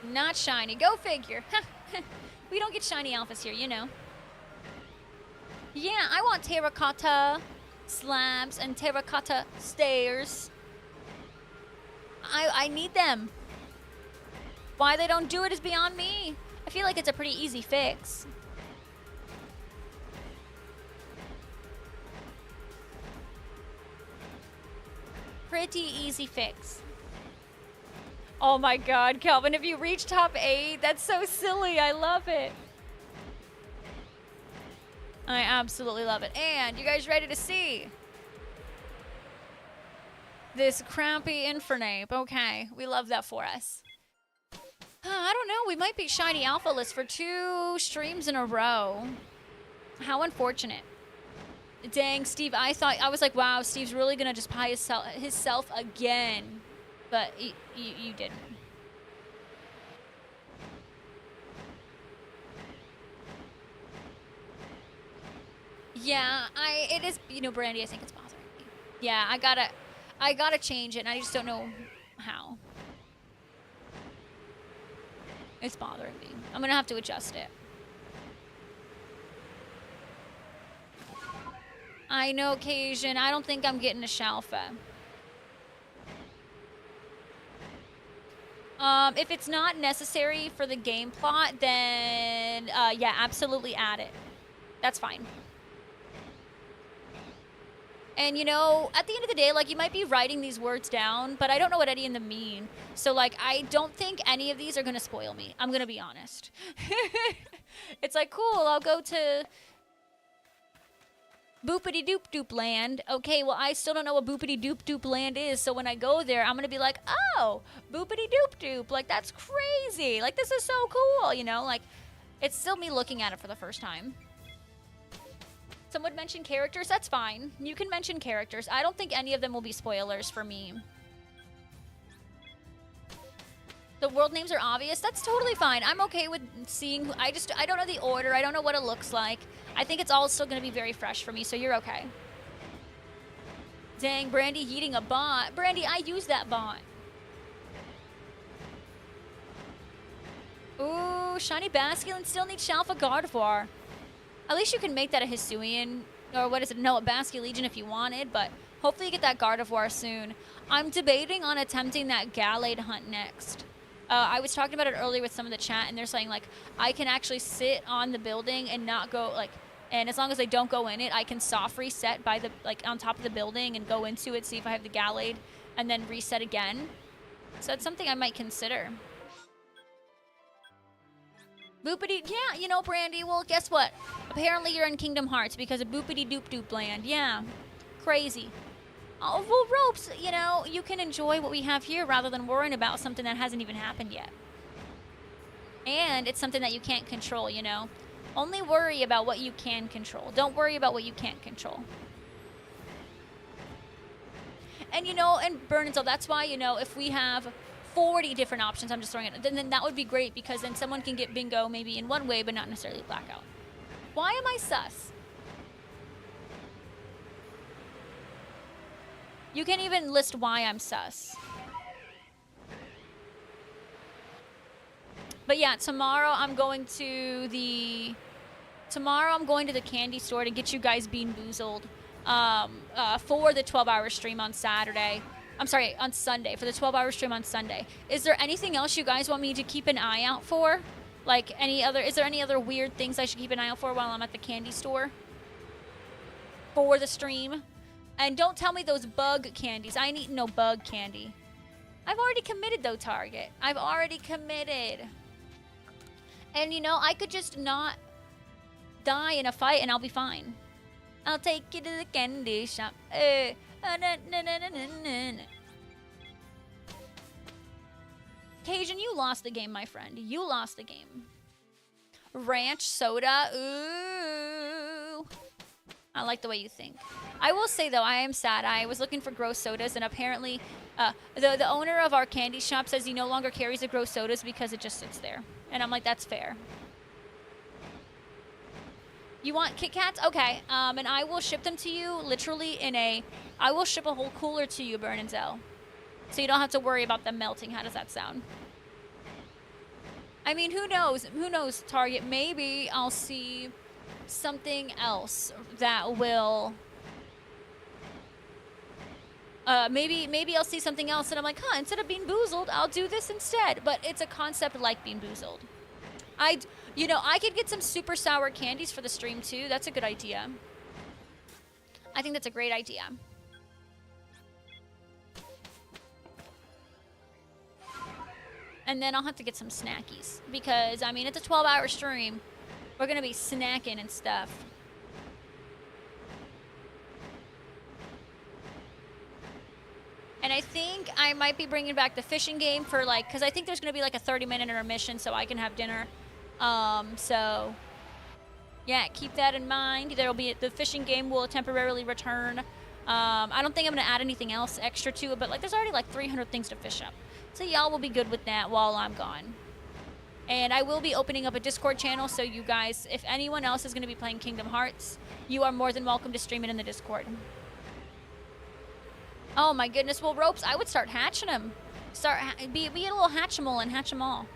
not shiny. Go figure. We don't get shiny alphas here, you know. Yeah, I want terracotta slabs and terracotta stairs. I need them. Why they don't do it is beyond me. I feel like it's a pretty easy fix. Pretty easy fix. Oh my god, Calvin, if you reach top 8, that's so silly. I love it. I absolutely love it. And you guys ready to see this crappy Infernape? Okay, we love that for us. I don't know. We might be shiny alpha list for 2 streams in a row. How unfortunate. Dang, Steve, I was like, wow, Steve's really gonna just pie himself again. But you didn't. Yeah, it is, you know, Brandy, I think it's bothering me. Yeah, I gotta change it, and I just don't know how. It's bothering me. I'm gonna have to adjust it. I know, Cajun. I don't think I'm getting a Shalfa. If it's not necessary for the game plot, then yeah, absolutely add it. That's fine. And you know, at the end of the day, like, you might be writing these words down, but I don't know what any of them mean. So like, I don't think any of these are gonna spoil me. I'm gonna be honest. It's like, cool, I'll go to Boopity Doop Doop Land. Okay, well, I still don't know what Boopity Doop Doop Land is, so when I go there, I'm gonna be like, oh, Boopity Doop Doop. Like, that's crazy. Like, this is so cool, you know? Like, it's still me looking at it for the first time. Some would mention characters. That's fine. You can mention characters. I don't think any of them will be spoilers for me. The world names are obvious. That's totally fine. I'm okay with seeing who, I don't know the order. I don't know what it looks like. I think it's all still going to be very fresh for me, so you're okay. Dang, Brandy eating a bot. Brandy, I use that bot. Ooh, shiny Basculin still needs Shalfa Gardevoir. At least you can make that a Hisuian, or what is it? No, a Basculegion if you wanted, but hopefully you get that Gardevoir soon. I'm debating on attempting that Gallade hunt next. I was talking about it earlier with some of the chat, and they're saying, like, I can actually sit on the building and not go, like, and as long as I don't go in it, I can soft reset by the, like, on top of the building and go into it, see if I have the Gallade, and then reset again. So that's something I might consider. Boopity, yeah, you know, Brandy, well, guess what? Apparently you're in Kingdom Hearts because of Boopity Doop Doop Land. Yeah, crazy. Oh, well, ropes, you know, you can enjoy what we have here rather than worrying about something that hasn't even happened yet. And it's something that you can't control, you know. Only worry about what you can control. Don't worry about what you can't control. And, you know, and Burnsville, that's why, you know, if we have 40 different options, I'm just throwing it, then that would be great, because then someone can get bingo maybe in one way, but not necessarily blackout. Why am I sus? You can even list why I'm sus. But yeah, tomorrow I'm going to the candy store to get you guys Bean Boozled for the 12-hour stream on Saturday. I'm sorry, on Sunday, for the 12-hour stream on Sunday. Is there anything else you guys want me to keep an eye out for? Like is there any other weird things I should keep an eye out for while I'm at the candy store? For the stream? And don't tell me those bug candies. I ain't eating no bug candy. I've already committed though, Target. I've already committed. And you know, I could just not die in a fight and I'll be fine. I'll take you to the candy shop. Cajun, you lost the game, my friend. You lost the game. Ranch soda. Ooh. I like the way you think. I will say, though, I am sad. I was looking for gross sodas, and apparently the owner of our candy shop says he no longer carries the gross sodas because it just sits there. And I'm like, that's fair. You want Kit Kats? Okay. And I will ship them to you literally I will ship a whole cooler to you, Bernenzel. So you don't have to worry about them melting. How does that sound? I mean, who knows? Who knows, Target? Maybe I'll see something else that will... maybe I'll see something else and I'm like, huh, instead of Bean Boozled, I'll do this instead. But it's a concept like Bean Boozled. You know, I could get some super sour candies for the stream too. That's a good idea. I think that's a great idea. And then I'll have to get some snackies because, I mean, it's a 12-hour stream. We're going to be snacking and stuff. And I think I might be bringing back the fishing game for like, because I think there's going to be like a 30-minute intermission so I can have dinner. So yeah, keep that in mind. The fishing game will temporarily return. I don't think I'm going to add anything else extra to it, but like there's already like 300 things to fish up. So y'all will be good with that while I'm gone. And I will be opening up a Discord channel, so you guys, if anyone else is going to be playing Kingdom Hearts, you are more than welcome to stream it in the Discord. Oh my goodness, well, ropes, I would start hatching them. Be a little hatchimal and hatch them all.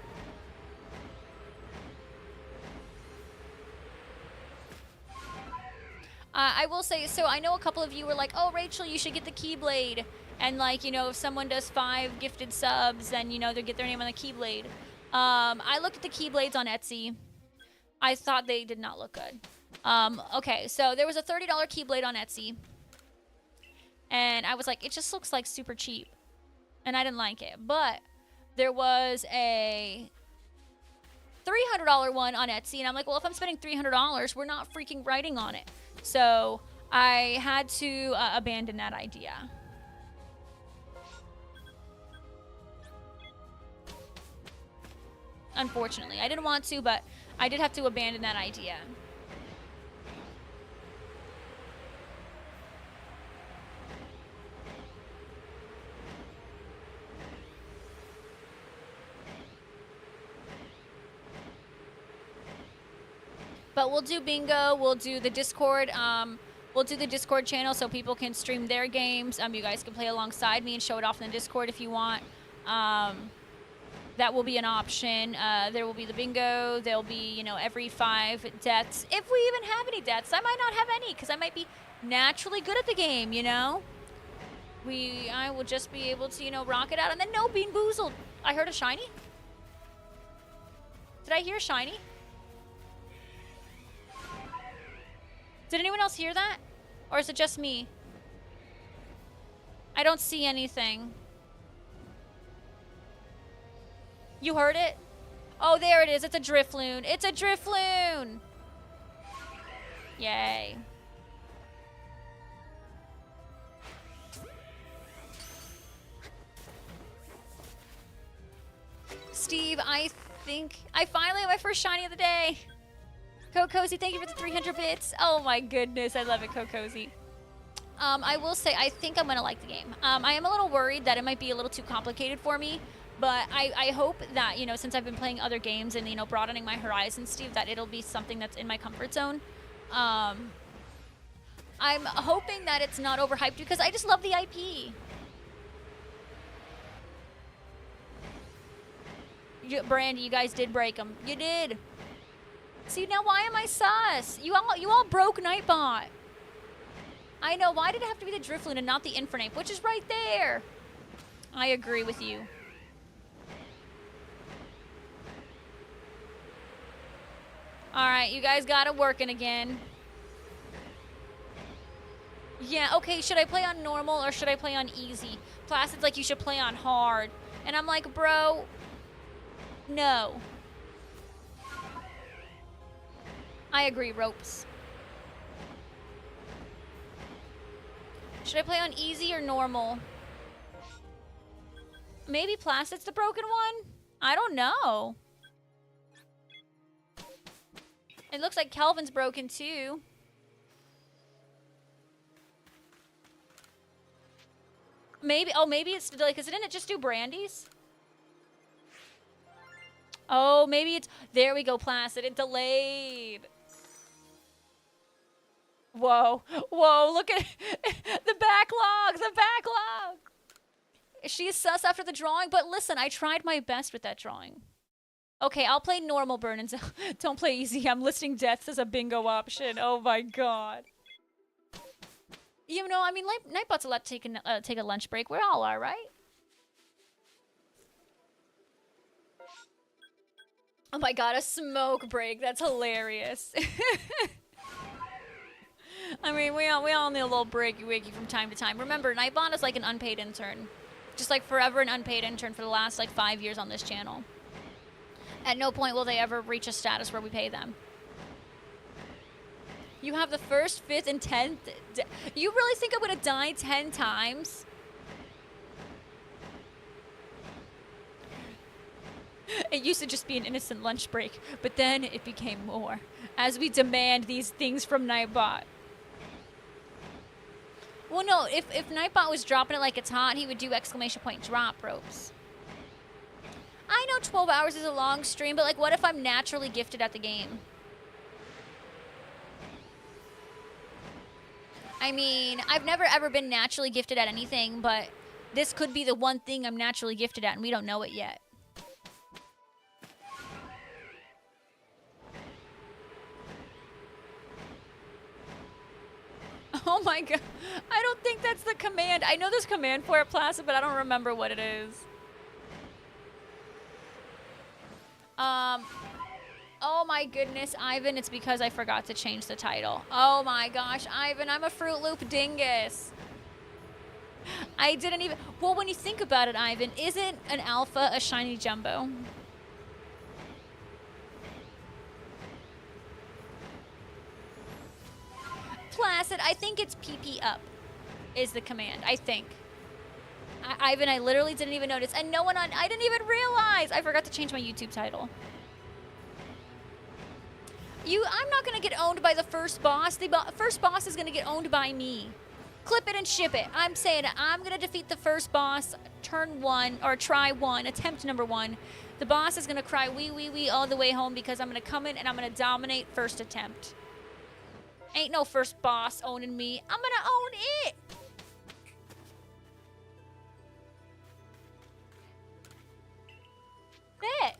I will say, so I know a couple of you were like, oh, Rachel, you should get the Keyblade. And like, you know, if someone does 5 gifted subs, then, you know, they'll get their name on the Keyblade. I looked at the Keyblades on Etsy. I thought they did not look good. Okay, so there was a $30 Keyblade on Etsy. And I was like, it just looks like super cheap. And I didn't like it. But there was a $300 one on Etsy. And I'm like, well, if I'm spending $300, we're not freaking writing on it. So I had to abandon that idea. Unfortunately. I didn't want to, but I did have to abandon that idea. But we'll do bingo. We'll do the Discord. We'll do the Discord channel so people can stream their games. You guys can play alongside me and show it off in the Discord if you want. That will be an option. There will be the bingo. There'll be, you know, every 5 deaths. If we even have any deaths. I might not have any because I might be naturally good at the game, you know? I will just be able to, you know, rock it out. And then no, Bean Boozled. I heard a shiny. Did I hear a shiny? Did anyone else hear that? Or is it just me? I don't see anything. You heard it? Oh, there it is. It's a Drifloon. It's a Drifloon! Yay. Steve, I think I finally have my first shiny of the day. Cozy, thank you for the 300 bits. Oh my goodness, I love it, Cozy. I will say, I think I'm gonna like the game. I am a little worried that it might be a little too complicated for me, but I hope that, you know, since I've been playing other games and, you know, broadening my horizons, Steve, that it'll be something that's in my comfort zone. I'm hoping that it's not overhyped because I just love the IP. Brandy, you guys did break them. You did. See, now why am I sus? You all broke Nightbot. I know, why did it have to be the Drifloon and not the Infernape, which is right there? I agree with you. Alright, you guys got it working again. Yeah, okay, should I play on normal or should I play on easy? Placid's like, you should play on hard. And I'm like, bro, no. I agree, Ropes. Should I play on easy or normal? Maybe Placid's the broken one? I don't know. It looks like Kelvin's broken too. Maybe, oh, maybe it's delayed, because didn't it just do Brandy's? Oh, maybe it's, there we go, Placid, it delayed. Whoa, whoa, look at the backlog, the backlog. She's sus after the drawing, but listen, I tried my best with that drawing. Okay, I'll play normal burn and don't play easy. I'm listing deaths as a bingo option. Oh my god. You know, I mean, Nightbot's allowed to take a lunch break. We all are, right? Oh my god, a smoke break. That's hilarious. I mean, we all need a little breaky-wakey from time to time. Remember, Nightbot is like an unpaid intern. Just like forever an unpaid intern for the last like 5 years on this channel. At no point will they ever reach a status where we pay them. You have the 1st, 5th, and 10th. You really think I'm gonna die 10 times? It used to just be an innocent lunch break, but then it became more. As we demand these things from Nightbot. Well, no, if Nightbot was dropping it like it's hot, he would do exclamation point drop Ropes. I know 12 hours is a long stream, but like, what if I'm naturally gifted at the game? I mean, I've never ever been naturally gifted at anything, but this could be the one thing I'm naturally gifted at, and we don't know it yet. Oh my god. I don't think that's the command. I know there's a command for it, Placid, but I don't remember what it is. Oh my goodness, Ivan, it's because I forgot to change the title. Oh my gosh, Ivan, I'm a Fruit Loop dingus. I didn't even... Well, when you think about it, Ivan, isn't an alpha a shiny jumbo? Placid, I think it's PP up is the command, I think. Ivan, I literally didn't even notice. And no one on... I didn't even realize. I forgot to change my YouTube title. I'm not going to get owned by the first boss. The first boss is going to get owned by me. Clip it and ship it. I'm saying it. I'm going to defeat the first boss, turn 1, or try 1, attempt number 1. The boss is going to cry wee, wee, wee all the way home because I'm going to come in and I'm going to dominate first attempt. Ain't no first boss owning me. I'm going to own it. Bet.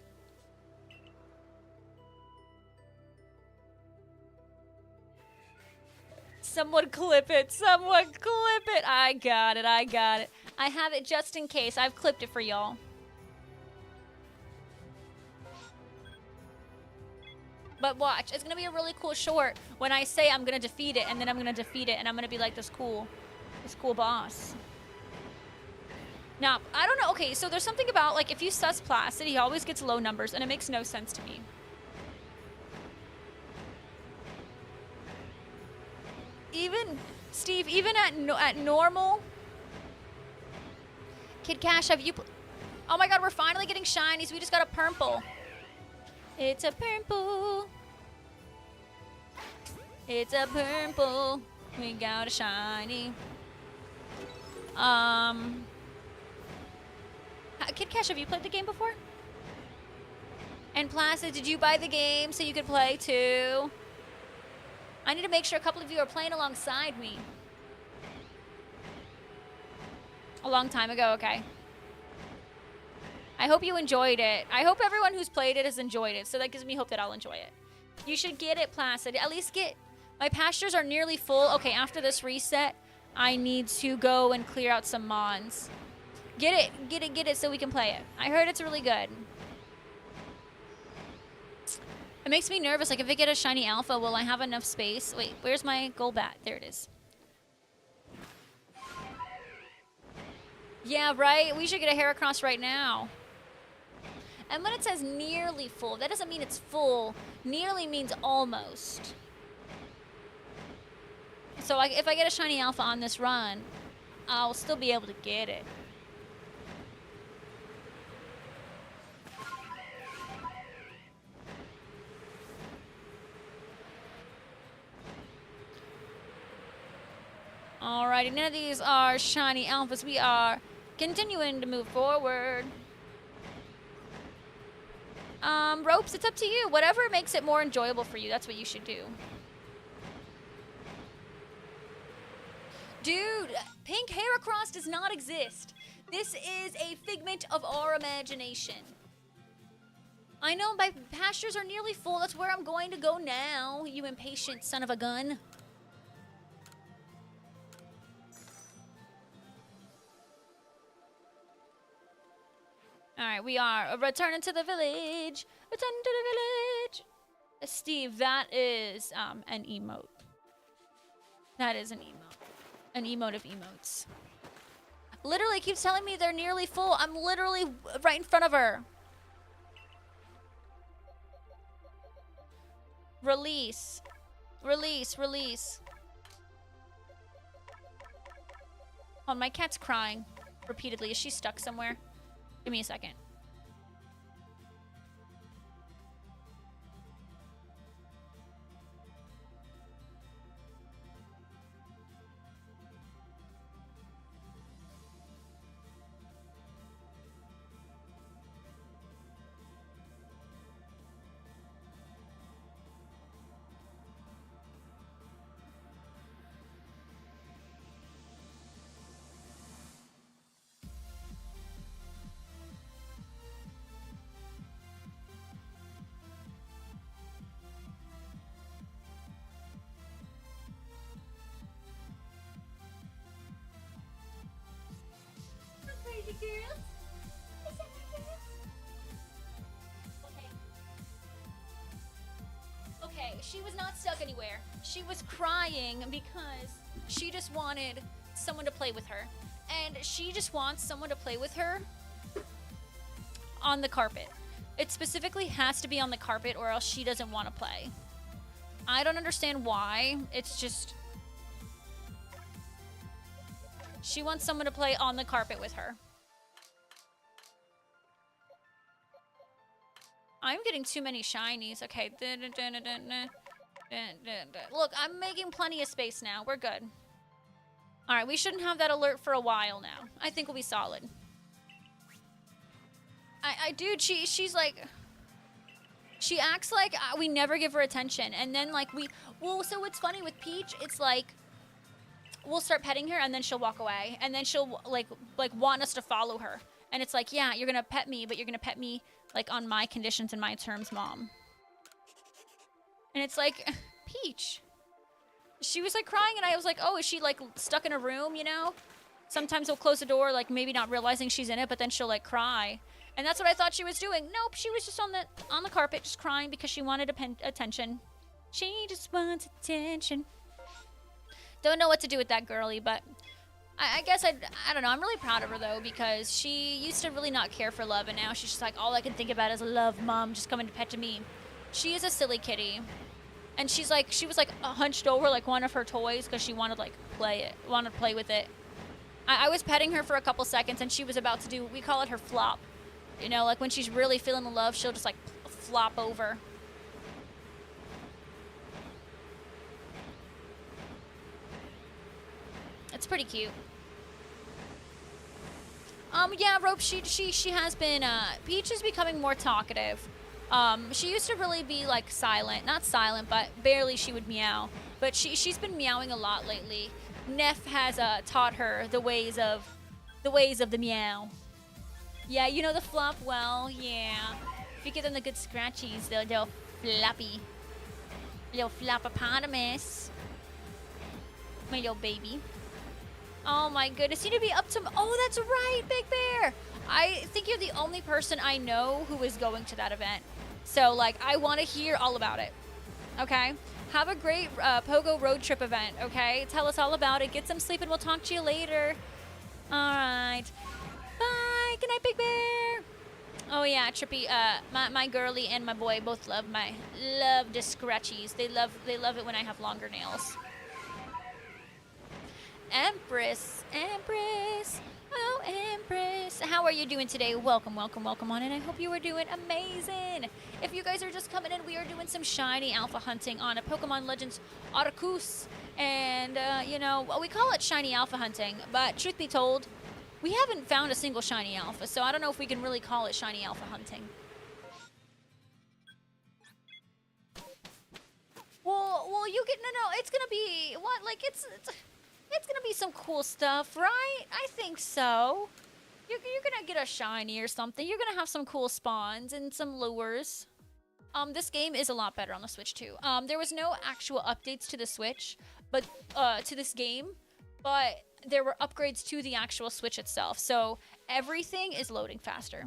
Someone clip it. Someone clip it. I got it. I got it. I have it just in case. I've clipped it for y'all. But watch. It's going to be a really cool short when I say I'm going to defeat it, and then I'm going to defeat it, and I'm going to be like this cool boss. Now, I don't know. Okay, so there's something about, like, if you sus Placid, he always gets low numbers, and it makes no sense to me. Even, Steve, even at normal... Kid Cash, have you... Oh my god, we're finally getting shinies. We just got a purple. It's a purple. It's a purple. We got a shiny. Kid Cash, have you played the game before? And Placid, did you buy the game so you could play too? I need to make sure a couple of you are playing alongside me. A long time ago, okay. I hope you enjoyed it. I hope everyone who's played it has enjoyed it, so that gives me hope that I'll enjoy it. You should get it, Placid. At least get... My pastures are nearly full. Okay, after this reset, I need to go and clear out some mons. Get it so we can play it. I heard it's really good. It makes me nervous. Like, if I get a shiny alpha, will I have enough space? Wait, where's my Golbat? There it is. Yeah, right? We should get a Heracross right now. And when it says nearly full, that doesn't mean it's full. Nearly means almost. So if I get a shiny alpha on this run, I'll still be able to get it. Alrighty, none of these are shiny alphas. We are continuing to move forward. Ropes, it's up to you. Whatever makes it more enjoyable for you, that's what you should do. Dude, pink Heracross does not exist. This is a figment of our imagination. I know my pastures are nearly full. That's where I'm going to go now, you impatient son of a gun. Alright, we are returning to the village. Return to the village. Steve, that is an emote. That is an emote. An emote of emotes. Literally keeps telling me they're nearly full. I'm literally right in front of her. Release. Release, release. Oh, my cat's crying repeatedly. Is she stuck somewhere? Give me a second. Girls. Okay, she was not stuck anywhere. She was crying because she just wanted someone to play with her. And she just wants someone to play with her on the carpet. It specifically has to be on the carpet or else she doesn't want to play. I don't understand why. It's just... She wants someone to play on the carpet with her. I'm getting too many shinies. Okay. Look, I'm making plenty of space now. We're good. Alright, we shouldn't have that alert for a while now. I think we'll be solid. Dude, she's like... She acts like we never give her attention. And then, like, well, so what's funny with Peach, it's like... We'll start petting her, and then she'll walk away. And then she'll, like want us to follow her. And it's like, yeah, you're gonna pet me, but you're gonna pet me... like, on my conditions and my terms, Mom. And it's like, Peach. She was, like, crying, and I was like, oh, is she, like, stuck in a room, you know? Sometimes we'll close the door, like, maybe not realizing she's in it, but then she'll, like, cry. And that's what I thought she was doing. Nope, she was just on the carpet, just crying because she wanted attention. She just wants attention. Don't know what to do with that girlie, but... I guess I don't know. I'm really proud of her, though, because she used to really not care for love, and now she's just like, all I can think about is love, Mom, just coming to pet to me. She is a silly kitty. And she was, like, hunched over, like, one of her toys because she wanted, like, play with it. I was petting her for a couple seconds, and she was about to do, we call it her flop. You know, like when she's really feeling the love, she'll just like flop over. It's pretty cute. Yeah, Rope, she has been, Peach is becoming more talkative. She used to really be, like, silent. Not silent, but barely she would meow. But she's been meowing a lot lately. Neff has, taught her the ways of the meow. Yeah, you know the flop well, yeah. If you give them the good scratchies, they'll floppy. Little flopopotamus. My little baby. Oh my goodness, you need to be up to... Oh, that's right, Big Bear. I think you're the only person I know who is going to that event. So, like, I want to hear all about it. Okay? Have a great Pogo road trip event, okay? Tell us all about it. Get some sleep and we'll talk to you later. All right. Bye. Good night, Big Bear. Oh, yeah, Trippy. My girly and my boy both love the scratchies. They love it when I have longer nails. Empress, oh Empress, how are you doing today? Welcome on in. I hope you are doing amazing. If you guys are just coming in, we are doing some shiny alpha hunting on a Pokemon Legends Arceus, and you know, we call it shiny alpha hunting, but truth be told, we haven't found a single shiny alpha, so I don't know if we can really call it shiny alpha hunting. Well, you get no, it's gonna be what, like it's gonna be some cool stuff, right? I think so. You're gonna get a shiny or something. You're gonna have some cool spawns and some lures. This game is a lot better on the Switch too. There was no actual updates to the Switch, but to this game, but there were upgrades to the actual Switch itself. So everything is loading faster.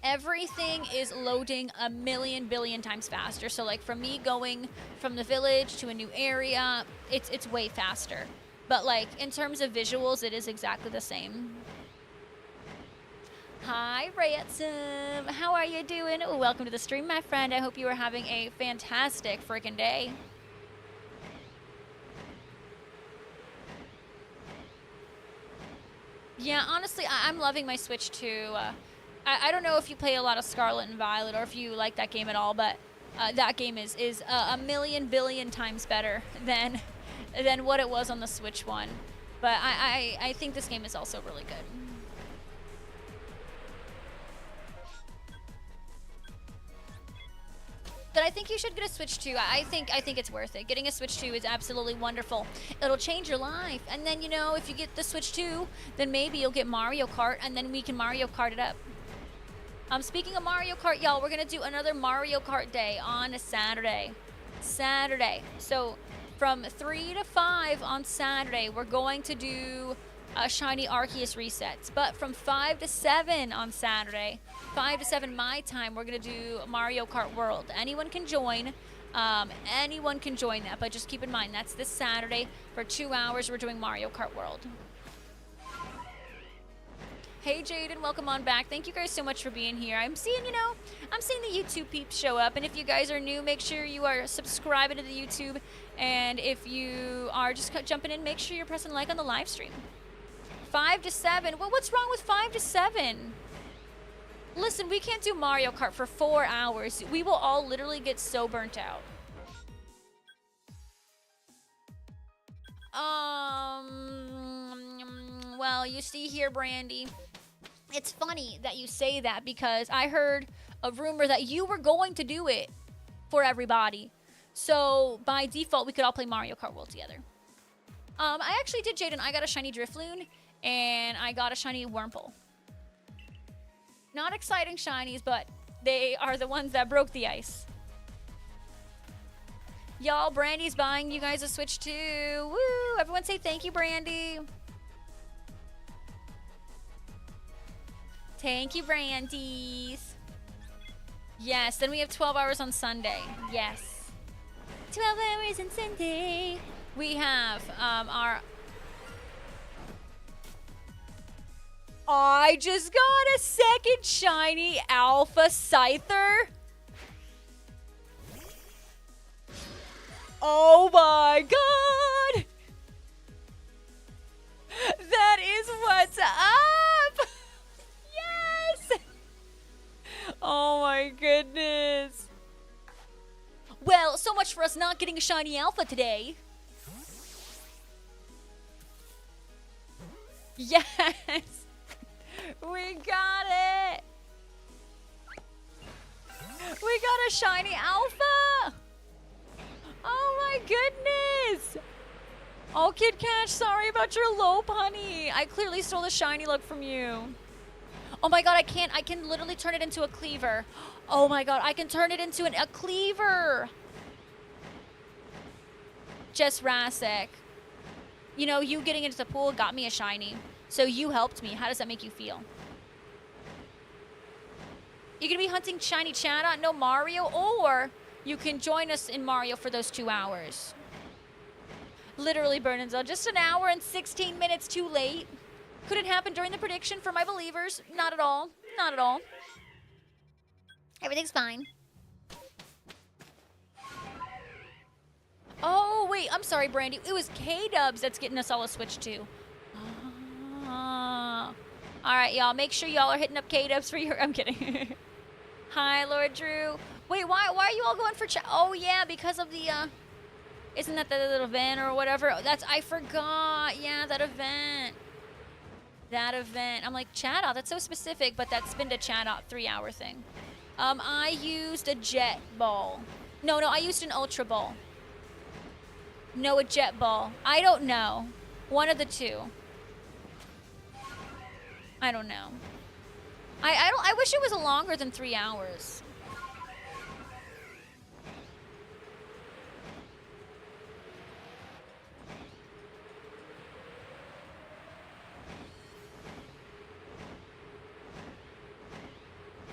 Everything is loading a million billion times faster. So like from me going from the village to a new area, it's way faster. But like in terms of visuals, it is exactly the same. Hi, Ransom. How are you doing? Welcome to the stream, my friend. I hope you are having a fantastic freaking day. Yeah, honestly, I'm loving my Switch too. I don't know if you play a lot of Scarlet and Violet or if you like that game at all, but that game is a million billion times better than what it was on the Switch one. But I think this game is also really good. But I think you should get a Switch 2. I think it's worth it. Getting a Switch 2 is absolutely wonderful. It'll change your life. And then, you know, if you get the Switch 2, then maybe you'll get Mario Kart, and then we can Mario Kart it up. Speaking of Mario Kart, y'all, we're going to do another Mario Kart day on a Saturday. So from 3 to 5 on Saturday, we're going to do shiny Arceus resets. But from 5 to 7 on Saturday, 5 to 7 my time, we're going to do Mario Kart World. Anyone can join. Anyone can join that. But just keep in mind, that's this Saturday. For 2 hours, we're doing Mario Kart World. Hey Jaden, welcome on back. Thank you guys so much for being here. I'm seeing the YouTube peeps show up, and if you guys are new, make sure you are subscribing to the YouTube, and if you are just jumping in, make sure you're pressing like on the live stream. 5 to 7. Well, what's wrong with 5 to 7? Listen, we can't do Mario Kart for 4 hours. We will all literally get so burnt out. Well, you see here, Brandy. It's funny that you say that because I heard a rumor that you were going to do it for everybody. So by default, we could all play Mario Kart World together. I actually did, Jaden. I got a shiny Drifloon and I got a shiny Wurmple. Not exciting shinies, but they are the ones that broke the ice. Y'all, Brandy's buying you guys a Switch too. Woo! Everyone say thank you, Brandy. Thank you, Brandies. Yes, then we have 12 hours on Sunday. Yes. 12 hours on Sunday. We have our... I just got a second shiny Alpha Scyther. Oh my god! That is what's up! for us not getting a shiny alpha today. Yes! We got it! We got a shiny alpha! Oh my goodness! Oh, Kid Catch, sorry about your lope, honey. I clearly stole the shiny look from you. Oh my god, I can literally turn it into a cleaver. Oh my god, I can turn it into a cleaver. Just Rasik. You know, you getting into the pool got me a shiny. So you helped me. How does that make you feel? You gonna be hunting shiny Chatot, no Mario, or you can join us in Mario for those 2 hours. Literally, Bernenzel, just an hour and 16 minutes too late. Couldn't happen during the prediction for my believers. Not at all. Not at all. Everything's fine. Oh, wait. I'm sorry, Brandy. It was K-Dubs that's getting us all a Switch too. All right, y'all. Make sure y'all are hitting up K-Dubs for your... I'm kidding. Hi, Lord Drew. Wait, why are you all going for... Oh, yeah, because of the... Isn't that the little event or whatever? I forgot. Yeah, that event. That event. I'm like, Chatot, that's so specific, but that's been to Chatot 3-hour thing. I used a jet ball. No, I used an ultra ball. No, a jet ball. I don't know. One of the two. I don't know. I wish it was longer than 3 hours.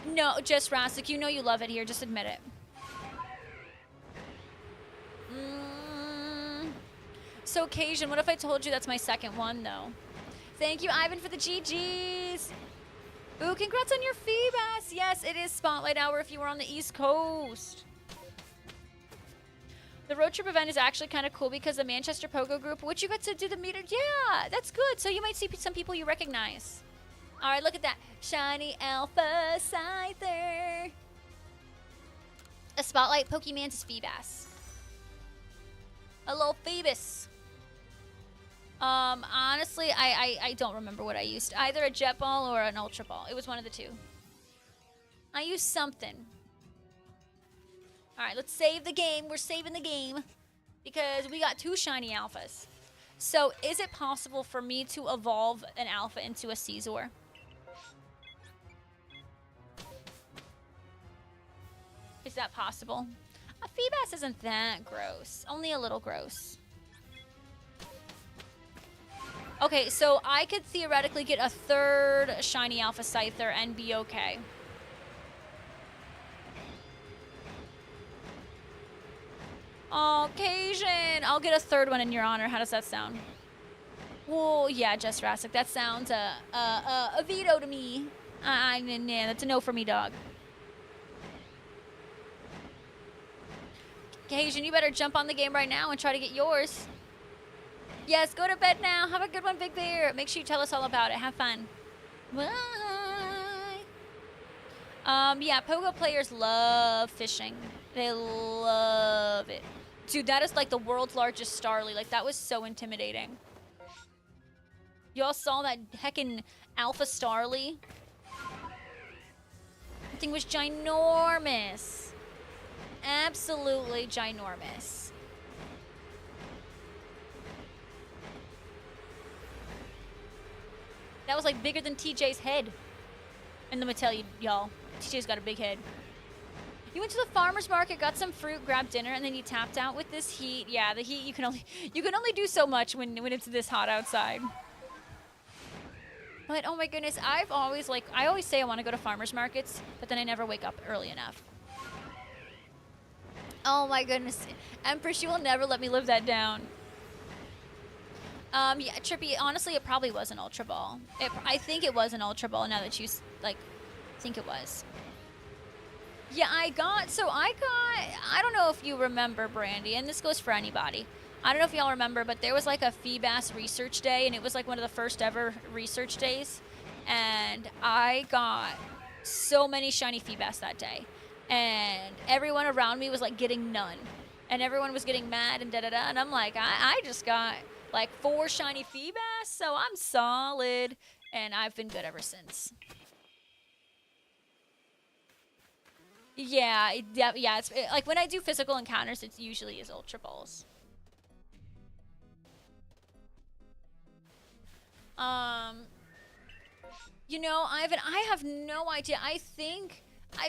No, just Rasik. You know you love it here. Just admit it. So, Cajun, what if I told you that's my second one, though? Thank you, Ivan, for the GGs. Ooh, congrats on your Feebas. Yes, it is Spotlight Hour if you were on the East Coast. The road trip event is actually kind of cool because the Manchester Pogo group, which you got to do the meter. Yeah, that's good. So you might see some people you recognize. All right, look at that. Shiny Alpha Scyther. A Spotlight Pokemon's Feebas. A little Phoebus. Honestly, I don't remember what I used. Either a jet ball or an ultra ball. It was one of the two. I used something. All right, let's save the game. We're saving the game because we got 2 shiny alphas. So is it possible for me to evolve an alpha into a Caesar? Is that possible? A Feebas isn't that gross. Only a little gross. Okay, so I could theoretically get a 3rd shiny Alpha Scyther and be okay. Oh, Cajun! I'll get a 3rd one in your honor. How does that sound? Well, yeah, Just Rasik. That sounds a veto to me. Yeah, that's a no for me, dog. Cajun, you better jump on the game right now and try to get yours. Yes, go to bed now. Have a good one, Big Bear. Make sure you tell us all about it. Have fun. Bye. Yeah, Pogo players love fishing. They love it. Dude, that is like the world's largest Starly. Like, that was so intimidating. Y'all saw that heckin' Alpha Starly? That thing was ginormous. Absolutely ginormous. That was like bigger than TJ's head. And let me tell you, y'all, TJ's got a big head. You went to the farmer's market, got some fruit, grabbed dinner, and then you tapped out with this heat. Yeah, the heat, you can only do so much when it's this hot outside. But oh my goodness, I always say I want to go to farmer's markets, but then I never wake up early enough. Oh my goodness. Empress, you will never let me live that down. Yeah, Trippy, honestly, it probably was an Ultra Ball. I think it was an Ultra Ball now that you, think it was. Yeah, I don't know if you remember, Brandy, and this goes for anybody. I don't know if y'all remember, but there was like a Feebas research day, and it was like one of the first ever research days. And I got so many shiny Feebas that day. And everyone around me was like getting none. And everyone was getting mad and da-da-da. And I'm like, I just got like 4 shiny Feebas, so I'm solid. And I've been good ever since. Yeah, it's like when I do physical encounters, it usually is Ultra Balls. You know, Ivan, I have no idea. I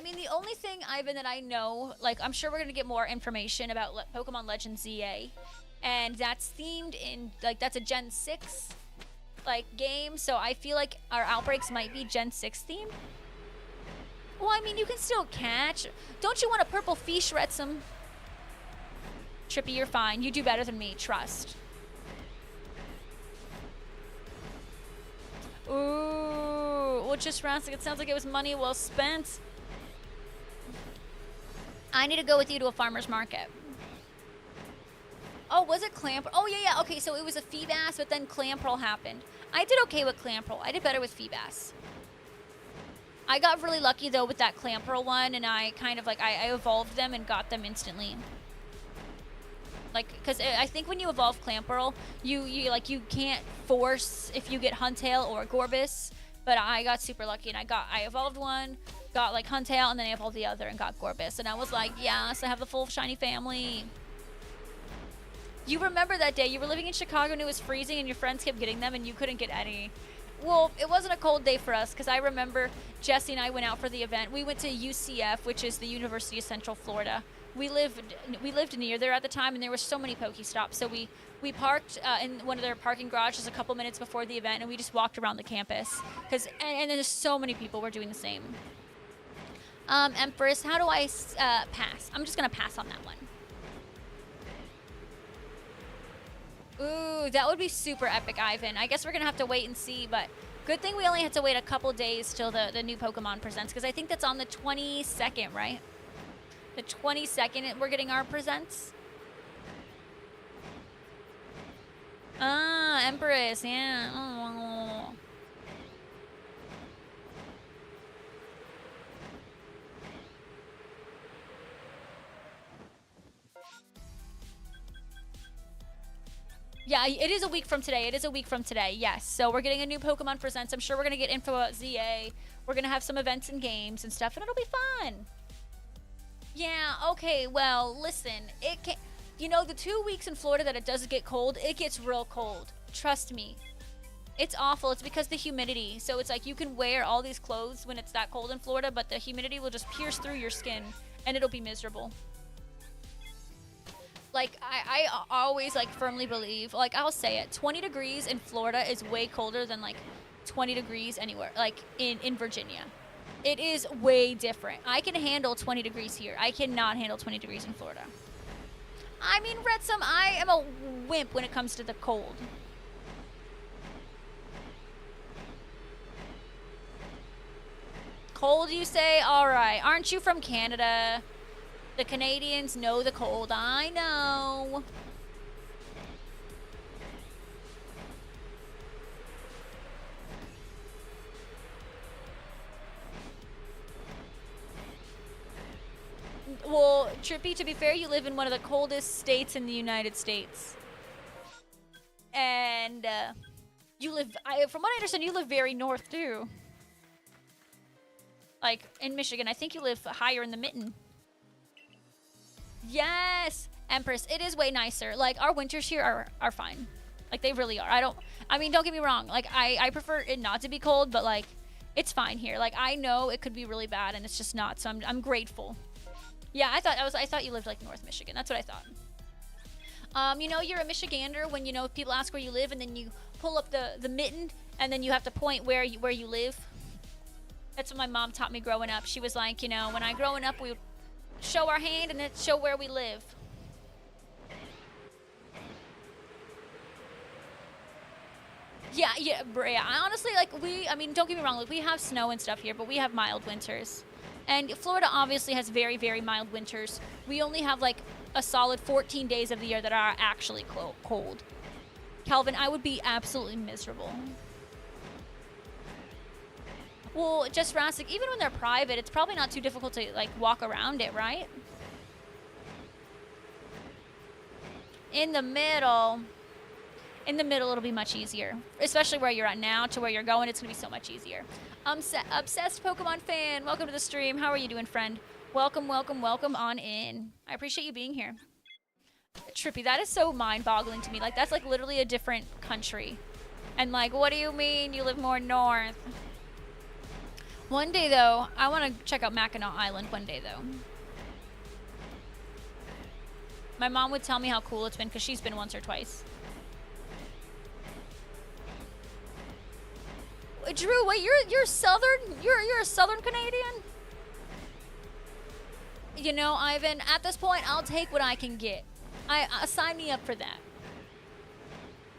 mean, the only thing, Ivan, that I know, like, I'm sure we're gonna get more information about Pokemon Legends ZA, and that's themed in, like, that's a Gen 6, like, game, so I feel like our outbreaks might be Gen 6 themed. Well, I mean, you can still catch. Don't you want a purple fish, Retsum? Trippy, you're fine. You do better than me, trust. Ooh, well, just Rastic, it sounds like it was money well spent. I need to go with you to a farmer's market. Oh, was it Clamperl? Oh, yeah. Okay, so it was a Feebas, but then Clamperl happened. I did okay with Clamperl. I did better with Feebas. I got really lucky, though, with that Clamperl one, and I kind of, like, I evolved them and got them instantly. Like, because I think when you evolve Clamperl, you can't force if you get Huntail or Gorbis, but I got super lucky, and I evolved one, got, like, Huntail, and then I evolved the other and got Gorbis, and I was like, yes, I have the full shiny family. You remember that day, you were living in Chicago and it was freezing and your friends kept getting them and you couldn't get any. Well, it wasn't a cold day for us because I remember Jesse and I went out for the event. We went to UCF, which is the University of Central Florida. We lived near there at the time, and there were so many Pokestops. So we parked in one of their parking garages a couple minutes before the event, and we just walked around the campus. And there's so many people were doing the same. Empress, how do I pass? I'm just gonna pass on that one. Ooh, that would be super epic, Ivan. I guess we're gonna have to wait and see, but good thing we only had to wait a couple days till the new Pokemon presents, because I think that's on the 22nd, right? The 22nd we're getting our presents. Ah, Empress, yeah. Oh. Yeah, it is a week from today. It is a week from today, yes. So we're getting a new Pokemon Presents. I'm sure we're going to get info about ZA. We're going to have some events and games and stuff, and it'll be fun. Yeah, okay, well, listen. You know, the 2 weeks in Florida that it does get cold, it gets real cold. Trust me. It's awful. It's because the humidity. So it's like you can wear all these clothes when it's that cold in Florida, but the humidity will just pierce through your skin, and it'll be miserable. Like, I always, like, firmly believe, like, I'll say it, 20 degrees in Florida is way colder than, like, 20 degrees anywhere, like, in Virginia. It is way different. I can handle 20 degrees here. I cannot handle 20 degrees in Florida. I mean, Retsum, I am a wimp when it comes to the cold. Cold, you say? All right. Aren't you from Canada? The Canadians know the cold. I know. Well, Trippy, to be fair, you live in one of the coldest states in the United States. And you live, from what I understand, you live very north, too. Like, in Michigan. I think you live higher in the mitten. Yes, Empress, it is way nicer. Like, our winters here are fine. Like, they really are. I mean, don't get me wrong. Like, I prefer it not to be cold, but, like, it's fine here. Like, I know it could be really bad, and it's just not, so I'm grateful. Yeah, I thought you lived, like, North Michigan. That's what I thought. You know, you're a Michigander when, you know, people ask where you live, and then you pull up the mitten, and then you have to point where you live. That's what my mom taught me growing up. She was like, you know, when I growing up, we would show our hand and then show where we live. Yeah. Honestly, like, I mean, don't get me wrong, like, we have snow and stuff here, but we have mild winters. And Florida obviously has very, very mild winters. We only have, like, a solid 14 days of the year that are actually cold. Calvin, I would be absolutely miserable. Well, just Rastic, even when they're private, it's probably not too difficult to, like, walk around it, right? In the middle, it'll be much easier. Especially where you're at now to where you're going, it's going to be so much easier. Obsessed Pokemon fan, welcome to the stream. How are you doing, friend? Welcome, welcome, welcome on in. I appreciate you being here. Trippy, that is so mind-boggling to me. Like, that's like literally a different country. And like, what do you mean you live more north? One day, though, I want to check out Mackinac Island one day, though. My mom would tell me how cool it's been because she's been once or twice. Drew, wait, you're Southern? You're a Southern Canadian? You know, Ivan, at this point, I'll take what I can get. Sign me up for that.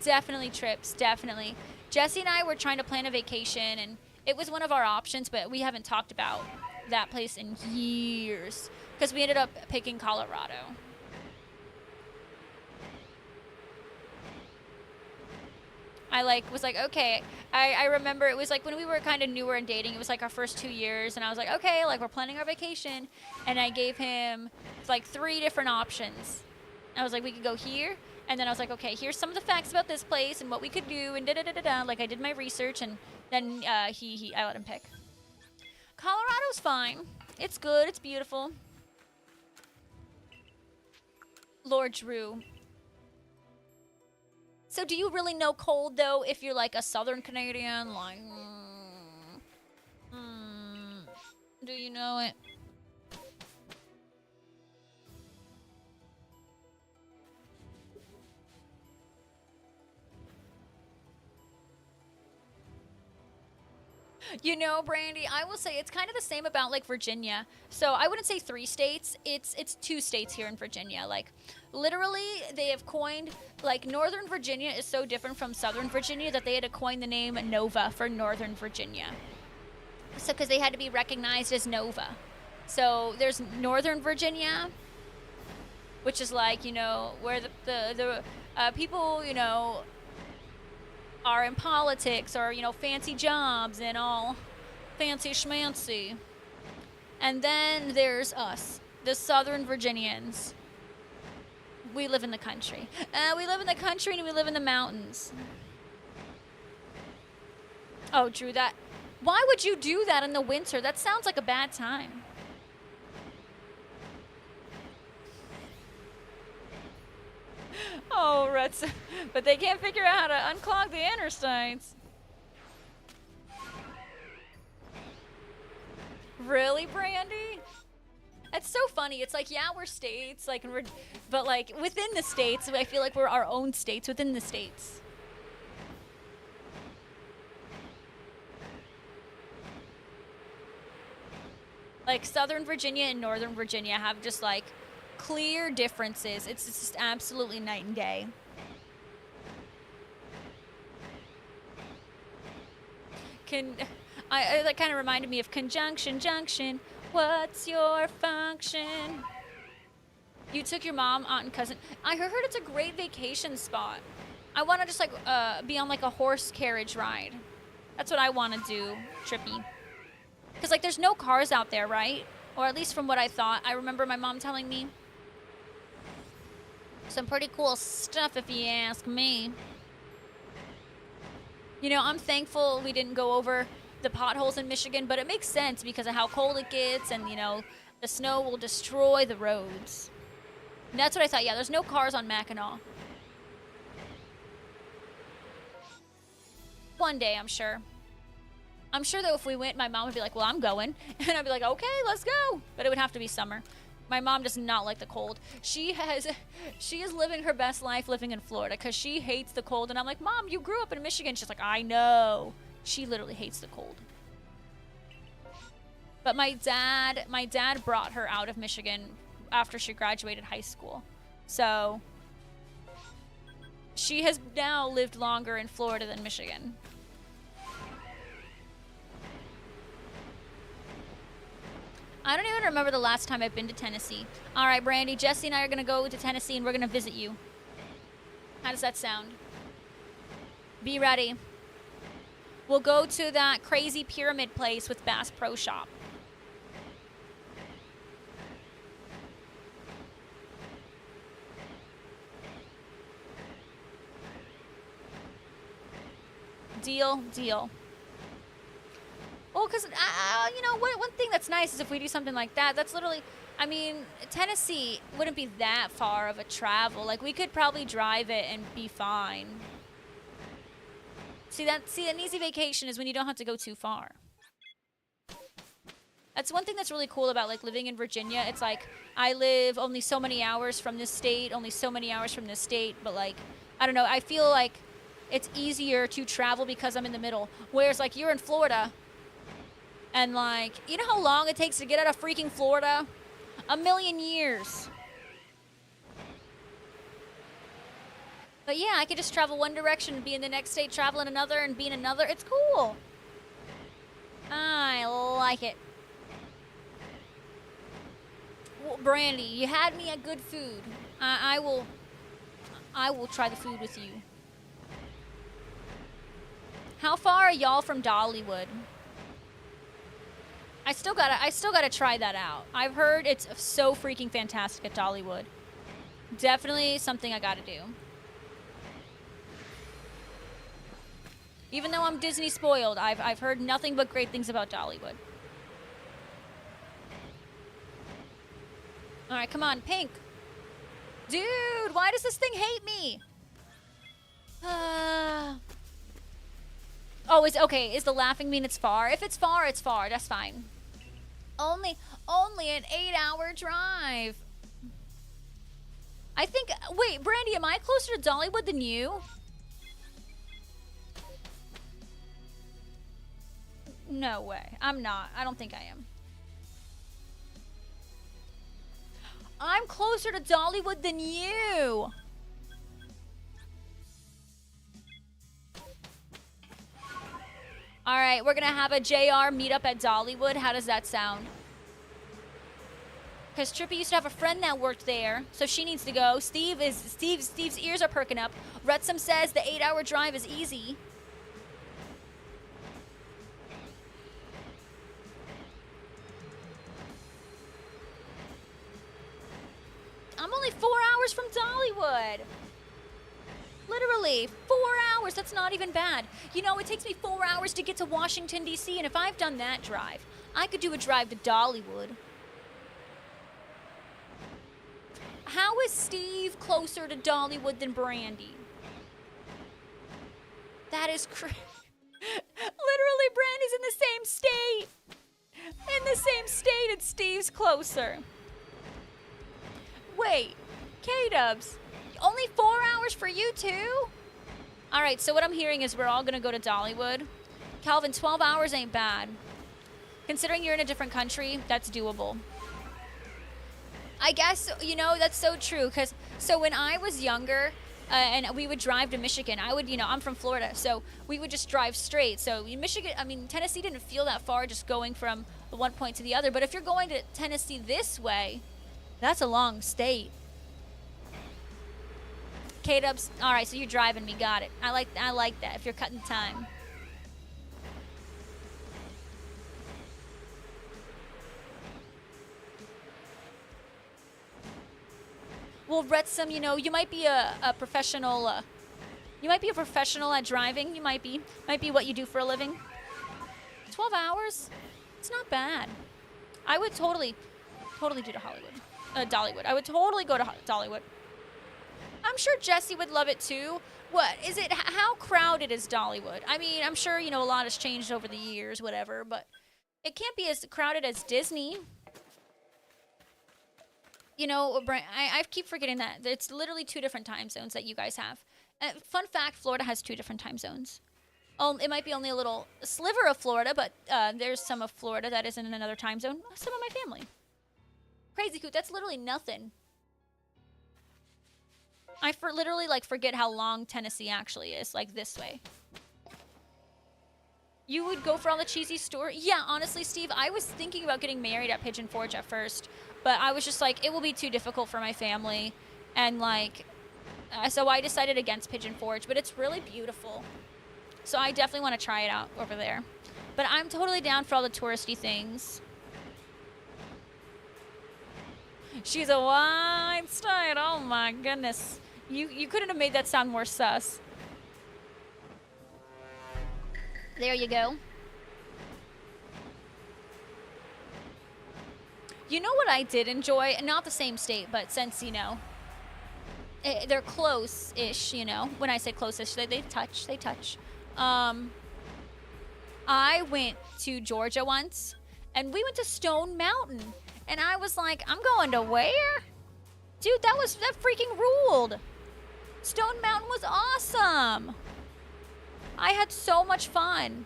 Definitely trips, definitely. Jesse and I were trying to plan a vacation, and it was one of our options, but we haven't talked about that place in years because we ended up picking Colorado. I was like, okay. I remember it was like when we were kind of newer and dating, it was like our first 2 years, and I was like, okay, like we're planning our vacation, and I gave him like 3 different options. I was like, we could go here, and then I was like, okay, here's some of the facts about this place and what we could do, and da-da-da-da-da. Like I did my research, and then I let him pick. Colorado's fine. It's good. It's beautiful. Lord Drew. So do you really know cold, though, if you're, like, a Southern Canadian? Like, do you know it? You know, Brandy, I will say it's kind of the same about, like, Virginia. So I wouldn't say 3 states. It's 2 states here in Virginia. Like, literally, they have coined, like, Northern Virginia is so different from Southern Virginia that they had to coin the name Nova for Northern Virginia. So, because they had to be recognized as Nova. So there's Northern Virginia, which is like, you know, where the people, you know, are in politics or, you know, fancy jobs and all fancy schmancy. And then there's us, the Southern Virginians. We live in the country. We live in the country and we live in the mountains. Oh, Drew, that... Why would you do that in the winter? That sounds like a bad time. Oh, Reds. But they can't figure out how to unclog the interstates. Really, Brandy? That's so funny. It's like, yeah, we're states, like, but like within the states, I feel like we're our own states within the states. Like Southern Virginia and Northern Virginia have just like clear differences. It's just absolutely night and day. That kind of reminded me of Conjunction Junction. What's your function? You took your mom, aunt, and cousin. I heard it's a great vacation spot. I want to just like be on like a horse carriage ride. That's what I want to do, Trippy. Because like there's no cars out there, right? Or at least from what I thought. I remember my mom telling me. Some pretty cool stuff if you ask me. You know, I'm thankful we didn't go over the potholes in Michigan, but it makes sense because of how cold it gets and, you know, the snow will destroy the roads. And that's what I thought. Yeah, there's no cars on Mackinac. One day, I'm sure. I'm sure, though, if we went, my mom would be like, well, I'm going. And I'd be like, okay, let's go. But it would have to be summer. My mom does not like the cold. She is living her best life living in Florida because she hates the cold. And I'm like, Mom, you grew up in Michigan. She's like, I know. She literally hates the cold. But my dad brought her out of Michigan after she graduated high school. So she has now lived longer in Florida than Michigan. I don't even remember the last time I've been to Tennessee. All right, Brandy, Jesse and I are going to go to Tennessee and we're going to visit you. How does that sound? Be ready. We'll go to that crazy pyramid place with Bass Pro Shop. Deal, deal. Well, because, you know, one thing that's nice is if we do something like that, that's literally, I mean, Tennessee wouldn't be that far of a travel. Like, we could probably drive it and be fine. See, an easy vacation is when you don't have to go too far. That's one thing that's really cool about, like, living in Virginia. It's like, I live only so many hours from this state, only so many hours from this state, but, like, I don't know, I feel like it's easier to travel because I'm in the middle. Whereas, like, you're in Florida, and, like, you know how long it takes to get out of freaking Florida? A million years. But yeah, I could just travel one direction and be in the next state, travel in another, and be in another. It's cool. I like it. Well, Brandy, you had me at good food. I will try the food with you. How far are y'all from Dollywood? I still gotta try that out. I've heard it's so freaking fantastic at Dollywood. Definitely something I gotta do. Even though I'm Disney spoiled, I've heard nothing but great things about Dollywood. All right, come on, Pink. Dude, why does this thing hate me? Oh, is the laughing mean it's far? If it's far, it's far. That's fine. Only an 8-hour drive. I think, wait, Brandy, am I closer to Dollywood than you? No way. I'm not. I don't think I am. I'm closer to Dollywood than you. All right, we're going to have a JR meetup at Dollywood. How does that sound? Because Trippy used to have a friend that worked there, so she needs to go. Steve's ears are perking up. Rutsum says the 8-hour drive is easy. I'm only 4 hours from Dollywood. Literally, 4 hours. That's not even bad. You know, it takes me 4 hours to get to Washington, D.C., and if I've done that drive, I could do a drive to Dollywood. How is Steve closer to Dollywood than Brandy? That is crazy. Literally, Brandy's in the same state. In the same state, and Steve's closer. Wait, K-Dubs, only 4 hours for you too? All right, so what I'm hearing is we're all gonna go to Dollywood. Calvin, 12 hours ain't bad. Considering you're in a different country, that's doable. I guess, you know, that's so true, because, so when I was younger, and we would drive to Michigan, I'm from Florida, so we would just drive straight. So in Michigan, Tennessee didn't feel that far just going from one point to the other, but if you're going to Tennessee this way, that's a long state. K-Dubs, all right, so you're driving me, got it. I like that, if you're cutting time. Well, Retsum, you know, you might be a professional, you might be a professional at driving. You might be what you do for a living. 12 hours? It's not bad. I would totally do to Dollywood. I would totally go to Dollywood. I'm sure Jesse would love it too. What is it? How crowded is Dollywood? I mean, I'm sure, you know, a lot has changed over the years, whatever, but it can't be as crowded as Disney. You know, I keep forgetting that. It's literally 2 different time zones that you guys have. Fun fact, Florida has 2 different time zones. Oh, it might be only a little sliver of Florida, but there's some of Florida that is in another time zone. Some of my family. Crazy Coot, that's literally nothing. I literally, like, forget how long Tennessee actually is, like, this way. You would go for all the cheesy story? Yeah, honestly, Steve, I was thinking about getting married at Pigeon Forge at first, but I was just like, it will be too difficult for my family, and, like, so I decided against Pigeon Forge, but it's really beautiful. So I definitely want to try it out over there. But I'm totally down for all the touristy things. She's a Weinstein. Oh my goodness. You couldn't have made that sound more sus. There you go. You know what I did enjoy? Not the same state, but since, you know, they're close-ish, you know. When I say close-ish, they touch. They touch. I went to Georgia once, and we went to Stone Mountain. And I was like, I'm going to where? Dude, that freaking ruled. Stone Mountain was awesome. I had so much fun.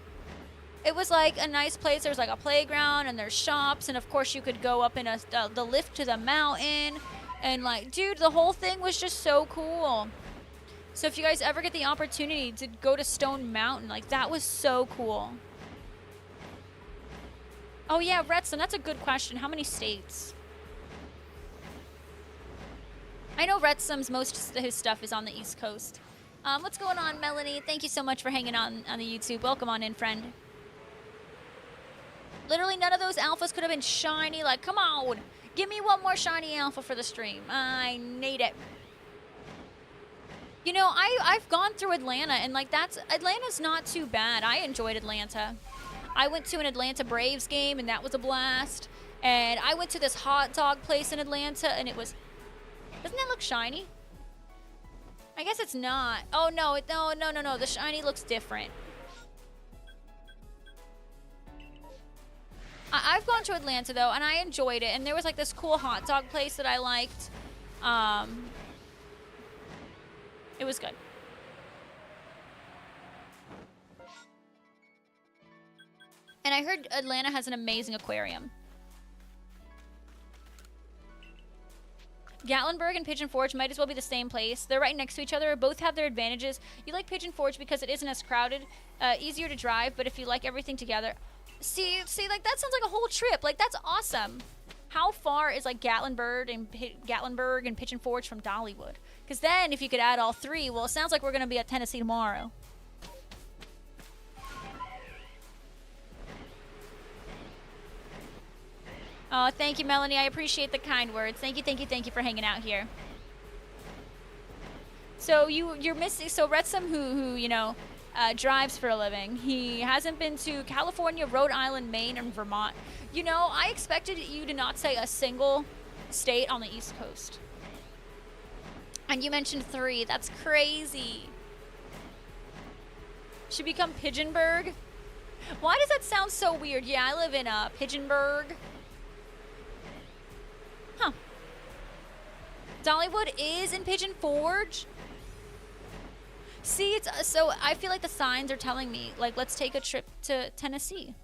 It was like a nice place. There was like a playground and there's shops. And of course you could go up in the lift to the mountain. And like, dude, the whole thing was just so cool. So if you guys ever get the opportunity to go to Stone Mountain, like that was so cool. Oh yeah, Retsom, that's a good question. How many states? I know Retsom's most of his stuff is on the East Coast. What's going on, Melanie? Thank you so much for hanging on the YouTube. Welcome on in, friend. Literally none of those alphas could have been shiny. Like, come on. Give me one more shiny alpha for the stream. I need it. You know, I've gone through Atlanta, and like Atlanta's not too bad. I enjoyed Atlanta. I went to an Atlanta Braves game, and that was a blast. And I went to this hot dog place in Atlanta, and it was... Doesn't that look shiny? I guess it's not. Oh, no. No. The shiny looks different. I've gone to Atlanta, though, and I enjoyed it. And there was, like, this cool hot dog place that I liked. It was good. And I heard Atlanta has an amazing aquarium. Gatlinburg and Pigeon Forge might as well be the same place. They're right next to each other. Both have their advantages. You like Pigeon Forge because it isn't as crowded, easier to drive, but if you like everything together... See, like, that sounds like a whole trip. Like, that's awesome. How far is, like, Gatlinburg and Pigeon Forge from Dollywood? Because then, if you could add all three, well, it sounds like we're going to be at Tennessee tomorrow. Oh, thank you, Melanie. I appreciate the kind words. Thank you for hanging out here. So you're missing. So Retsom, who you know, drives for a living. He hasn't been to California, Rhode Island, Maine, and Vermont. You know, I expected you to not say a single state on the East Coast. And you mentioned 3. That's crazy. Should become Pigeonburg. Why does that sound so weird? Yeah, I live in Pigeonburg. Huh. Dollywood is in Pigeon Forge. See, it's so I feel like the signs are telling me, like, let's take a trip to Tennessee.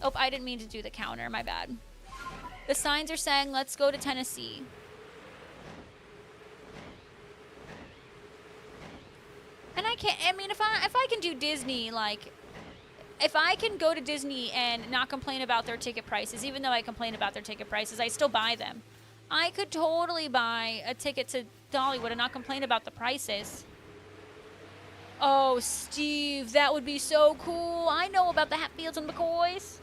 Oh, I didn't mean to do the counter. My bad. The signs are saying, let's go to Tennessee. And I mean, if I can do Disney, like, if I can go to Disney and not complain about their ticket prices, even though I complain about their ticket prices, I still buy them. I could totally buy a ticket to Dollywood and not complain about the prices. Oh, Steve, that would be so cool. I know about the Hatfields and McCoys.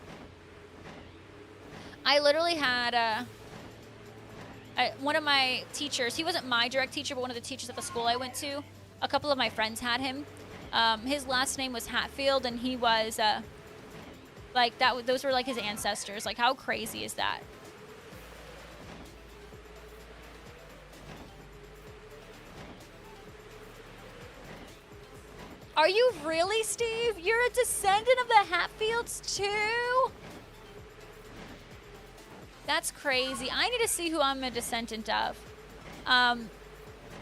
I literally had one of my teachers. He wasn't my direct teacher, but one of the teachers at the school I went to. A couple of my friends had him. His last name was Hatfield, and he was like that. Those were like his ancestors. Like, how crazy is that? Are you really, Steve? You're a descendant of the Hatfields too? That's crazy. I need to see who I'm a descendant of.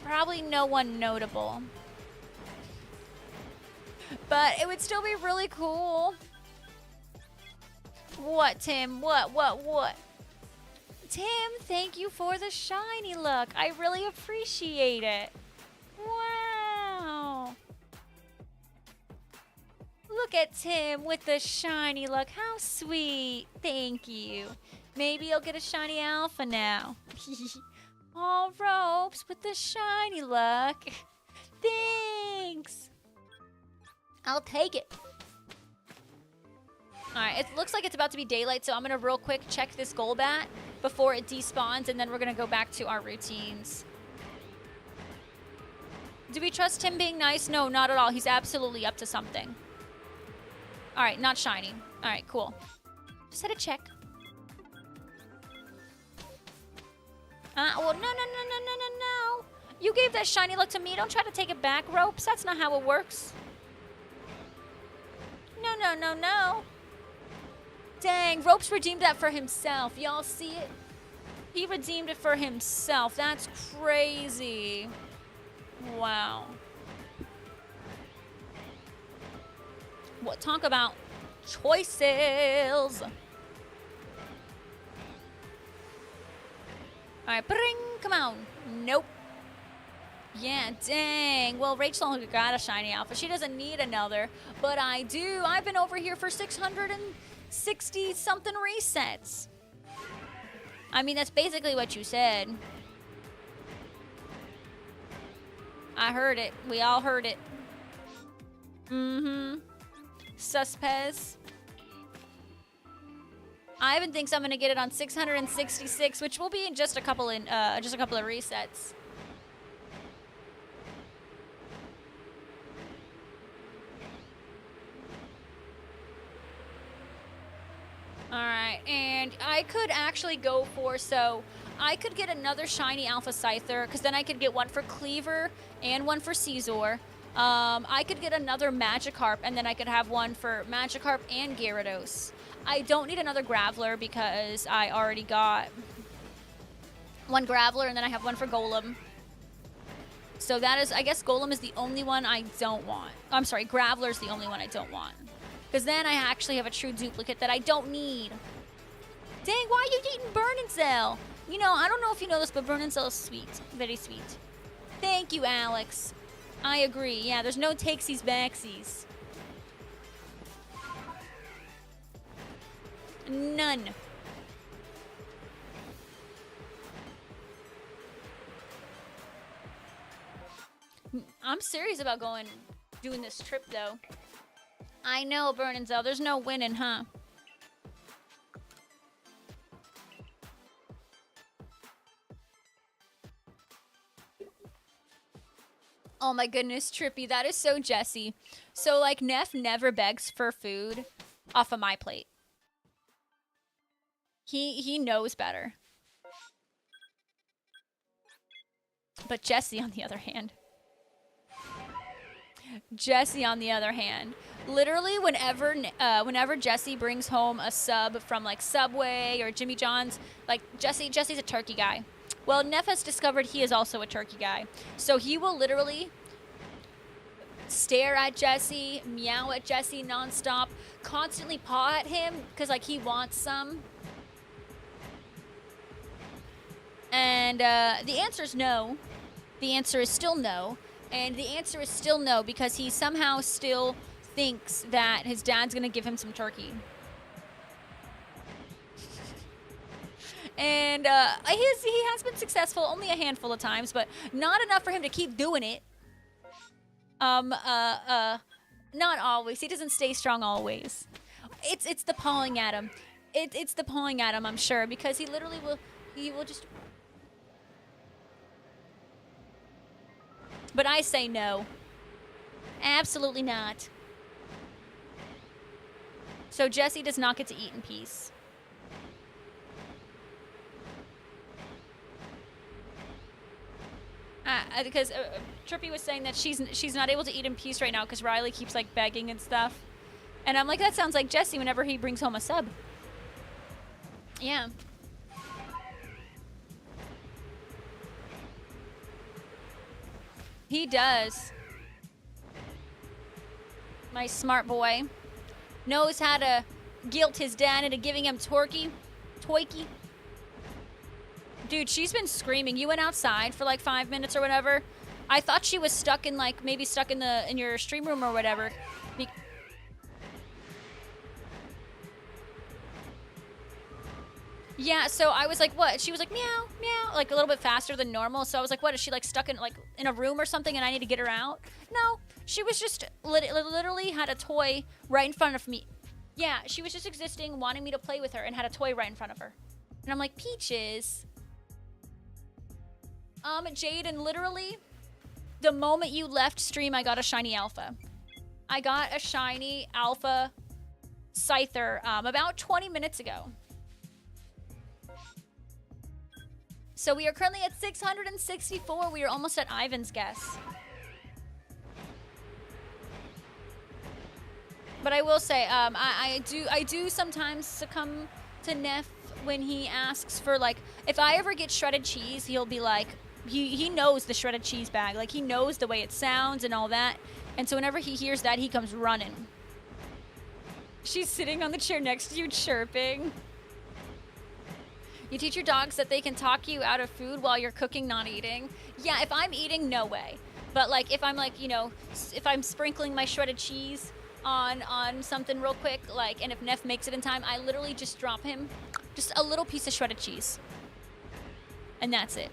Probably no one notable. But it would still be really cool. What, Tim? What? Tim, thank you for the shiny look. I really appreciate it. Wow. Look at Tim with the shiny look. How sweet. Thank you. Maybe you'll get a shiny alpha now. All ropes with the shiny look. Thanks. I'll take it. All right, it looks like it's about to be daylight, so I'm going to real quick check this Golbat before it despawns, and then we're going to go back to our routines. Do we trust him being nice? No, not at all. He's absolutely up to something. All right, not shiny. All right, cool. Just had to check. Well, no. You gave that shiny look to me. Don't try to take it back, Ropes. That's not how it works. No. Dang, Ropes redeemed that for himself. Y'all see it? He redeemed it for himself. That's crazy. Wow. What? Talk about choices. All right, bring. Come on. Nope. Yeah, dang. Well, Rachel got a shiny alpha. She doesn't need another, but I do. I've been over here for 660 something resets. I mean, that's basically what you said. I heard it. We all heard it. Mm-hmm. Suspez. Ivan thinks I'm gonna get it on 666, which will be in just a couple of resets. Alright, and I could actually go for, so I could get another shiny Alpha Scyther, because then I could get one for Cleaver and one for Caesar. I could get another Magikarp, and then I could have one for Magikarp and Gyarados. I don't need another Graveler because I already got one Graveler, and then I have one for Golem. So that is, I guess Golem is the only one I don't want. I'm sorry, Graveler is the only one I don't want. Because then I actually have a true duplicate that I don't need. Dang, why are you eating Burninzel? You know, I don't know if you know this, but Burninzel is sweet. Very sweet. Thank you, Alex. I agree. Yeah, there's no takesies backsies. None. I'm serious about doing this trip, though. I know, Burninzel. There's no winning, huh? Oh my goodness, Trippy. That is so Jessie. So, like, Neff never begs for food off of my plate. He knows better. But Jessie, on the other hand. Literally, whenever Jessie brings home a sub from like Subway or Jimmy John's, like Jesse's a turkey guy. Well, Neff has discovered he is also a turkey guy. So he will literally stare at Jessie, meow at Jessie nonstop, constantly paw at him because like he wants some. And the answer is no. The answer is still no. And the answer is still no because he somehow still thinks that his dad's going to give him some turkey. And he has been successful only a handful of times, but not enough for him to keep doing it. Not always. He doesn't stay strong always. It's the pawing at him. It's the pawing at him, I'm sure, because he literally will just... But I say no. Absolutely not. So Jessie does not get to eat in peace. Because Trippy was saying that she's not able to eat in peace right now because Riley keeps like begging and stuff. And I'm like, that sounds like Jessie whenever he brings home a sub. Yeah. He does. My smart boy. Knows how to guilt his dad into giving him Toiky. Dude, she's been screaming. You went outside for like 5 minutes or whatever. I thought she was stuck in like, maybe stuck in your stream room or whatever. Yeah, so I was like, what? She was like, meow, meow, like a little bit faster than normal. So I was like, what? Is she like stuck in a room or something and I need to get her out? No, she was just literally had a toy right in front of me. Yeah, she was just existing, wanting me to play with her and had a toy right in front of her. And I'm like, Peaches. Jaden, literally, the moment you left stream, I got a shiny alpha. I got a shiny alpha Scyther about 20 minutes ago. So we are currently at 664. We are almost at Ivan's guess. But I will say, I do sometimes succumb to Neff when he asks for, like, if I ever get shredded cheese, he'll be like, he knows the shredded cheese bag. Like, he knows the way it sounds and all that. And so whenever he hears that, he comes running. She's sitting on the chair next to you, chirping. You teach your dogs that they can talk you out of food while you're cooking, not eating. Yeah, if I'm eating, no way. But, like, if I'm, like, you know, if I'm sprinkling my shredded cheese on something real quick, like, and if Neff makes it in time, I literally just drop him just a little piece of shredded cheese. And that's it.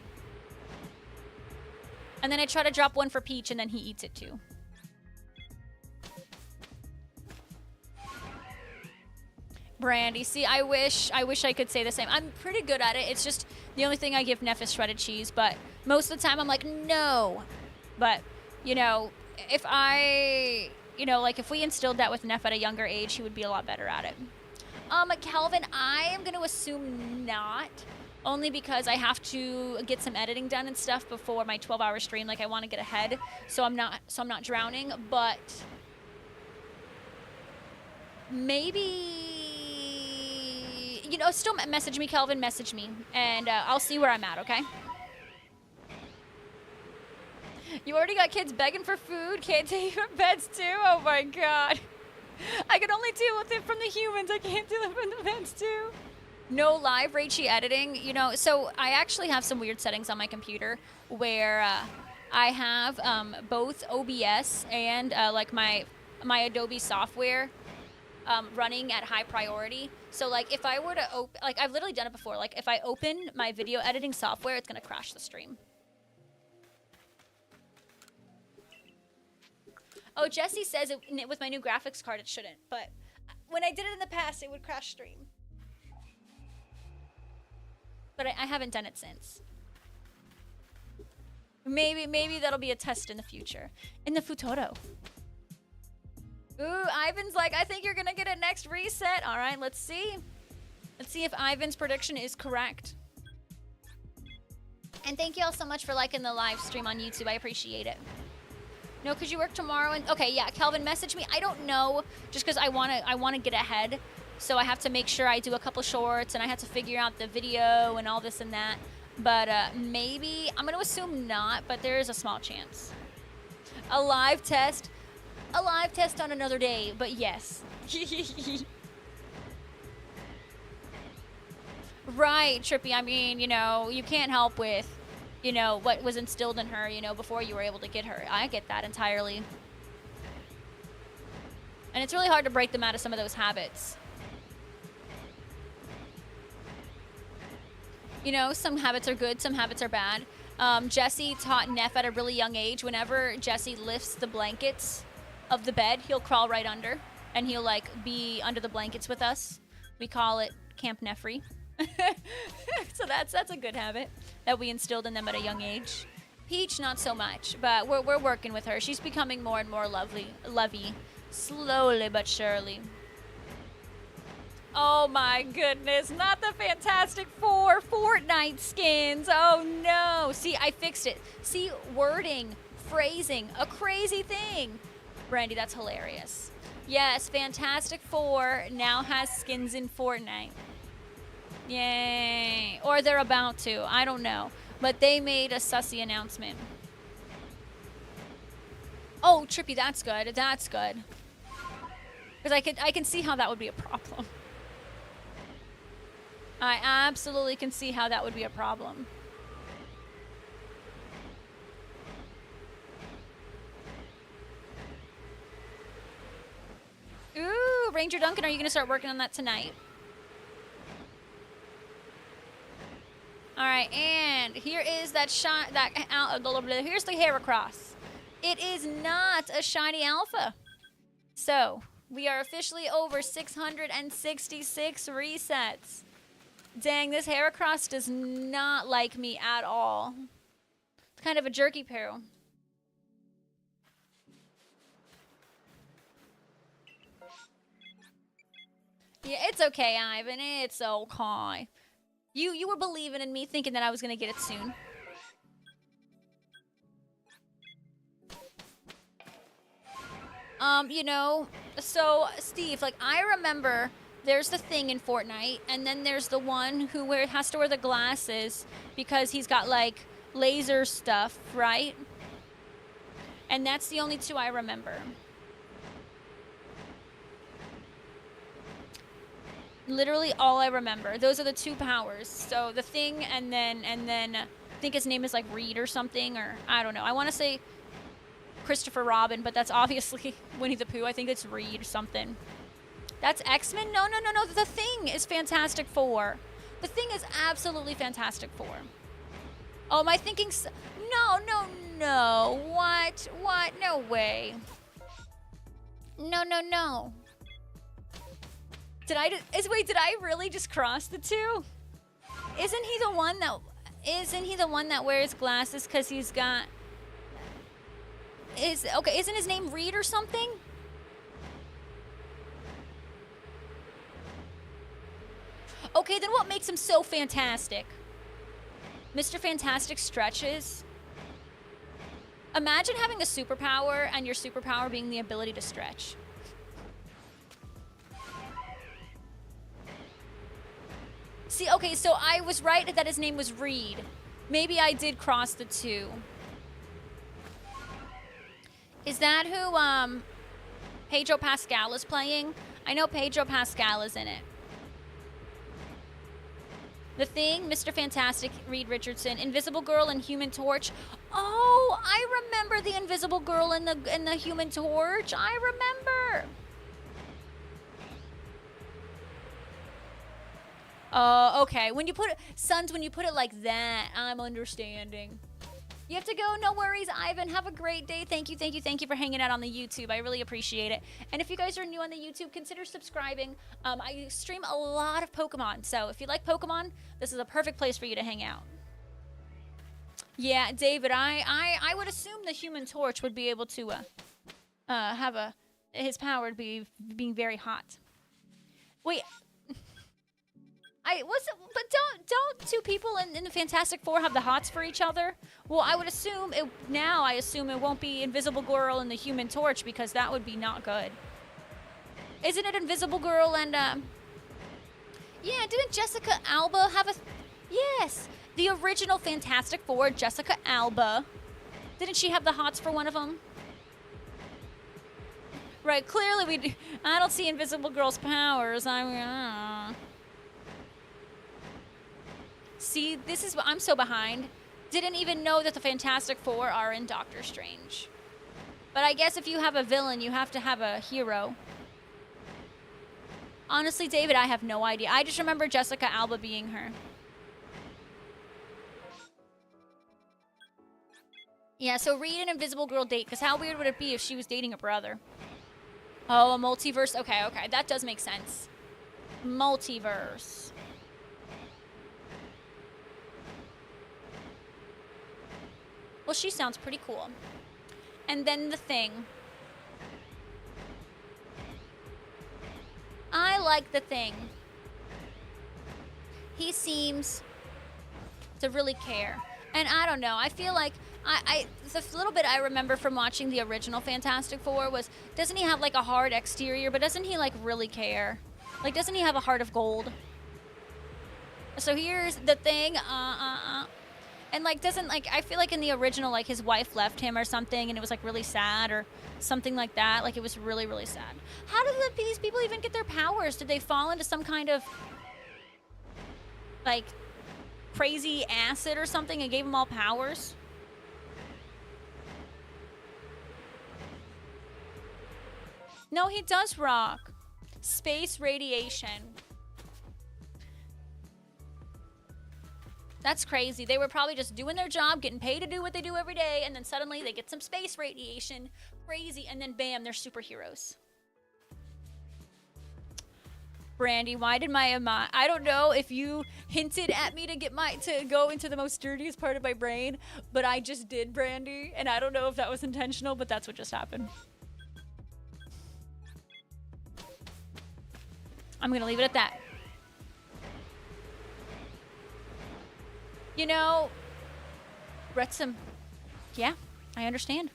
And then I try to drop one for Peach, and then he eats it too. Brandy, see, I wish I could say the same. I'm pretty good at it. It's just the only thing I give Neff is shredded cheese, but most of the time I'm like, no. But, you know, if I, you know, like if we instilled that with Neff at a younger age, he would be a lot better at it. Calvin, I am going to assume not, only because I have to get some editing done and stuff before my 12-hour stream. Like, I want to get ahead, so I'm not drowning, but maybe, you know, still message me, Calvin, message me, and I'll see where I'm at, okay? You already got kids begging for food, can't take your pets too? Oh my god. I can only deal with it from the humans, I can't deal with it from the pets too. No live Raichi editing, you know, so I actually have some weird settings on my computer where I have both OBS and like my Adobe software running at high priority. So like if I were to like I've literally done it before, like if I open my video editing software, it's gonna crash the stream. Oh, Jesse says it, with my new graphics card it shouldn't, but when I did it in the past, it would crash stream. But I haven't done it since. Maybe that'll be a test in the future. In the futuro. Ooh, Ivan's like, I think you're gonna get a next reset. All right, let's see. Let's see if Ivan's prediction is correct. And thank you all so much for liking the live stream on YouTube. I appreciate it. No, because you work tomorrow. And okay, yeah, Calvin, message me. I don't know, just because I wanna get ahead. So I have to make sure I do a couple shorts, and I have to figure out the video and all this and that. But maybe, I'm going to assume not, but there is a small chance. A live test on another day, but yes. Right, Trippy, I mean, you know, you can't help with, you know, what was instilled in her, you know, before you were able to get her. I get that entirely. And it's really hard to break them out of some of those habits. You know, some habits are good, some habits are bad. Jesse taught Neff at a really young age. Whenever Jesse lifts the blankets of the bed, he'll crawl right under, and he'll, like, be under the blankets with us. We call it Camp Neffrey. So that's a good habit that we instilled in them at a young age. Peach, not so much, but we're working with her. She's becoming more and more lovey, slowly but surely. Oh my goodness, not the Fantastic Four Fortnite skins. Oh no. See, I fixed it. See, wording, phrasing, a crazy thing. Brandy, that's hilarious. Yes, Fantastic Four now has skins in Fortnite. Yay. Or they're about to. I don't know. But they made a sussy announcement. Oh, Trippy, that's good. That's good. Because I can see how that would be a problem. I absolutely can see how that would be a problem. Ooh, Ranger Duncan, are you going to start working on that tonight? All right, and here is that shot. Here's the Heracross. It is not a shiny alpha. So we are officially over 666 resets. Dang, this Heracross does not like me at all. It's kind of a jerky poo. Yeah, it's okay, Ivan. It's okay. You were believing in me, thinking that I was gonna get it soon. You know, so Steve, like I remember there's the thing in Fortnite, and then there's the one who has to wear the glasses because he's got like laser stuff, right? And that's the only two I remember. Literally all I remember. Those are the two powers. So the thing, and then I think his name is like Reed or something, or I don't know. I want to say Christopher Robin, but that's obviously Winnie the Pooh. I think it's Reed or something. That's X-Men? No. The Thing is Fantastic Four. The Thing is absolutely Fantastic Four. Oh, am I thinking? No. What? No way. No. Did I really just cross the two? Isn't he the one that wears glasses because he's got... Isn't his name Reed or something? Okay, then what makes him so fantastic? Mr. Fantastic stretches. Imagine having a superpower and your superpower being the ability to stretch. See, okay, so I was right that his name was Reed. Maybe I did cross the two. Is that who Pedro Pascal is playing? I know Pedro Pascal is in it. The Thing, Mr. Fantastic, Reed Richardson, Invisible Girl, and Human Torch. Oh, I remember the Invisible Girl and the Human Torch. I remember. Okay. When you put it like that, I'm understanding. You have to go. No worries, Ivan. Have a great day. Thank you for hanging out on the YouTube. I really appreciate it. And if you guys are new on the YouTube, consider subscribing. I stream a lot of Pokemon, so if you like Pokemon, this is a perfect place for you to hang out. Yeah, David, I would assume the Human Torch would be able to have his power would be being very hot. Wait. But don't two people in the Fantastic Four have the hots for each other? Well, I would assume I assume it won't be Invisible Girl and the Human Torch because that would be not good. Isn't it Invisible Girl and yeah, didn't Jessica Alba have a yes, the original Fantastic Four, Jessica Alba. Didn't she have the hots for one of them? Right, clearly I don't see Invisible Girl's powers. See, this is what I'm so behind. Didn't even know that the Fantastic Four are in Doctor Strange. But I guess if you have a villain, you have to have a hero. Honestly, David, I have no idea. I just remember Jessica Alba being her. Yeah, so Reed and Invisible Girl date, because how weird would it be if she was dating a brother? Oh, a multiverse? Okay. That does make sense. Multiverse. Well, she sounds pretty cool. And then the Thing. I like the Thing. He seems to really care. And I don't know. I feel like the little bit I remember from watching the original Fantastic Four was, doesn't he have like a hard exterior, but doesn't he like really care? Like, doesn't he have a heart of gold? So here's the Thing. And like, I feel like in the original, like his wife left him or something, and it was like really sad or something like that. Like it was really, really sad. How did these people even get their powers? Did they fall into some kind of like crazy acid or something and gave them all powers? No, he does rock. Space radiation. That's crazy. They were probably just doing their job, getting paid to do what they do every day, and then suddenly they get some space radiation. Crazy. And then bam, they're superheroes. Brandy, why did my I don't know if you hinted at me to go into the most dirtiest part of my brain, but I just did, Brandy, and I don't know if that was intentional, but that's what just happened. I'm going to leave it at that. You know, Wrexham, yeah, I understand.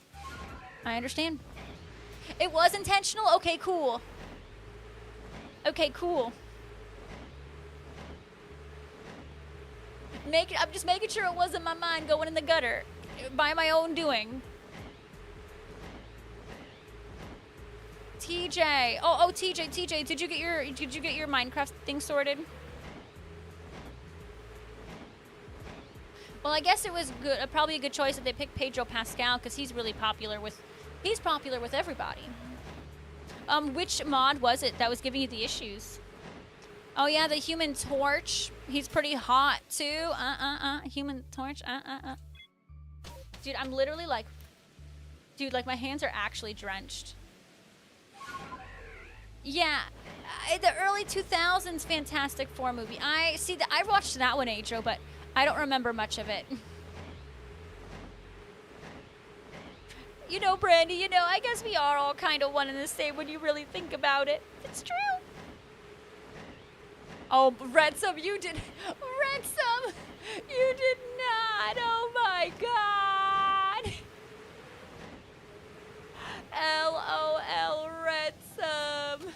I understand. It was intentional? Okay, cool. Okay, cool. I'm just making sure it wasn't my mind going in the gutter by my own doing. TJ. Oh, TJ, did you get your Minecraft thing sorted? Well, I guess it was good, probably a good choice that they picked Pedro Pascal because he's really popular with everybody. Which mod was it that was giving you the issues? Oh yeah, the Human Torch. He's pretty hot too. Human Torch. Dude, I'm literally like, like my hands are actually drenched. Yeah, the early 2000s Fantastic Four movie. I watched that one, Adro, but I don't remember much of it. You know, Brandy, I guess we are all kind of one and the same when you really think about it. It's true. Oh, Ransom, you did not. Oh my God. LOL, Ransom.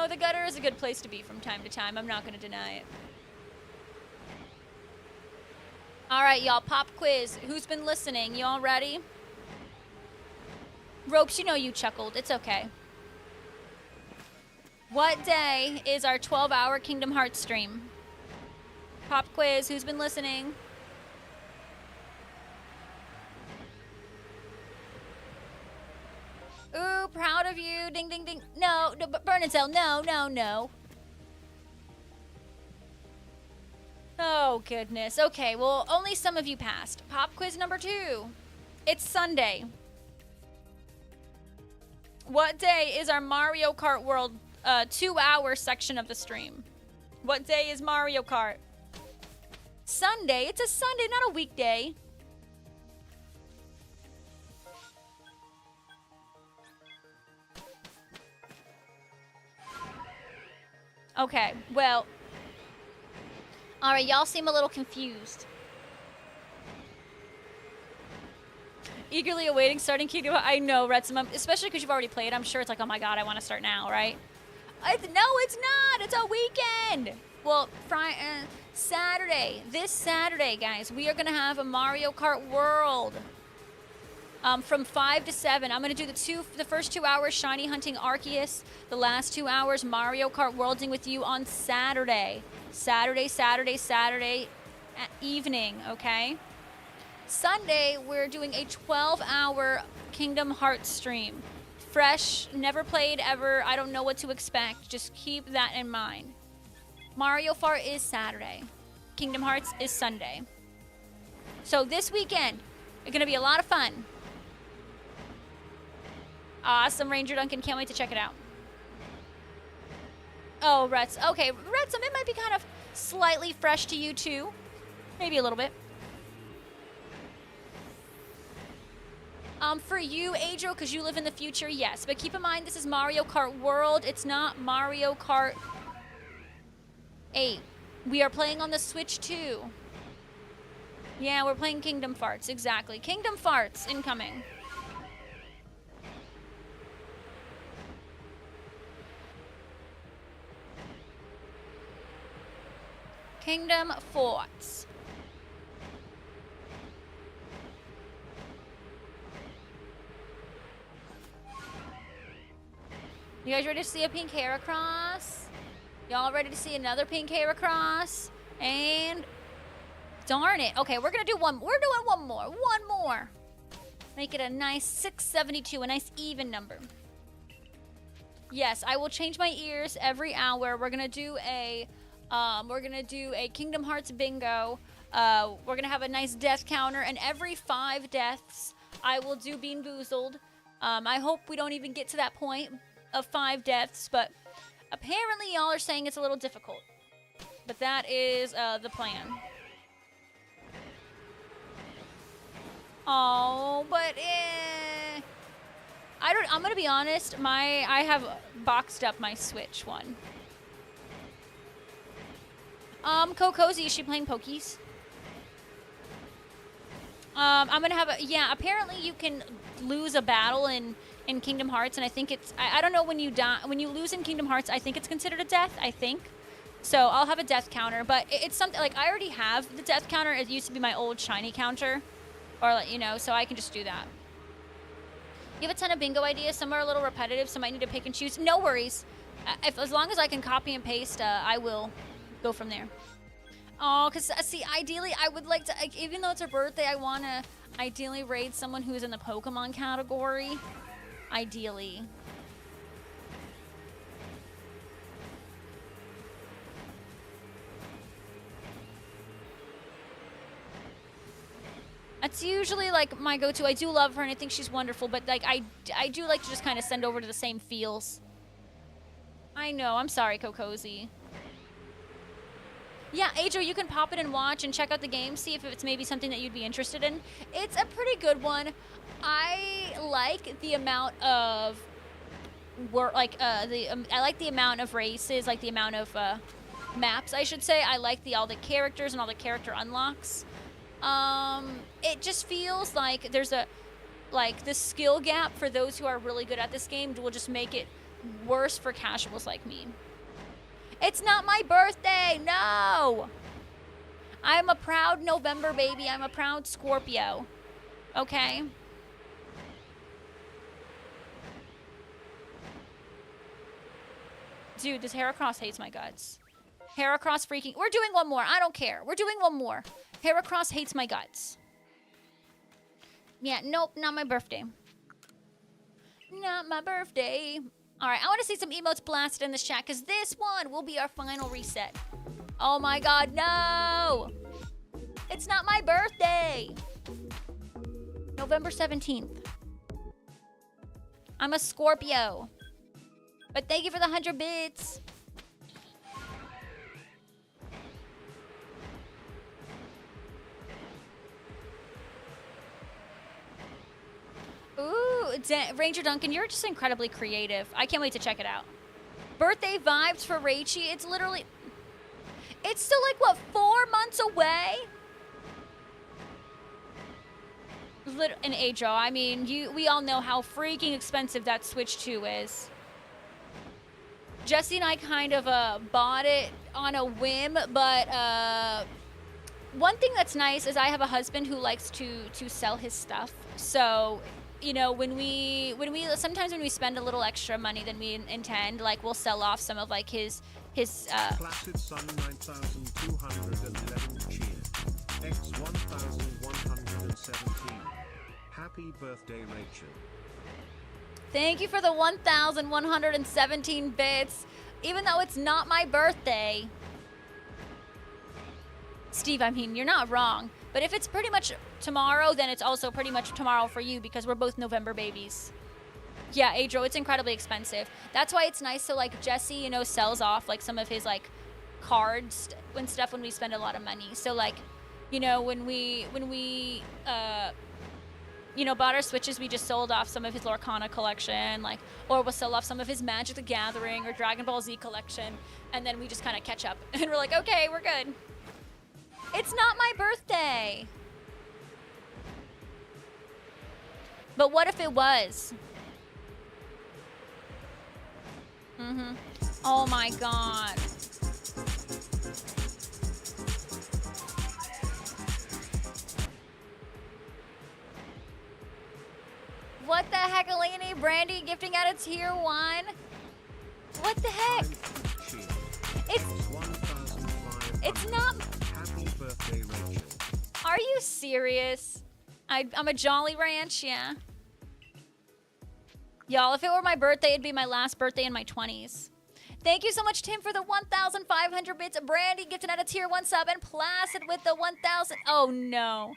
The gutter is a good place to be from time to time. I'm not going to deny it. All right, y'all, pop quiz. Who's been listening? Y'all ready? Ropes, you chuckled. It's okay. What day is our 12-hour Kingdom Hearts stream? Pop quiz. Who's been listening? Ooh, proud of you. Ding, ding, ding. No, Burn and Tell. No. Oh, goodness. Okay, well, only some of you passed. Pop quiz number 2. It's Sunday. What day is our Mario Kart World 2-hour section of the stream? What day is Mario Kart? Sunday. It's a Sunday, not a weekday. Okay, well. All right, y'all seem a little confused. Eagerly awaiting starting Kingdom. I know, Retsum, especially because you've already played. I'm sure it's like, oh my God, I want to start now, right? No, it's not. It's a weekend. Well, Saturday. This Saturday, guys, we are going to have a Mario Kart World. From 5 to 7. I'm going to do the first 2 hours shiny hunting Arceus. The last 2 hours Mario Kart Worlding with you on Saturday. Saturday evening, okay? Sunday, we're doing a 12-hour Kingdom Hearts stream. Fresh, never played ever. I don't know what to expect. Just keep that in mind. Mario Kart is Saturday. Kingdom Hearts is Sunday. So this weekend, it's going to be a lot of fun. Awesome, Ranger Duncan. Can't wait to check it out. Oh, Rets. Okay, Rets, it might be kind of slightly fresh to you, too. Maybe a little bit. For you, Adro, because you live in the future, yes. But keep in mind, this is Mario Kart World. It's not Mario Kart 8. We are playing on the Switch, too. Yeah, we're playing Kingdom Farts. Exactly. Kingdom Farts incoming. Kingdom Farts. You guys ready to see a pink Heracross? Y'all ready to see another pink Heracross? And darn it. Okay, we're gonna do one. We're doing one more. One more. Make it a nice 672, a nice even number. Yes, I will change my ears every hour. We're gonna do a Kingdom Hearts bingo. We're gonna have a nice death counter, and every 5 deaths, I will do Bean Boozled. I hope we don't even get to that point of 5 deaths, but apparently y'all are saying it's a little difficult. But that is the plan. Oh, but I'm gonna be honest. I have boxed up my Switch one. Cozy, is she playing Pokies? I'm gonna have a, yeah, apparently you can lose a battle in Kingdom Hearts, and I think it's, I don't know when you die, when you lose in Kingdom Hearts, I think it's considered a death, I think. So I'll have a death counter, but it's something, like, I already have the death counter. It used to be my old shiny counter, or, like, you know, so I can just do that. You have a ton of bingo ideas. Some are a little repetitive, so I might need to pick and choose. No worries. As long as I can copy and paste, I will go from there. Oh, because, see, ideally, I would like to, like, even though it's her birthday, I want to ideally raid someone who's in the Pokemon category. Ideally. That's usually, like, my go-to. I do love her, and I think she's wonderful, but, like, I do like to just kind of send over to the same feels. I know. I'm sorry, Cozy. Yeah, Ajo, you can pop it and watch and check out the game, see if it's maybe something that you'd be interested in. It's a pretty good one. I like the amount of work, like, I like the amount of races, like the amount of maps, I should say. I like all the characters and all the character unlocks. It just feels like there's the skill gap for those who are really good at this game will just make it worse for casuals like me. It's not my birthday, no! I'm a proud November baby. I'm a proud Scorpio. Okay? Dude, this Heracross hates my guts. Heracross freaking... We're doing one more. I don't care. We're doing one more. Heracross hates my guts. Yeah, nope, not my birthday. Not my birthday. All right, I want to see some emotes blasted in this chat, because this one will be our final reset. Oh my god, no! It's not my birthday! November 17th. I'm a Scorpio. But thank you for the 100 bits. Ooh, Ranger Duncan, you're just incredibly creative. I can't wait to check it out. Birthday vibes for Raichi. It's literally... It's still like, what, 4 months away? And Ajo, I mean, we all know how freaking expensive that Switch 2 is. Jesse and I kind of bought it on a whim, but one thing that's nice is I have a husband who likes to sell his stuff. So, you know, sometimes when we spend a little extra money than we intend, like, we'll sell off some of, like, his Placid Sun 9211 cheer. X 1117. Happy birthday, Rachel. Thank you for the 1,117 bits. Even though it's not my birthday. Steve, I mean, you're not wrong. But if it's pretty much tomorrow, then it's also pretty much tomorrow for you because we're both November babies. Yeah, Adro, it's incredibly expensive. That's why it's nice. So, like, Jesse, you know, sells off, like, some of his, like, cards and stuff when we spend a lot of money. So, like, you know, when we you know, bought our Switches, we just sold off some of his Lorcana collection, like, or we'll sell off some of his Magic the Gathering or Dragon Ball Z collection, and then we just kind of catch up. And we're like, okay, we're good. It's not my birthday. But what if it was? Oh my god. What the heck, Eleni? Brandy gifting out a tier 1? What the heck? It's not... Happy birthday, Rachel. Are you serious? I'm a Jolly Ranch, yeah. Y'all, if it were my birthday, it'd be my last birthday in my 20s. Thank you so much, Tim, for the 1,500 bits. Brandy gifting out a tier 1 sub, and Placid with the 1,000. Oh, no.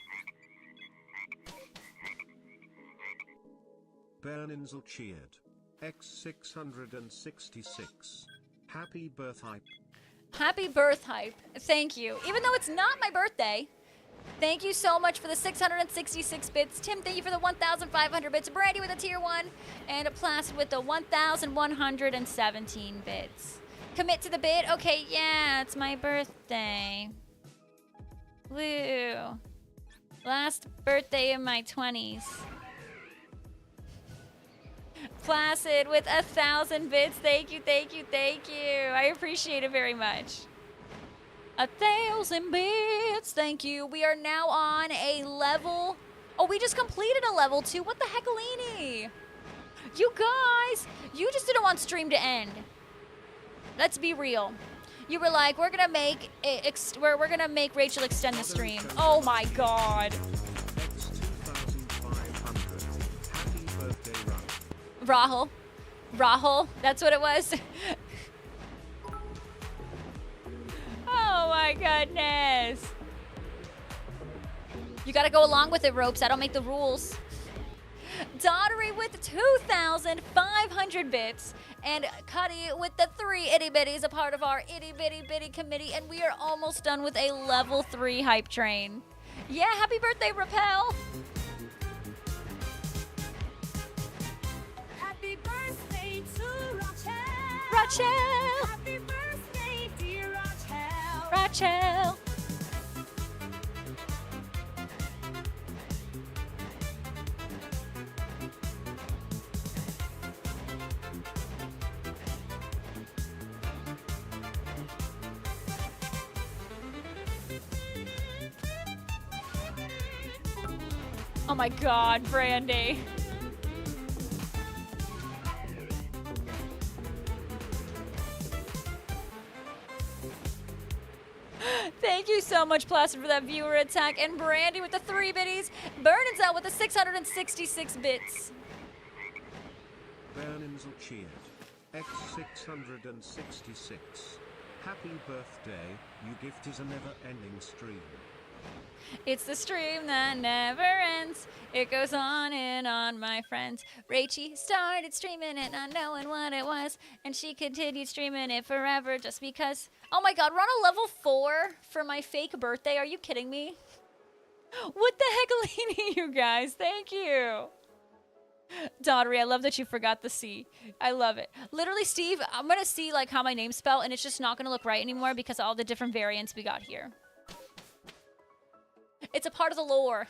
Berninsel cheered. X666. Happy birth hype. Happy birth hype. Thank you. Even though it's not my birthday, Thank you so much for the 666 bits. Tim, thank you for the 1,500 bits. Brandy with a tier 1. And a Placid with the 1,117 bits. Commit to the bid? Okay, yeah, it's my birthday. Woo. Last birthday in my 20s. Placid with 1,000 bits. Thank you, thank you, thank you. I appreciate it very much. 1,000 bits. Thank you. We are now on a level. Oh, we just completed a level 2. What the heck, Alini? You guys, you just didn't want stream to end. Let's be real. You were like, we're gonna make we're gonna make Rachel extend the stream. Oh my God. X2500. Happy birthday, Run. Rahul, that's what it was. Oh my goodness. You gotta go along with it, Ropes. I don't make the rules. Daughtery with 2,500 bits. And Cuddy with the 3 itty bitties, a part of our itty bitty bitty committee. And we are almost done with a level 3 hype train. Yeah, happy birthday, Rappel. Happy birthday to Rachel. Rachel. Happy birthday, dear Rachel. Rachel. Oh my God, Brandy. Thank you so much, Placid, for that viewer attack. And Brandy with the 3 bitties. Burnins out with the 666 bits. Berninsel cheered. X666. Happy birthday. You gift is a never-ending stream. It's the stream that never ends. It goes on and on, my friends. Rachie started streaming it, not knowing what it was. And she continued streaming it forever just because. Oh my God, we're on a level 4 for my fake birthday. Are you kidding me? What the heck, Alini, you guys? Thank you. Daughtery, I love that you forgot the C. I love it. Literally, Steve, I'm going to see like how my name's spelled, and it's just not going to look right anymore because of all the different variants we got here. It's a part of the lore.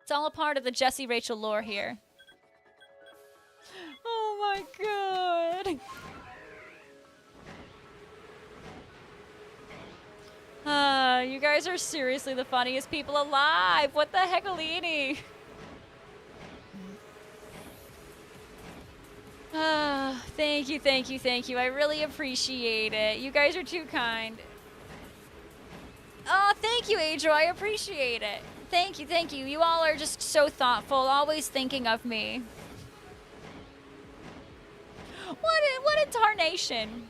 It's all a part of the Jessie Rachel lore here. Oh my God. You guys are seriously the funniest people alive. What the heck, Alini? Thank you, thank you, thank you. I really appreciate it. You guys are too kind. Oh, thank you, Adro. I appreciate it. Thank you, thank you. You all are just so thoughtful, always thinking of me. What a tarnation.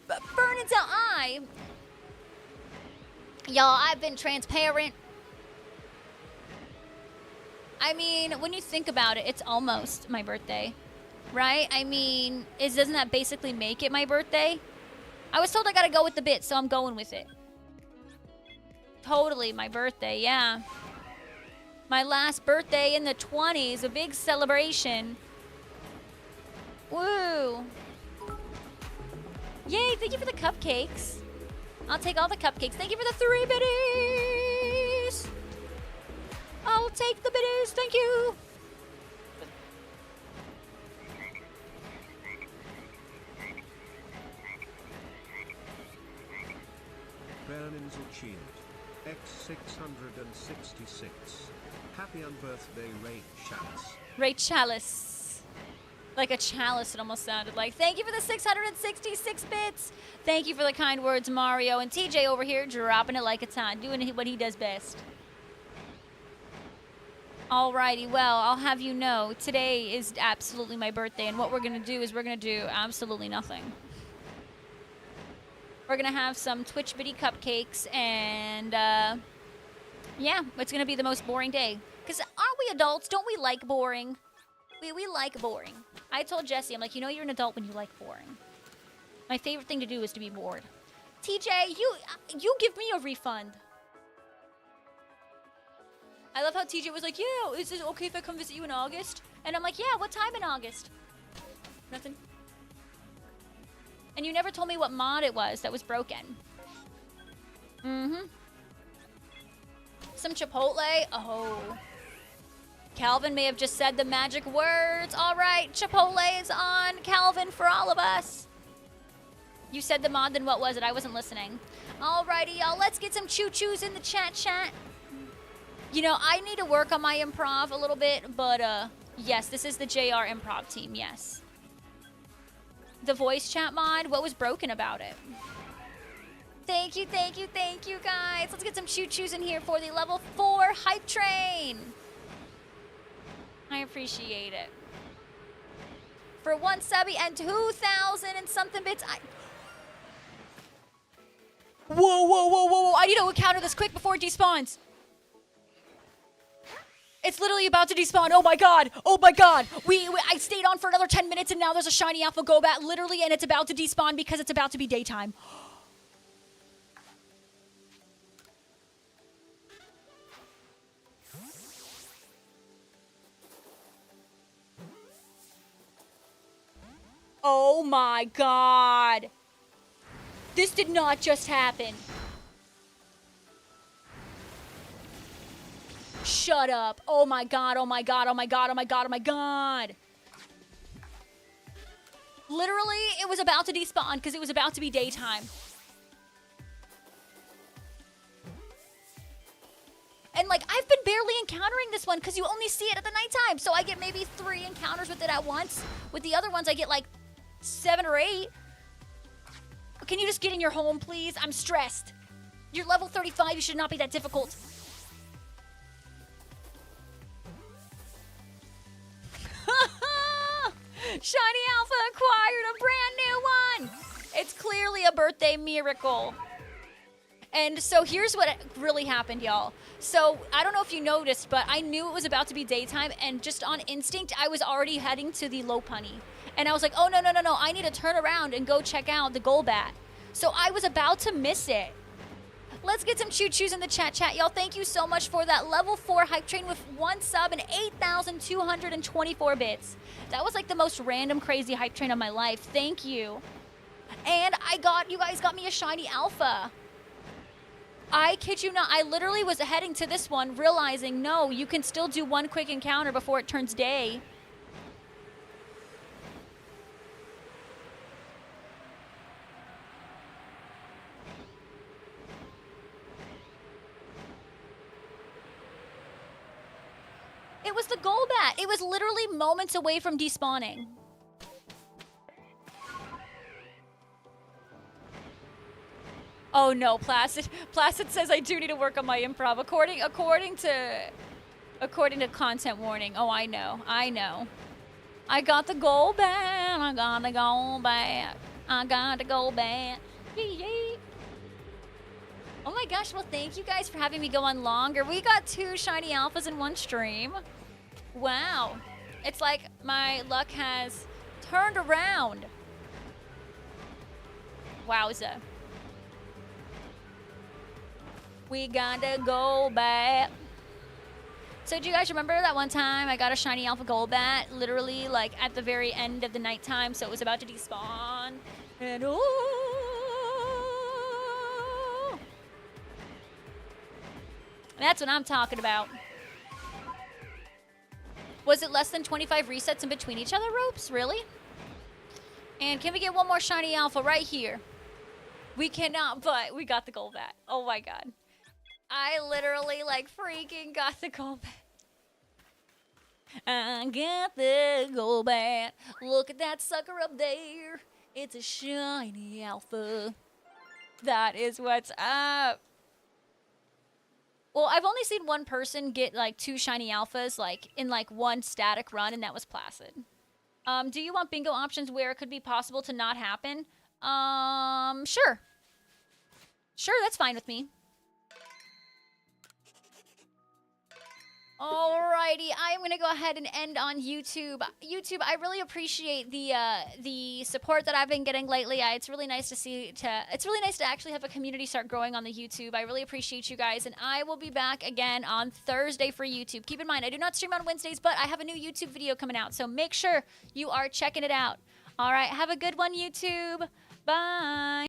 Burnins out, y'all, I've been transparent. I mean, when you think about it, it's almost my birthday, right? I mean, doesn't that basically make it my birthday? I was told I gotta go with the bit, so I'm going with it. Totally my birthday, yeah. My last birthday in the 20s, a big celebration. Woo. Yay, thank you for the cupcakes. I'll take all the cupcakes. Thank you for the 3 biddies. I'll take the biddies, thank you. Berninsel cheered. X666. Happy unbirthday, Ray Chalice. Ray Chalice. Like a chalice, it almost sounded like. Thank you for the 666 bits. Thank you for the kind words, Mario. And TJ over here dropping it like it's hot, doing what he does best. Alrighty, well, I'll have you know, today is absolutely my birthday, and what we're going to do is we're going to do absolutely nothing. We're going to have some Twitch Biddy cupcakes, and, yeah, it's going to be the most boring day. Because aren't we adults? Don't we like boring? We like boring. I told Jesse, I'm like, you know you're an adult when you like boring. My favorite thing to do is to be bored. TJ, you give me a refund. I love how TJ was like, yeah, is it okay if I come visit you in August? And I'm like, yeah, what time in August? Nothing. And you never told me what mod it was that was broken. Mm-hmm. Some Chipotle? Oh. Calvin may have just said the magic words. All right, Chipotle is on Calvin for all of us. You said the mod, then what was it? I wasn't listening. Alrighty, y'all. Let's get some choo-choos in the chat. You know, I need to work on my improv a little bit, but yes, this is the JR improv team, yes. The voice chat mod, what was broken about it? Thank you, guys. Let's get some choo-choos in here for the level 4 hype train. I appreciate it. For 1 subby and 2,000 and something bits, Whoa. I need to counter this quick before it despawns. It's literally about to despawn. Oh my god. I stayed on for another 10 minutes and now there's a shiny alpha Golbat literally and it's about to despawn because it's about to be daytime. Oh my god. This did not just happen. Shut up. Oh my god. Literally, it was about to despawn because it was about to be daytime. And like, I've been barely encountering this one because you only see it at the nighttime. So I get maybe 3 encounters with it at once. With the other ones, I get like 7 or 8. Can you just get in your home, please? I'm stressed. You're level 35. You should not be that difficult. Shiny Alpha acquired a brand new one. It's clearly a birthday miracle. And so here's what really happened, y'all. So I don't know if you noticed, but I knew it was about to be daytime, and just on instinct, I was already heading to the Lopunny. And I was like, oh, no. I need to turn around and go check out the Golbat. So I was about to miss it. Let's get some choo-choos in the chat, y'all. Thank you so much for that level 4 hype train with 1 sub and 8,224 bits. That was like the most random crazy hype train of my life. Thank you. And you guys got me a shiny alpha. I kid you not, I literally was heading to this one realizing, no, you can still do 1 quick encounter before it turns day. It was the Golbat. It was literally moments away from despawning. Oh no, Placid. Placid says I do need to work on my improv. According to content warning. Oh, I know. I got the Golbat. Yee. Oh my gosh, well thank you guys for having me go on longer. We got 2 shiny alphas in 1 stream. Wow. It's like my luck has turned around. Wowza. We gotta go back. So do you guys remember that one time I got a shiny alpha Golbat literally like at the very end of the nighttime, so it was about to despawn? And that's what I'm talking about. Was it less than 25 resets in between each other ropes? Really? And can we get 1 more shiny alpha right here? We cannot, but we got the Golbat. Oh my god. I literally like freaking got the Golbat. I got the Golbat. Look at that sucker up there. It's a shiny alpha. That is what's up. Well, I've only seen 1 person get like 2 shiny alphas like in like 1 static run, and that was Placid. Do you want bingo options where it could be possible to not happen? Sure. Sure, that's fine with me. Alrighty, I am gonna go ahead and end on YouTube. YouTube, I really appreciate the support that I've been getting lately. It's really nice to see. It's really nice to actually have a community start growing on the YouTube. I really appreciate you guys, and I will be back again on Thursday for YouTube. Keep in mind, I do not stream on Wednesdays, but I have a new YouTube video coming out, so make sure you are checking it out. All right, have a good one, YouTube. Bye.